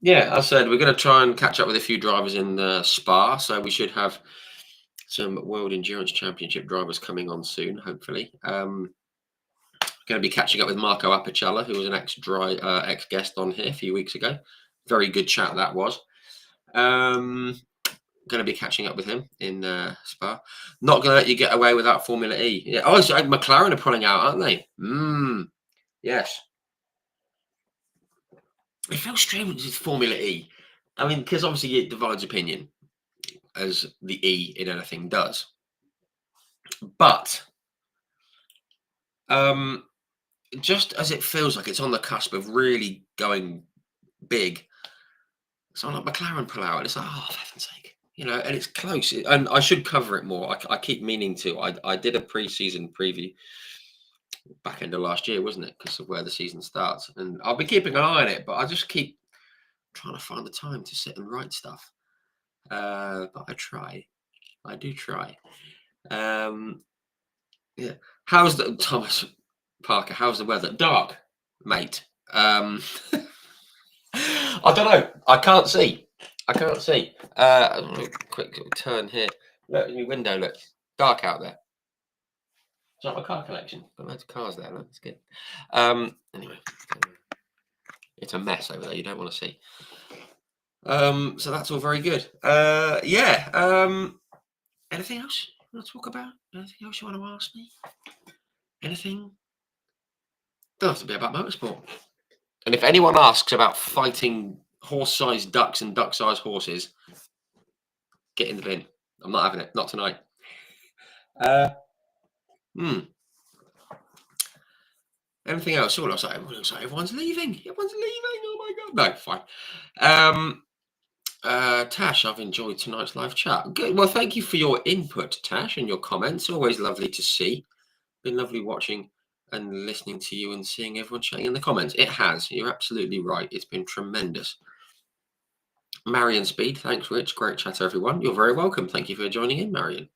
yeah, as I said, we're going to try and catch up with a few drivers in Spa, so we should have some World Endurance Championship drivers coming on soon, hopefully. Going to be catching up with Marco Apicella, who was an ex-guest on here a few weeks ago. Very good chat that was. Going to be catching up with him in Spa. Not going to let you get away without Formula E. Yeah. Oh, so McLaren are pulling out, aren't they? Yes. It feels strange with Formula E. I mean, because obviously it divides opinion, as the E in anything does. But just as it feels like it's on the cusp of really going big, someone like McLaren pull out, and it's like, oh, for heaven's sake, and it's close. And I should cover it more. I keep meaning to. I did a pre-season preview back end of last year, wasn't it? Because of where the season starts, and I'll be keeping an eye on it. But I just keep trying to find the time to sit and write stuff. But I try. I do try. Yeah. How's the Thomas Parker? How's the weather? Dark, mate. I don't know. I can't see. Quick little turn here. Look in your window. Look, dark out there. Is that my car collection? Got loads of cars there. That's good. Anyway, it's a mess over there. You don't want to see. So that's all very good. Yeah. Anything else you want to talk about? Anything else you want to ask me? Anything? Doesn't have to be about motorsport. And if anyone asks about fighting horse-sized ducks and duck-sized horses, get in the bin. I'm not having it. Not tonight. Anything else? All else? Everyone's leaving. Oh my god. No, fine. Tash, I've enjoyed tonight's live chat. Good. Well, thank you for your input, Tash, and your comments. Always lovely to see. Been lovely watching and listening to you and seeing everyone chatting in the comments. It has. You're absolutely right. It's been tremendous. Marion Speed, thanks, Rich. Great chat, everyone. You're very welcome. Thank you for joining in, Marion.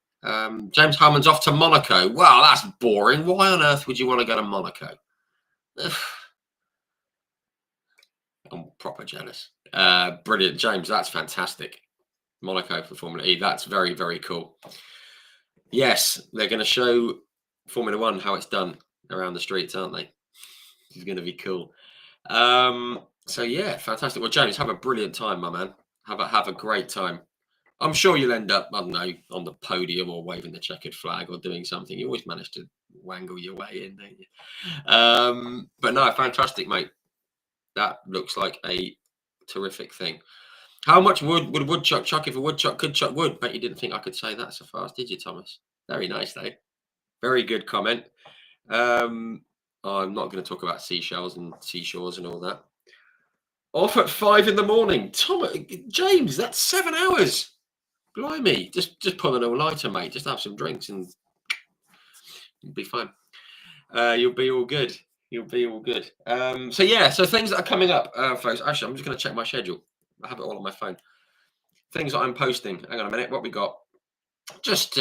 James Harmon's off to Monaco. Wow, that's boring. Why on earth would you want to go to Monaco? I'm proper jealous. Brilliant, James. That's fantastic. Monaco for Formula E. That's very, very cool. Yes, they're going to show Formula One how it's done around the streets, aren't they? It's going to be cool. So yeah, fantastic. Well, James, have a brilliant time, my man. Have a great time. I'm sure you'll end up, I don't know, on the podium or waving the checkered flag or doing something. You always manage to wangle your way in, don't you? But no, fantastic, mate. That looks like a terrific thing. How much wood would a woodchuck chuck if a woodchuck could chuck wood? Bet you didn't think I could say that so fast, did you, Thomas? Very nice, though. Very good comment. I'm not going to talk about seashells and seashores and all that. Off at 5 a.m. James, that's 7 hours. Blimey, just pull an all-nighter, mate. Just have some drinks and you'll be fine. You'll be all good. So yeah, so things that are coming up, folks. Actually, I'm just going to check my schedule. I have it all on my phone. Things that I'm posting. Hang on a minute. What we got? Just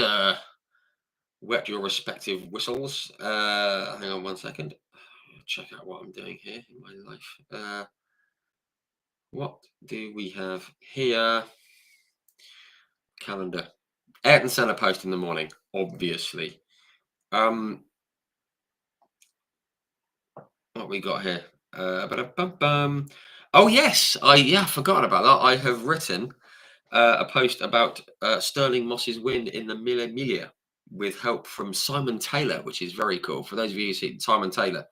wet your respective whistles. Hang on 1 second. Check out what I'm doing here in my life. What do we have here? Calendar. Ayrton Senna post in the morning, obviously. What we got here? Oh yes, I forgot about that. I have written a post about Sterling Moss's win in the Mille Miglia with help from Simon Taylor, which is very cool. For those of you who see Simon Taylor,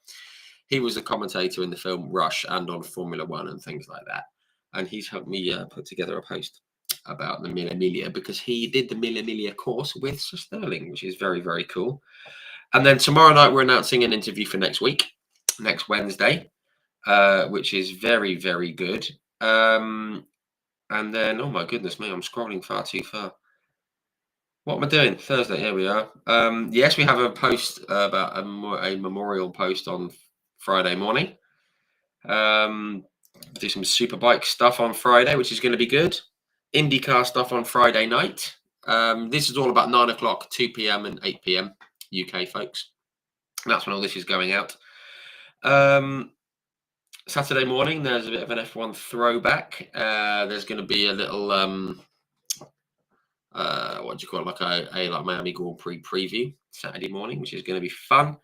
he was a commentator in the film Rush and on Formula One and things like that. And he's helped me put together a post about the Mille Miglia because he did the Mille Miglia course with Sir Sterling, which is very, very cool. And then tomorrow night, we're announcing an interview for next week, next Wednesday, which is very, very good. And then, oh my goodness me, I'm scrolling far too far. What am I doing? Thursday, here we are. Yes, we have a post about a memorial post on Friday morning. Do some superbike stuff on Friday, which is going to be good. IndyCar stuff on Friday night. This is all about 9 o'clock, 2 p.m. and 8 p.m. UK, folks. That's when all this is going out. Saturday morning, there's a bit of an F1 throwback. There's going to be a little, what do you call it, like a Miami Grand Prix preview Saturday morning, which is going to be fun.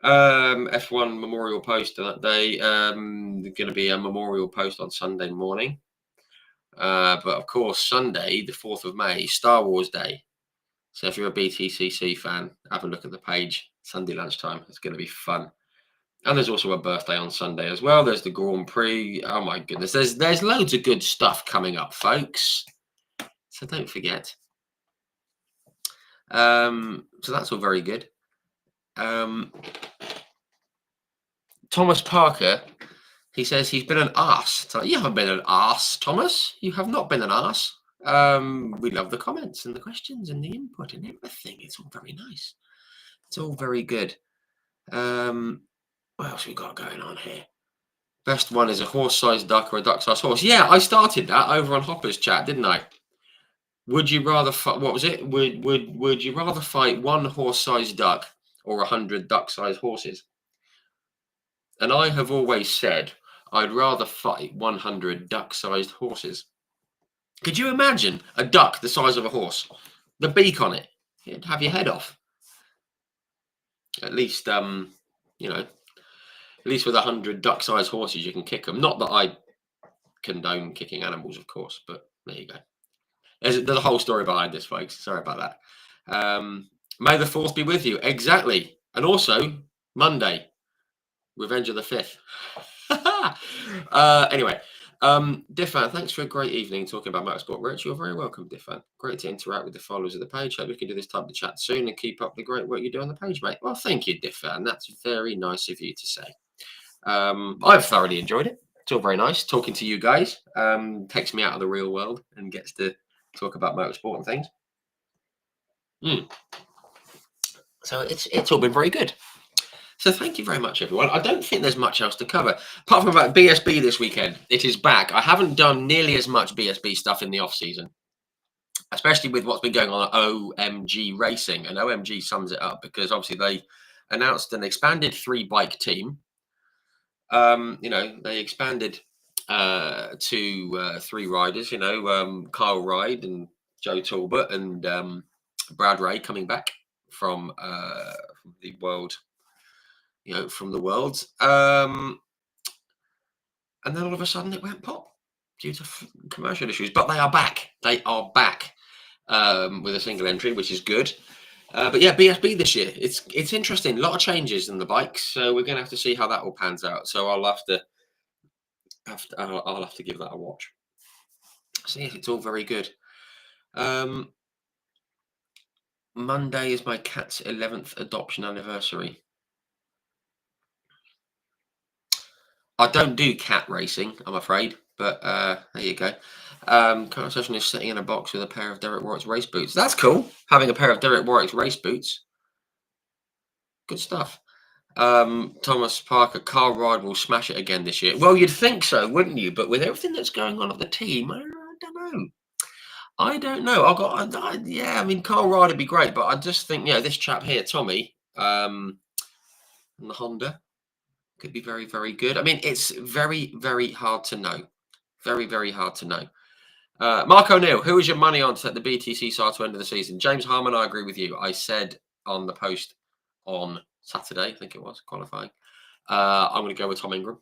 F1 memorial post on that day. Going to be a memorial post on Sunday morning. But of course, Sunday, the 4th of May, Star Wars Day. So if you're a BTCC fan, have a look at the page. Sunday lunchtime. It's going to be fun. And there's also a birthday on Sunday as well. There's the Grand Prix. Oh my goodness. There's loads of good stuff coming up, folks. So don't forget. So that's all very good. Thomas Parker, he says he's been an arse. So you haven't been an arse, Thomas. You have not been an arse. We love the comments and the questions and the input and everything. It's all very nice. It's all very good. What else we got going on here? Best one is a horse-sized duck or a duck-sized horse. Yeah, I started that over on Hopper's chat, didn't I? Would you rather fight? What was it? Would you rather fight one horse-sized duck or 100 duck-sized horses? And I have always said I'd rather fight 100 duck-sized horses. Could you imagine a duck the size of a horse? The beak on it, it'd have your head off. At least, you know, at least with 100 duck-sized horses, you can kick them. Not that I condone kicking animals, of course, but there you go. There's a whole story behind this, folks. Sorry about that. May the 4th be with you. Exactly. And also, Monday, Revenge of the 5th. Anyway, Diffan, thanks for a great evening talking about motorsport. Rich, you're very welcome, Diffan. Great to interact with the followers of the page. Hope we can do this type of chat soon and keep up the great work you do on the page, mate. Well, thank you, Diffan. That's very nice of you to say. I've thoroughly enjoyed it. It's all very nice talking to you guys. Takes me out of the real world and gets to talk about motorsport and things. So it's all been very good. So thank you very much, everyone. I don't think there's much else to cover. Apart from about BSB this weekend. It is back. I haven't done nearly as much BSB stuff in the off-season, especially with what's been going on at OMG Racing. And OMG sums it up because obviously they announced an expanded 3-bike team. They expanded to 3 riders, Kyle Ryde and Joe Talbot and Brad Ray coming back from the world. From the world. And then all of a sudden it went pop due to commercial issues. But they are back. They are back with a single entry, which is good. But yeah, BSB this year. It's interesting. A lot of changes in the bikes. So we're going to have to see how that all pans out. So I'll have to give that a watch. See, it's all very good. Monday is my cat's 11th adoption anniversary. I don't do cat racing, I'm afraid, but there you go. Current session is sitting in a box with a pair of Derek Warwick's race boots. That's cool, having a pair of Derek Warwick's race boots. Good stuff. Thomas Parker, Carl Ryde will smash it again this year. Well, you'd think so, wouldn't you? But with everything that's going on at the team, I don't know. Carl Ryde would be great, but I just think, this chap here, Tommy, and the Honda, could be very, very good. I mean, it's very, very hard to know. Very, very hard to know. Mark O'Neill, who is your money on to set the BTC side to end of the season? James Harmon, I agree with you. I said on the post on Saturday, I think it was, qualifying, I'm going to go with Tom Ingram.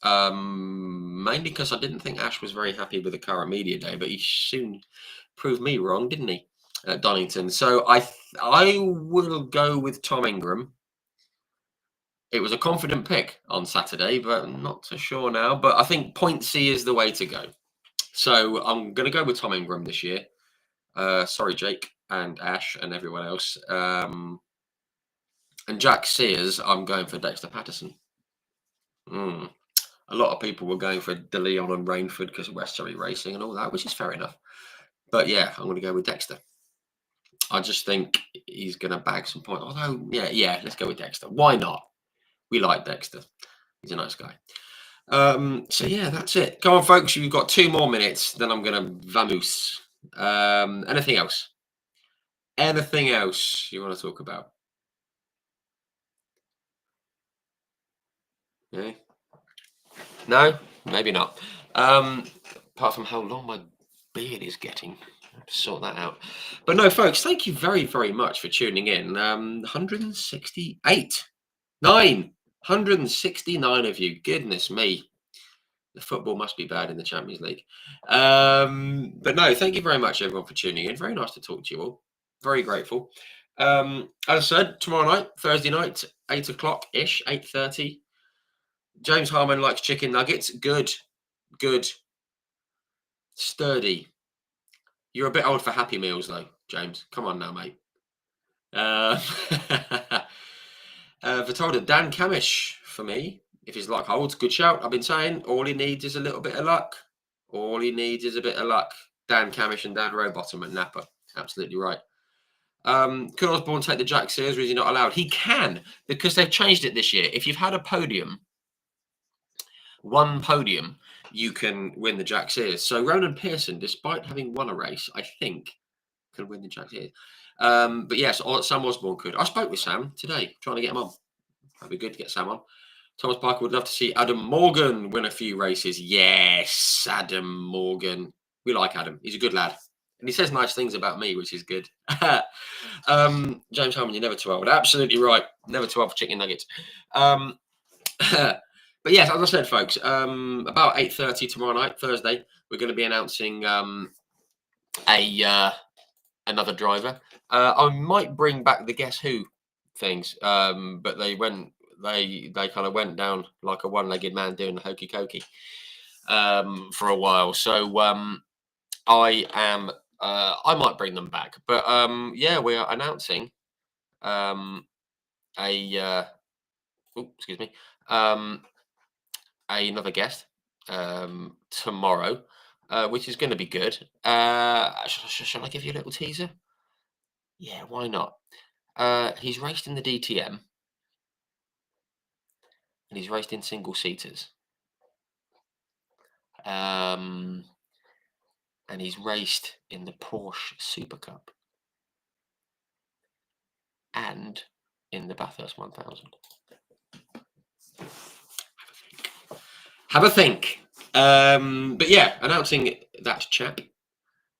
Mainly because I didn't think Ash was very happy with the car at Media Day, but he soon proved me wrong, didn't he, at Donington? So I will go with Tom Ingram. It was a confident pick on Saturday, but I'm not so sure now. But I think point C is the way to go. So I'm going to go with Tom Ingram this year. Sorry, Jake and Ash and everyone else. And Jack Sears, I'm going for Dexter Patterson. A lot of people were going for De Leon and Rainford because of West Surrey Racing and all that, which is fair enough. But yeah, I'm going to go with Dexter. I just think he's going to bag some points. Although, yeah, let's go with Dexter. Why not? We like Dexter. He's a nice guy. So yeah, that's it. Come on, folks. You've got 2 more minutes. Then I'm going to vamoose. Anything else? Anything else you want to talk about? Yeah. No, maybe not. Apart from how long my beard is getting. I have to sort that out. But no, folks, thank you very, very much for tuning in. 168 969 of you. Goodness me. The football must be bad in the Champions League. But no, thank you very much, everyone, for tuning in. Very nice to talk to you all. Very grateful. As I said, tomorrow night, Thursday night, 8 o'clock ish, 8:30. James Harmon likes chicken nuggets. Good, good, sturdy. You're a bit old for Happy Meals, though, James. Come on now, mate. Uh, Vitolda, Dan Camish for me. If his luck holds, good shout. I've been saying all he needs is a little bit of luck. All he needs is a bit of luck. Dan Camish and Dan Rowbottom at Napa. Absolutely right. Could Osborne take the Jack Sears, or is he not allowed? He can, because they've changed it this year. If you've had a podium, one podium, you can win the Jack Sears. So Ronan Pearson, despite having won a race, I think, can win the Jack Sears. But yes, Sam Osborne could. I spoke with Sam today, trying to get him on. That'd be good to get Sam on. Thomas Parker would love to see Adam Morgan win a few races. Yes, Adam Morgan. We like Adam. He's a good lad. And he says nice things about me, which is good. James Harmon, you're never too old. Absolutely right. Never too old for chicken nuggets. But yes, as I said, folks, about 8:30 tomorrow night, Thursday, we're going to be announcing another driver. I might bring back the Guess Who things, but they kind of went down like a one-legged man doing the hokey cokey for a while. So I might bring them back, but yeah, we are announcing excuse me, another guest tomorrow, which is going to be good. Shall I give you a little teaser? Yeah, why not? He's raced in the DTM, and he's raced in single seaters. And he's raced in the Porsche Super Cup and in the Bathurst 1000. Have a think. But yeah, announcing that chap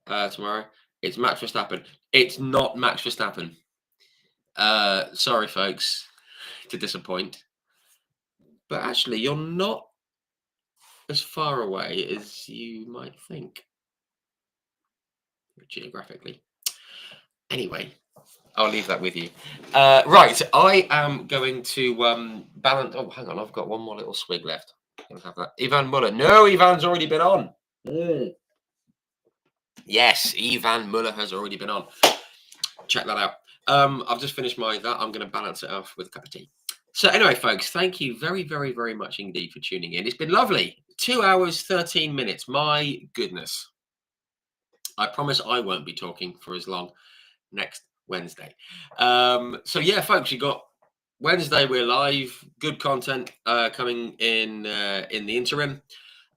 tomorrow. It's Max Verstappen. It's not Max Verstappen. Sorry, folks, to disappoint. But actually, you're not as far away as you might think, geographically. Anyway, I'll leave that with you. Right, I am going to balance. Oh, hang on, I've got one more little swig left. I'll have that. Ivan Muller. No, Ivan's already been on. Yes, Ivan Muller has already been on. Check that out. I've just finished that. I'm going to balance it off with a cup of tea. So anyway, folks, thank you very, very, very much indeed for tuning in. It's been lovely. 2 hours, 13 minutes. My goodness. I promise I won't be talking for as long next Wednesday. So yeah, folks, you got Wednesday. We're live. Good content coming in the interim.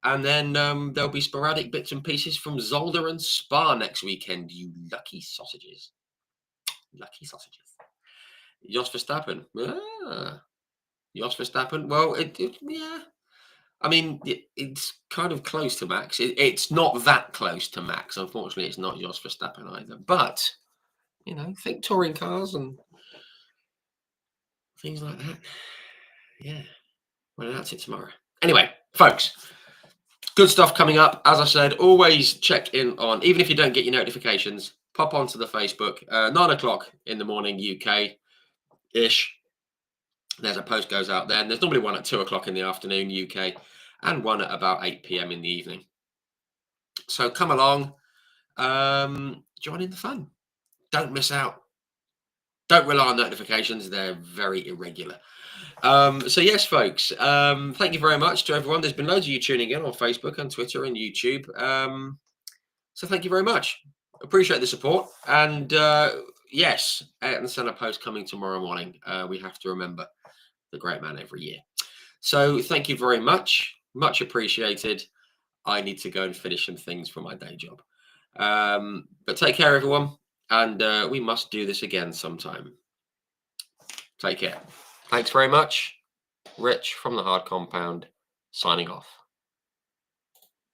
And then there'll be sporadic bits and pieces from Zolder and Spa next weekend, you lucky sausages. Lucky sausages. Jos Verstappen. Jos Verstappen. Well, yeah. I mean, it's kind of close to Max. It's not that close to Max. Unfortunately, it's not Jos Verstappen either. But, you know, think touring cars and things like that. Yeah. Well, that's it tomorrow. Anyway, folks, good stuff coming up. As I said, always check in on, even if you don't get your notifications, pop onto the Facebook, 9 o'clock in the morning, UK-ish. There's a post goes out there, and there's normally one at 2 o'clock in the afternoon, UK, and one at about 8 p.m. in the evening. So come along, join in the fun. Don't miss out. Don't rely on notifications. They're very irregular. So yes, folks, thank you very much to everyone. There's been loads of you tuning in on Facebook and Twitter and YouTube. So thank you very much. Appreciate the support. And yes, Ayrton Senna post coming tomorrow morning. We have to remember the great man every year. So thank you very much. Much appreciated. I need to go and finish some things for my day job. But take care, everyone. And we must do this again sometime. Take care. Thanks very much. Rich from the Hard Compound, signing off.